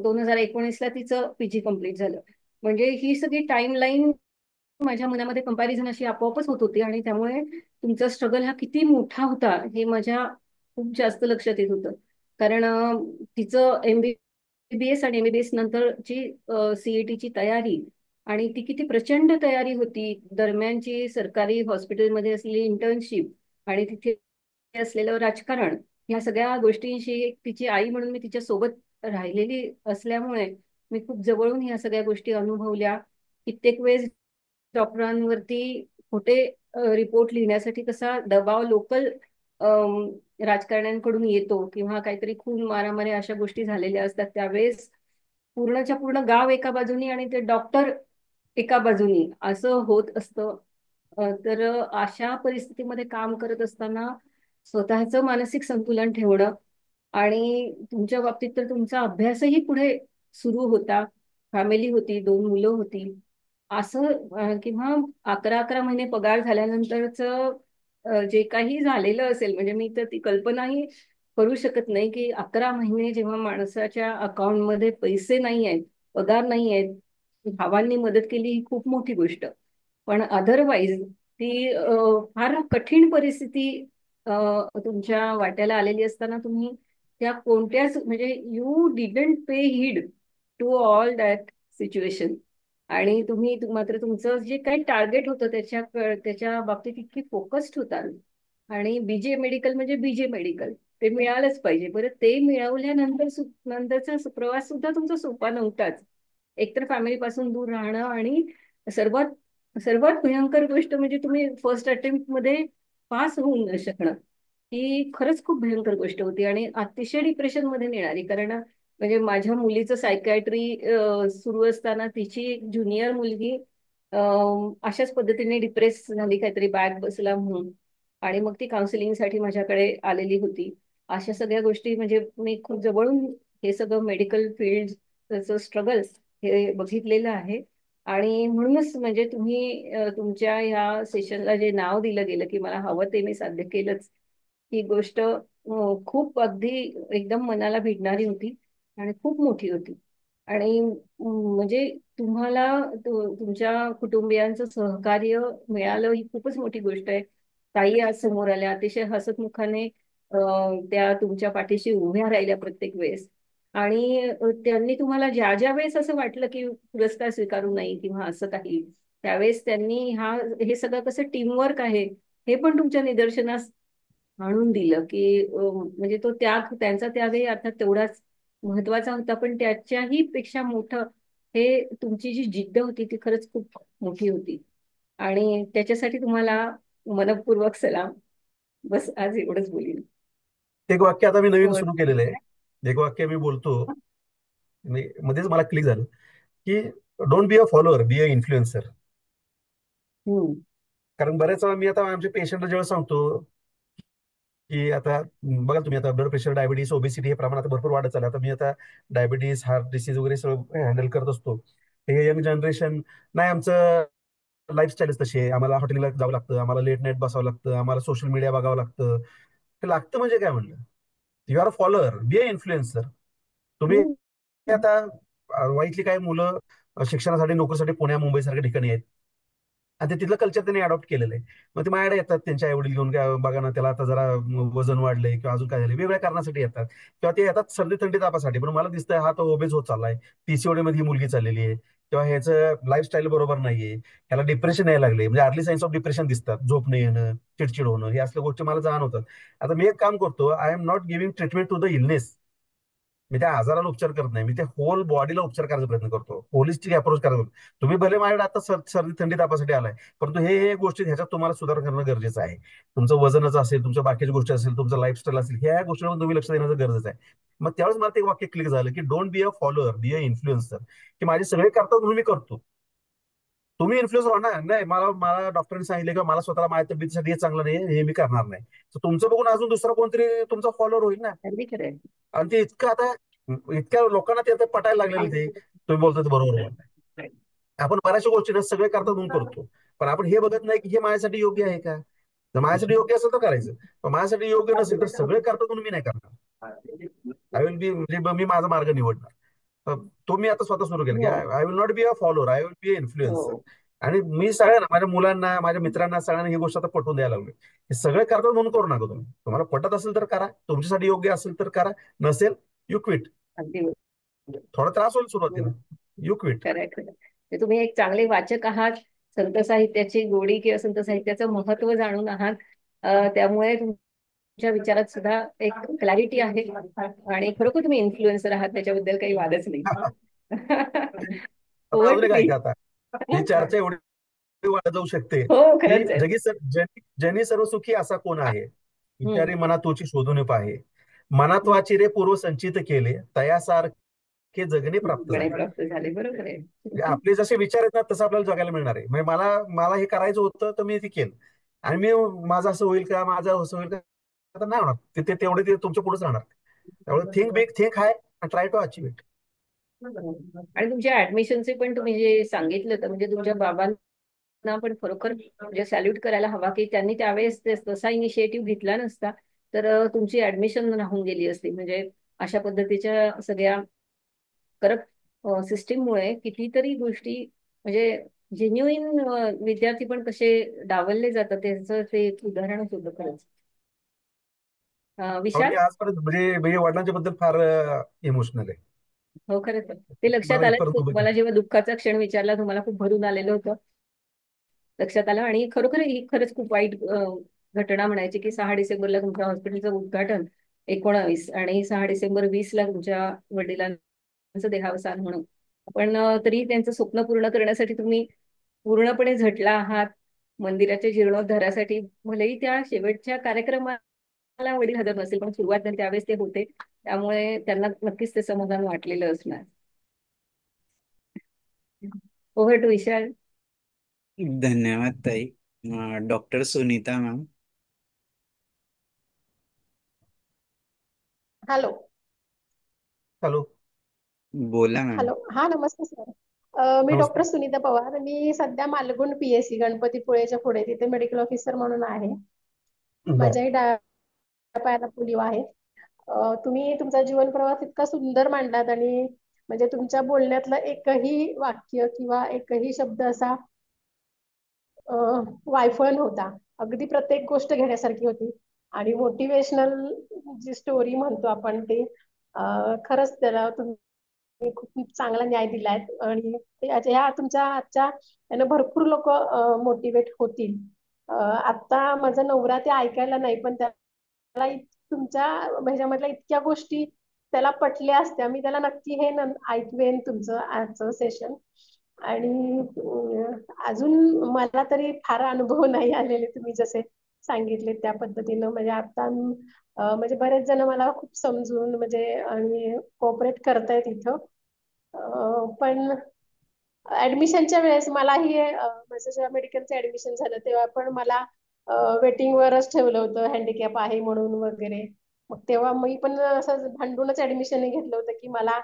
2019ला तिचं PG कम्प्लीट झालं. म्हणजे ही सगळी टाइमलाईन माझ्या मनामध्ये कंपॅरिझन अशी आपोआपच होत होती. आणि त्यामुळे तुमचा स्ट्रगल हा किती मोठा होता हे माझ्या खूप जास्त लक्षात येत होतं. कारण तिचं MBBS आणि MBBS नंतरची CETची तयारी, आणि ती किती प्रचंड तयारी होती, दरम्यानची सरकारी हॉस्पिटलमध्ये असलेली इंटर्नशिप आणि तिथे असलेलं राजकारण, ह्या सगळ्या गोष्टींशी तिची आई म्हणून मी तिच्या सोबत राहिलेली असल्यामुळे मी खूप जवळून ह्या सगळ्या गोष्टी अनुभवल्या. कित्येक वेळेस डॉक्टरांवरती खोटे रिपोर्ट लिहिण्यासाठी कसा दबाव लोकल राजकारण्यांकडून येतो किंवा काहीतरी खून मारामारी अशा गोष्टी झालेल्या असतात, त्यावेळेस पूर्णच्या पूर्ण गाव एका बाजूनी आणि ते डॉक्टर एका बाजूनी असं होत असतं. तर अशा परिस्थितीमध्ये काम करत असताना स्वतःचं मानसिक संतुलन ठेवणं आणि तुमच्या बाबतीत तर तुमचा अभ्यासही पुढे सुरू होता, फॅमिली होती, 2 मुलं होती, असं किंवा 11-11 महिने पगार झाल्यानंतरच जे काही झालेलं असेल, म्हणजे मी तर ती कल्पनाही करू शकत नाही की 11 महिने जेव्हा माणसाच्या अकाउंटमध्ये पैसे नाही आहेत, पगार नाही आहेत, भावांनी मदत केली ही खूप मोठी गोष्ट. पण अदरवाईज ती फार कठीण परिस्थिती तुमच्या वाट्याला आलेली असताना तुम्ही त्या कोणत्याच म्हणजे you didn't pay heed to all that situation. आणि तुम्ही मात्र तुमचं जे काही टार्गेट होतं त्याच्या बाबतीत इतकी फोकस्ड होता. आणि बीजे मेडिकल म्हणजे बीजे मेडिकल ते मिळालंच पाहिजे. बरं, ते मिळवल्यानंतर नंतरचा प्रवास सुद्धा तुमचा सोपा नव्हताच. एकतर फॅमिली पासून दूर राहणं आणि सर्वात सर्वात भयंकर गोष्ट म्हणजे तुम्ही फर्स्ट अटेम्प्ट मध्ये पास होऊन न शकणं, ही खरंच खूप भयंकर गोष्ट होती आणि अतिशय डिप्रेशन मध्ये नेणारी. कारण म्हणजे माझ्या मुलीचं सायकॅट्री सुरू असताना तिची एक ज्युनियर मुलगी अशाच पद्धतीने डिप्रेस झाली, काहीतरी बॅग बसला म्हणून, आणि मग ती काउन्सिलिंगसाठी माझ्याकडे आलेली होती. अशा सगळ्या गोष्टी म्हणजे मी खूप जवळून हे सगळं मेडिकल फील्डचं स्ट्रगल हे बघितलेलं आहे. आणि म्हणूनच म्हणजे तुम्ही तुमच्या ह्या सेशनला जे नाव दिलं गेलं की मला हवं ते मी साध्य केलंच, ही गोष्ट खूप अगदी एकदम मनाला भिडणारी होती आणि खूप मोठी होती. आणि म्हणजे तुम्हाला तुमच्या कुटुंबियांचं सहकार्य मिळालं ही खूपच मोठी गोष्ट आहे. ताई आज समोर आल्या, अतिशय हसतमुखाने त्या तुमच्या पाठीशी उभ्या राहिल्या प्रत्येक वेळेस. आणि त्यांनी तुम्हाला ज्या ज्या वेळेस असं वाटलं की पुरस्कार स्वीकारू नये किंवा असं काही, त्यावेळेस त्यांनी हे सगळं कसं टीमवर्क आहे हे पण तुमच्या निदर्शनास आणून दिलं की म्हणजे तो त्याग, त्यांचा त्यागही अर्थात तेवढाच महत्वाचा होता, पण त्याच्याही पेक्षा मोठं हे तुमची जी जिद्द होती ती खरंच खूप मोठी होती. आणि त्याच्यासाठी तुम्हाला मनपूर्वक सलाम. बस आज एवढंच बोलीन. एक वाक्य आता मी नवीन हो. सुरू केलेलं आहे. एक वाक्य मी बोलतो, मध्येच मला क्लिक झालं की don't be a follower, be a influencer. हम्म. कारण बऱ्याच वेळा मी आता आमच्या पेशंटला जेव्हा सांगतो की आता बघा तुम्ही, आता ब्लड प्रेशर, डायबिटीस, ओबेसिटी हे प्रमाण आता भरपूर वाढत चाललं. आता मी आता डायबिटीस, हार्ट डिसीज वगैरे सगळं हँडल करत असतो. हे यंग जनरेशन, नाही आमचं लाईफस्टाईलच तशी आहे, आम्हाला हॉटेलला जावं लागतं, आम्हाला लेट नाईट बसावं लागतं, आम्हाला सोशल मीडिया बघावं लागतं. हे लागतं म्हणजे काय म्हणलं, you are a follower, be a influencer. तुम्ही हम्म. आता वाईटली काही मुलं शिक्षणासाठी, नोकरीसाठी पुण्या मुंबई सारख्या ठिकाणी आहेत आणि ते तिथलं कल्चर त्यांनी अडॉप्ट केलेलं आहे. मग ते माझ्याकडे येतात त्यांच्या आई वडील घेऊन, काय बघा ना त्याला आता जरा वजन वाढलंय किंवा अजून काय झालं, वेगवेगळ्या कारणासाठी येतात. किंवा ते येतात सर्दी थंडी तापासाठी, पण मला दिसतंय हा तो ओबेज होत चाललाय, पीसीओडी मध्ये ही मुलगी चाललेली आहे, किंवा ह्याचं लाईफस्टाईल बरोबर नाहीये, ह्याला डिप्रेशन यायला लागले, म्हणजे अर्ली सायन्स ऑफ डिप्रेशन दिसतात, झोप नाही येणं, चिडचिड होणं, हे असल्या गोष्टी मला जाणवतात. आता मी एक काम करतो, I am not giving treatment to the illness. मी त्या आजाराला उपचार करत नाही, मी त्या होल बॉडीला उपचार करायचा प्रयत्न करतो, होलिस्टिक अप्रोच करायचा. तुम्ही भले माझ्याकडे आता सर्दी थंडी तापासाठी आलाय, परंतु हे गोष्टी ह्याच्यात तुम्हाला सुधार करणं गरजेचं आहे. तुमचं वजनच असेल, तुमच्या बाकीच्या गोष्टी असेल, तुमचं लाईफस्टाईल असेल, ह्या गोष्टींवर तुम्ही लक्ष देणं गरजेचं आहे. मग त्यावेळेस मला ते वाक्य क्लिक झालं की don't be a follower, be a influencer. की माझे सगळे करतात म्हणून मी करतो, तुम्ही इन्फ्लुएन्सर होणार नाही. मला मला डॉक्टरांनी सांगितले किंवा मला स्वतःला माझ्या तब्येतीसाठी हे चांगलं नाही, हे मी करणार नाही. तर तुमचं बघून अजून दुसरा कोणतरी तुमचा फॉलोअर होईल ना. अगदी खरं आहे. आणि ते इतकं आता इतक्या लोकांना ते आता पटायला लागलेलं ते, तुम्ही बोलताय ते बरोबर बोलताय. आपण बऱ्याचशा गोष्टी ना सगळे करतात म्हणून करतो, पण आपण हे बघत नाही की हे माझ्यासाठी योग्य आहे का. जर माझ्यासाठी योग्य असेल तर करायचं, पण माझ्यासाठी योग्य नसेल तर सगळे करतात म्हणून मी नाही करणार. आय विल बी, म्हणजे मी माझा मार्ग निवडणार. तो मी आता स्वतः सुरू केला की हो. I will not be a follower, I will be a हो. इन्फ्लुएन्सर. आणि मी सगळ्यांना, माझ्या मुलांना, माझ्या मित्रांना, सगळ्यांना ही गोष्ट आता पटवून द्यायला लागली. हे सगळे करतात म्हणून करू नका तुम्ही. तुम्हाला पटत असेल तर करा, तुमच्यासाठी योग्य असेल तर करा, नसेल यू क्विट. अगदी बरोबर. थोडा त्रास होईल सुरुवातीला, हम्म. You quit. खरंय खरंय. ते तुम्ही एक चांगले वाचक आहात, संत साहित्याची गोडी किंवा संत साहित्याचं महत्व जाणून आहात. त्यामुळे तुमच्या विचारात सुद्धा एक क्लॅरिटी आहे आणि खरोखर तुम्ही इन्फ्लुएन्सर आहात, त्याच्याबद्दल काही वादच नाही. आता ओव्हर अजून टू एक मी. ऐका, आता ही चर्चा एवढी वाढत जाऊ शकते हो, की खरंच आहे. जगी जनी सर्व सुखी असा कोण आहे. विचारी मना तुची शोधून पाहे, मनात वाचिरे पूर्व संचित केले, तयासारखे जगणे प्राप्त गणे झाले. प्राप्त झाले, बरोबर आहे. म्हणजे आपले जसे विचार आहेत ना तसं आपल्याला जगायला मिळणार आहे. म्हणजे मला मला हे करायचं होतं तर मी ते केलं, आणि मी माझं असं होईल का, माझं असं होईल का, तर नाही होणार. ते तेवढे ते तुमच्या पुढेच राहणार. त्यामुळे think big, think high, try to achieve it. आणि तुमच्या ऍडमिशनचे पण तुम्ही जे सांगितलं तर म्हणजे तुमच्या बाबांना पण खरोखर म्हणजे सॅल्यूट करायला हवा की त्यांनी त्यावेळेस तसा इनिशिएटिव्ह घेतला नसता तर तुमची ऍडमिशन राहून गेली असती. म्हणजे अशा पद्धतीच्या सगळ्या करप्ट सिस्टीममुळे कितीतरी गोष्टी म्हणजे जेन्युइन विद्यार्थी पण कसे डावलले जातात त्याचं ते एक उदाहरणच होतं खरंच. मी विशाल. आजपर्यंत म्हणजे वडिलांच्या बद्दल फार इमोशनल आहे. हो, खरंच ते लक्षात मला आलं. इथपर्यंत उभं तुम्हाला जेव्हा दुःखाचा क्षण विचारला तुम्हाला खूप भरून आलेलं होतं, लक्षात आलं. आणि खरोखर ही खरंच खूप वाईट घटना म्हणायची की 6 डिसेंबरला तुमच्या हॉस्पिटलचं उद्घाटन 19 आणि 6 डिसेंबर 20 ला तुमच्या वडिलांचं देहावसान होणं. पण तरी त्यांचं स्वप्न पूर्ण करण्यासाठी तुम्ही पूर्णपणे झटला आहात. मंदिराच्या जीर्णोद्धारासाठी भलेही त्या शेवटच्या कार्यक्रमाला वडील हजर नसेल पण सुरुवात झाली त्यावेळेस ते होते, त्यामुळे त्यांना नक्कीच ते समाधान वाटलेलं असणार. ओव्हर टू विशाल. धन्यवाद ताई. Doctor Sunita ma'am. Hello. Hello. बोला मॅम. हॅलो, हा, नमस्ते सर. मी नमस्ते. डॉक्टर सुनीता पवार. मी सध्या मालगुंड पीएससी गणपतीपुळेच्या पुढे तिथे मेडिकल ऑफिसर म्हणून आहे. बरं. माझ्याही डाव्या पायाला पोलिओ आहे. तुम्ही तुमचा जीवन प्रवास इतका सुंदर मांडलात आणि म्हणजे तुमच्या बोलण्यातलं एकही वाक्य किंवा एकही शब्द असा वायफळ नव्हता. अगदी प्रत्येक गोष्ट घेण्यासारखी होती आणि मोटिवेशनल जी स्टोरी म्हणतो आपण ते खरंच त्याला तुम्ही खूप चांगला न्याय दिलाय आणि ह्या तुमच्या आजच्या यानं भरपूर लोक मोटिवेट होतील. आता माझा नवरा ते ऐकायला नाही पण त्याला तुमच्या ह्याच्यामधल्या इतक्या गोष्टी त्याला पटल्या असत्या. मी त्याला नक्की हे ऐकवेन तुमचं आजचं सेशन. आणि अजून मला तरी फार अनुभव नाही आलेले तुम्ही जसे सांगितले त्या पद्धतीनं. म्हणजे आता म्हणजे बरेच जण मला खूप समजून म्हणजे आणि कोऑपरेट करतायत इथं. पण ऍडमिशनच्या वेळेस मलाही माझं जेव्हा मेडिकलचं ऍडमिशन झालं तेव्हा पण मला वेटिंग वरच ठेवलं होतं, हँडिकॅप आहे म्हणून वगैरे. मग तेव्हा मी पण असं भांडूनच ऍडमिशन घेतलं होतं की मला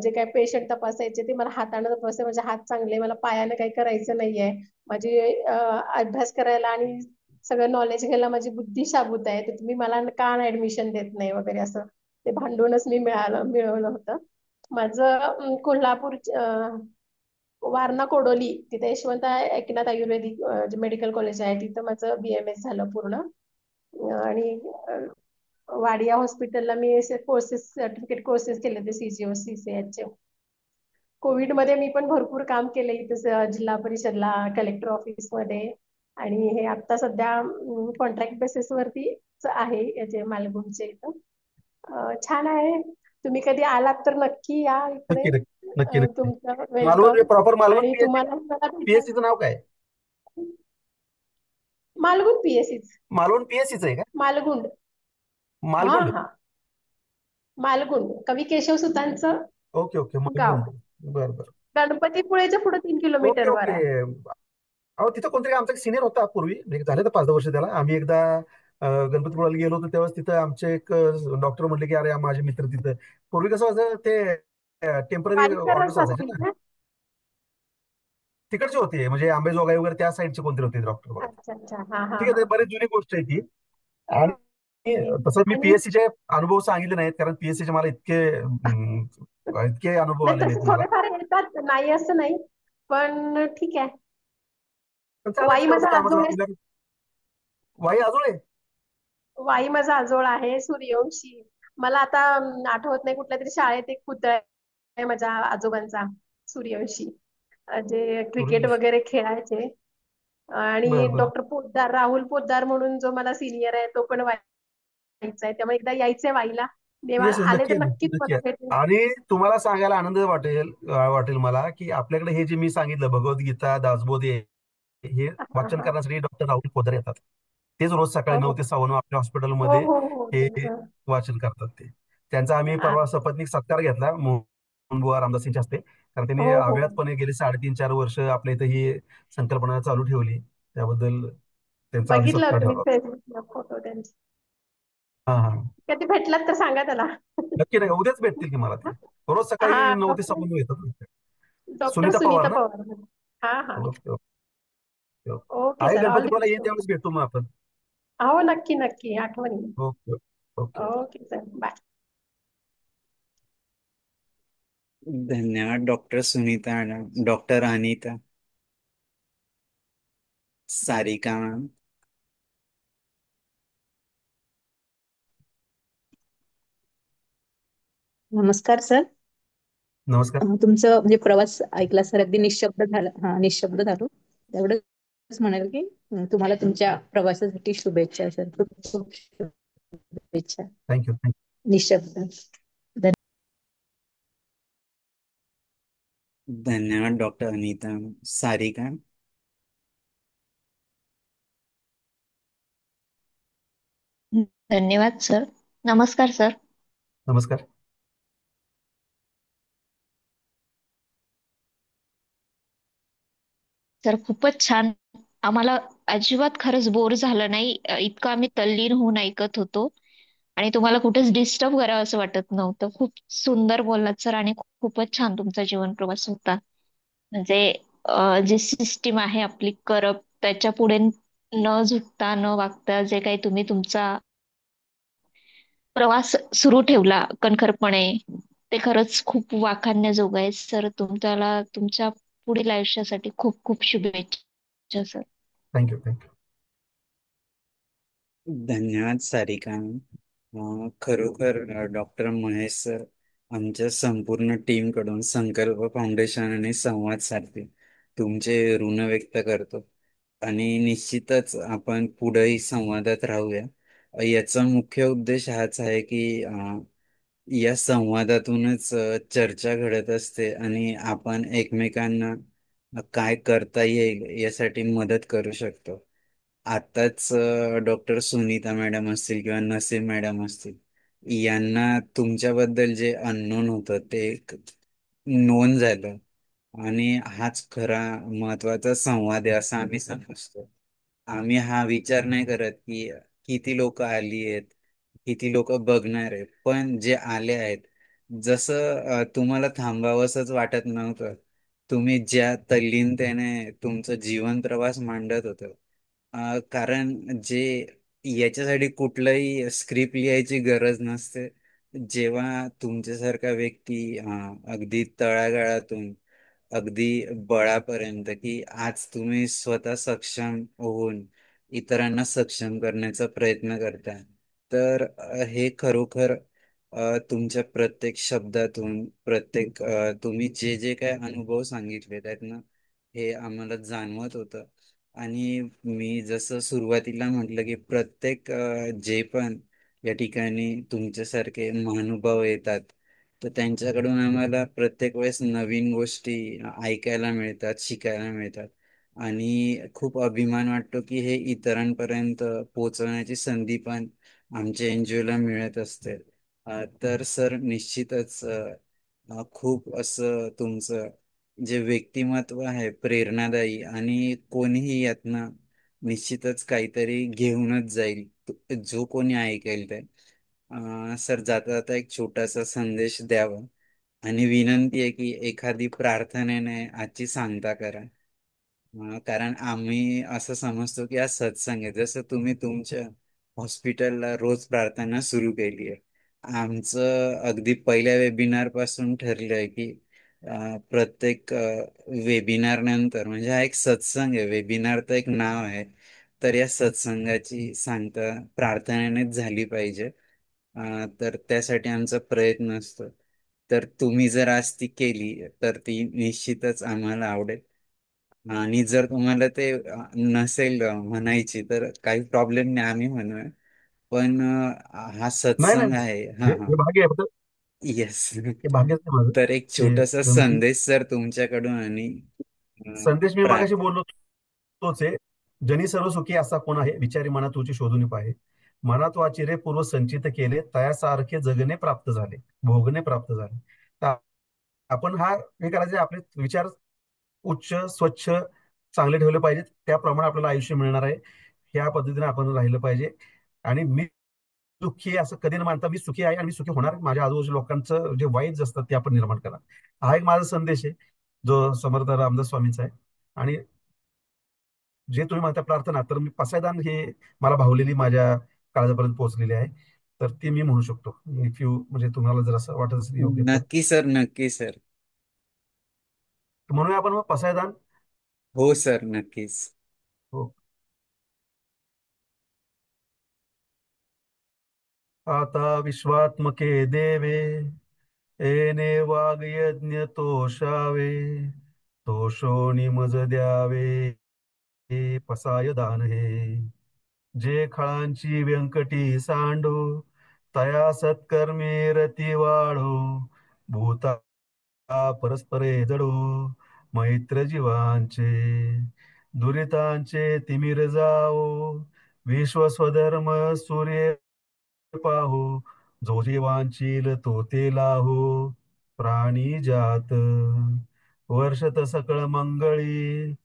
जे काही पेशंट तपासायचे ते मला हाताने तपासायचे. माझे हात चांगले, मला पायाने काही करायचं नाहीये. माझी अभ्यास करायला आणि सगळं नॉलेज घ्यायला माझी बुद्धी शाबूत आहे, तर तुम्ही मला का ऍडमिशन देत नाही वगैरे असं ते भांडूनच मी मिळवलं होतं. माझं कोल्हापूर वारणा कोडोली तिथे यशवंत एकनाथ आयुर्वेदिक जे मेडिकल कॉलेज आहे तिथं माझं BMS झालं पूर्ण. आणि वाडिया हॉस्पिटलला मी असे कोर्सेस, सर्टिफिकेट कोर्सेस केले होते CCO CCH चे. कोविड मध्ये मी पण भरपूर काम केले इथं जिल्हा परिषदला, कलेक्टर ऑफिस मध्ये. आणि हे आता सध्या कॉन्ट्रॅक्ट बेसिस वरती आहे याचे मालगुणचे इथं. छान आहे. तुम्ही कधी आलात तर नक्की या इकडे. नक्की नक्की नक्की नक्की. तुमचं मालवण वेलकम. प्रॉपर मालवण आणि पीएससी. तुम्हाला मला भेटायला पीएससीचं नाव काय? मालगुंड PSC. मालवण पीएससीच आहे का? मालगुंड. हा मालगुंड. हा, मालगुंड कवी केशव सुतांचं ओके ओके, गाव. मालगुंड. बरं बरं. गणपतीपुळेच्या पुढे 3 किलोमीटर ओके वर ओके. आहे. अहो तिथं कोणतरी आमचा सिनियर होता पूर्वी, म्हणजे झाले तर 5-10 वर्ष त्याला. आम्ही एकदा गणपतीपुळ्याला गेलो होतो तेव्हा तिथं आमचे एक डॉक्टर म्हणले की अरे माझे मित्र तिथं. पूर्वी कसं व्हायचं ते टेम्पररी वारीकरच ऑर्डर्स असायचे असतील ना. ना. तिकडचे होते म्हणजे आंबेजोगाई वगैरे त्या साईडचे कोणतरी होते डॉक्टर बघा. अच्छा अच्छा, हा हा ठीक आहे, हा. ते बरीच जुनी गोष्ट आहे ती. आणि तसं मी आणि पीएससीचे अनुभव सांगितले नाहीत कारण पीएससीचे मला इतके इतके अनुभव नाही आलेले तसे आहेत मला. थोडेफार येतात, नाही असं नाही. पण ठीक आहे. पण चालेल, वाई शेवटी माझा कामाचं आजोळ आहे. आपल्याला. वाई अजून आहे. वाई माझा आजोळ आहे, सूर्यवंशी. मला आता आठवत नाही कुठल्या तरी शाळेत एक पुतळा आहे माझ्या आजोबांचा, सूर्यवंशी. जे क्रिकेट सूर्यवंशी. वगैरे खेळायचे. आणि बरं बरं. डॉक्टर पोद्दार, राहुल पोद्दार म्हणून जो मला सिनियर आहे तो पण वाईचा आहे. त्यामुळे एकदा यायचंय वाईला. देवा येस, आले नक्की तर नक्कीच नक्की मला आहे. भेटेल. आणि तुम्हाला सांगायला आनंद वाटेल वाटेल मला की आपल्याकडे हे जे मी सांगितलं भगवद्गीता, दासबोध हे हा वाचन हा. करण्यासाठी डॉक्टर राहुल पोदार येतात. तेच रोज सकाळी हो 9 ते 9:15 आपल्या हो हॉस्पिटलमध्ये हो हो हे त्यांचं वाचन करतात. ते त्यांचा आम्ही आ- परवा सपत्नीक सत्कार घेतला मोहन बुवा रामदास यांच्या हस्ते, कारण हो त्यांनी हो अविरतपणे गेली 3.5-4 वर्ष आपल्या इथं ही संकल्पना चालू ठेवली. त्याबद्दल त्यांचा आधी बघितलं सत्कार होतं मी ठेवला. फेसबुकला फोटो त्यांचे. हा हा. कधी भेटलात तर सांगा त्याला. नक्की नाही, उद्याच भेटतील की मला ते. रोज हा सकाळी 9 ते 9:15 येतात. डॉक्टर सुनीता पवार सुनीता ना? पवार. हा हा. Okay okay okay. ओके आहे सर, ऑल द गणपतीपुळ्याला येईल बेस्ट. त्यावेळेस भेटू मग आपण. हो नक्की नक्की, आठवणी. Okay okay okay. Okay sir, bye. धन्यवाद doctor Sunita madam, doctor Anita, Sarika ma'am. नमस्कार सर. नमस्कार. तुमचं म्हणजे प्रवास ऐकला सर, अगदी निशब्द झालं, हा निशब्द झालो. एवढंच म्हणाल की तुम्हाला तुमच्या प्रवासासाठी शुभेच्छा सर, खूप खूप शुभेच्छा. Thank you thank you. निशब्द. धन्यवाद डॉक्टर अनिता. सारिका. धन्यवाद सर. नमस्कार सर. नमस्कार. सर खूपच छान. आम्हाला अजिबात खरंच बोर झालं नाही. इतकं आम्ही तल्लीन होऊन ऐकत होतो आणि तुम्हाला कुठेच डिस्टर्ब करावं असं वाटत नव्हतं. खूप सुंदर बोललात सर आणि खूपच छान तुमचा जीवन प्रवास होता. म्हणजे जी सिस्टीम आहे आपली करप्ट, त्याच्या पुढे न झुकता न वागता जे काही तुम्ही तुमचा प्रवास सुरू ठेवला कणखरपणे, ते खरंच खूप वाखाणण्याजोगं आहे सर. तुमच्याला तुमच्या पुढील आयुष्यासाठी खूप खूप शुभेच्छा सर. Thank you thank you. धन्यवाद सारिका. खरोखर डॉक्टर महेश सर आमच्या संपूर्ण टीम कडून संकल्प फाउंडेशन आणि संवाद साधतील तुमचे ऋण व्यक्त करतो आणि निश्चितच आपण पुढेही संवादात राहूया. याचा मुख्य उद्देश हाच आहे की या संवादातूनच चर्चा घडत असते आणि आपण एकमेकांना काय करता येईल यासाठी मदत करू शकतो. आताच डॉक्टर सुनीता मॅडम असतील किंवा नसीम मॅडम असतील, यांना तुमच्याबद्दल जे अननोन होतं ते नोंद झालं आणि हाच खरा महत्वाचा संवाद आहे असं आम्ही समजतो. आम्ही हा विचार नाही करत की किती लोक आली आहेत, किती लोक बघणार आहेत, पण जे आले आहेत, जसं तुम्हाला थांबावंसच वाटत नव्हतं, तुम्ही ज्या तल्लीनतेने तुमचं जीवन प्रवास मांडत होत, कारण जे याच्यासाठी कुठलंही स्क्रिप्ट लिहायची गरज नसते. जेव्हा तुमच्यासारखा व्यक्ती अगदी तळागाळातून अगदी बळापर्यंत की आज तुम्ही स्वतः सक्षम होऊन इतरांना सक्षम करण्याचा प्रयत्न करताय, तर हे खरोखर तुमच्या प्रत्येक शब्दातून प्रत्येक तुम्ही जे जे काय अनुभव सांगितले त्यातनं हे आम्हाला जाणवत होतं. आणि मी जसं सुरुवातीला म्हटलं की प्रत्येक जे पण या ठिकाणी तुमच्यासारखे महानुभाव येतात, तर त्यांच्याकडून आम्हाला प्रत्येक वेळेस नवीन गोष्टी ऐकायला मिळतात, शिकायला मिळतात आणि खूप अभिमान वाटतो की हे इतरांपर्यंत पोहोचवण्याची संधी पण आमच्या एनजीओला मिळत असते. तर सर निश्चितच खूप असं तुमचं जे व्यक्तिमत्व आहे प्रेरणादायी आणि कोणीही यातनं निश्चितच काहीतरी घेऊनच जाईल जो कोणी ऐकेल ते. सर जाता जाता एक छोटासा संदेश द्यावा आणि विनंती आहे की एखादी प्रार्थनेने आजची सांगता करा. कारण आम्ही असं समजतो की हा सत्संग आहे, जसं तुम्ही तुमच्या हॉस्पिटलला रोज प्रार्थना सुरू केली आहे. आमचं अगदी पहिल्या वेबिनार पासून ठरलंय की प्रत्येक वेबिनार नंतर, म्हणजे हा एक सत्संग आहे, वेबिनार तर एक नाव आहे, तर या सत्संगाची सांगता प्रार्थनेनेच झाली पाहिजे. तर त्यासाठी आमचा प्रयत्न असतो. तर तुम्ही जर आज ती केली तर ती निश्चितच आम्हाला आवडेल. आणि जर तुम्हाला ते नसेल म्हणायची तर काही प्रॉब्लेम नाही, आम्ही म्हणूया. पण हा नाही नाही सत्संग नाही. आहे. हा हा. हे भाग्य आहे फक्त. येस. हे भाग्यच आहे माझं तर एक की छोटासा तुम्ही संदेश सर तुमच्याकडून आणि संदेश मी प्रार मागाशी बोललो तोच आहे. जनी सर्व सुखी असा कोण आहे, विचारी मना तुझी शोधून पाहे. मनात वाचिरे पूर्व संचित केले, तयासारखे जगणे प्राप्त झाले, भोगणे प्राप्त झाले. तर आपण हे करायचे, आपले विचार उच्च स्वच्छ चांगले ठेवले पाहिजेत, त्याप्रमाणे आपल्याला आयुष्य मिळणार आहे. ह्या पद्धतीने आपण राहिलं पाहिजे. आणि मी दुःखी आहे असं कधी न मानता मी सुखी आहे आणि मी सुखी होणार. माझ्या आजूबाजूच्या लोकांचं जे वाईट असतात ते आपण निर्माण करा. हा एक माझा संदेश आहे, जो समर्थ रामदास स्वामींचा आहे. आणि जे तुम्ही म्हणता प्रार्थना, तर मी पसायदान हे मला भावलेली माझ्या काळजापर्यंत पोहोचलेली आहे. तर ती मी म्हणू शकतो, इफ यू म्हणजे तुम्हाला जर असं वाटत असेल योग्य तर. नक्की सर, नक्की सर. म्हणूया आपण मग पसायदान. हो सर, नक्कीच. हो. आता विश्वात्मके देवे, येणे वाग यज्ञ तोषावे, तोषोनी मज द्यावे, पसाय दान हे. जे खळांची व्यंकटी सांडो, तया सत्कर्मे रती वाढो, भूता परस्परे जडो, मैत्र जीवांचे दुरितांचे तिमिर जाओ, विश्व स्वधर्म सूर्य पाहो, जो जीवांचील तो ते लाहो, प्राणी जात वर्षत सकळ मंगळी,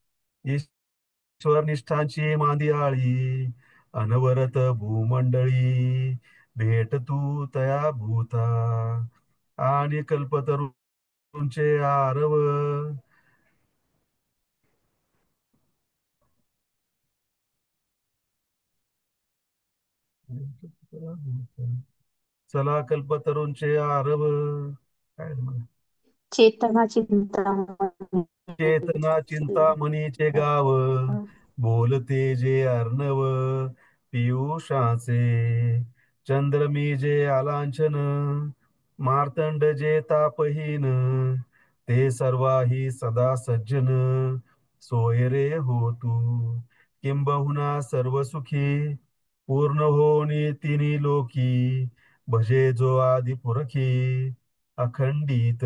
ईश्वर निष्ठांची मांदियाळी, अनवरत भूमंडळी, भेट तू तया भूता, आणि कल्पतरूंचे आरव. चला कल्पतरूंचे आरव. काय म्हणा? चेतना चिंतामणी चेतना चिंतामणीचे गाव, बोलते जे अर्णव पियुषाचे, चंद्रमी जे आलांछन, मार्तंड जे तापहीन, ते सर्वाही सदा सज्जन, सोय रे हो तू, किंबहुना सर्व सुखी, पूर्ण होनी तिनी लोकी, भजे जो आदि पुरखी, अखंडित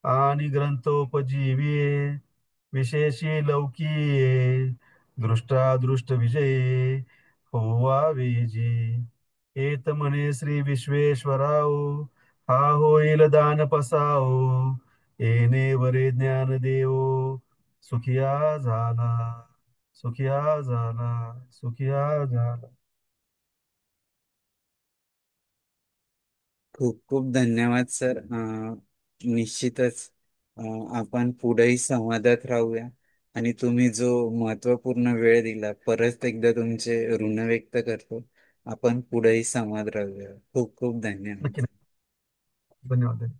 आणि ग्रंथोपजीविये, विशेषी लौकिये, दृष्टादृष्ट विजये, होवा वेजी. हेत म्हणे श्री विश्वेश्वराओ, हा होईल दान पसाओ, येणे वरे ज्ञान देवो, सुखिया झाला, सुखिया झाला, सुखिया झाला. खूप खूप धन्यवाद सर. निश्चितच आपण पुढेही संवादात राहूया. आणि तुम्ही जो महत्वपूर्ण वेळ दिला, परत एकदा तुमचे ऋण व्यक्त करतो. आपण पुढेही संवाद राहूया. खूप खूप धन्यवाद. नक्की नक्की. धन्यवाद.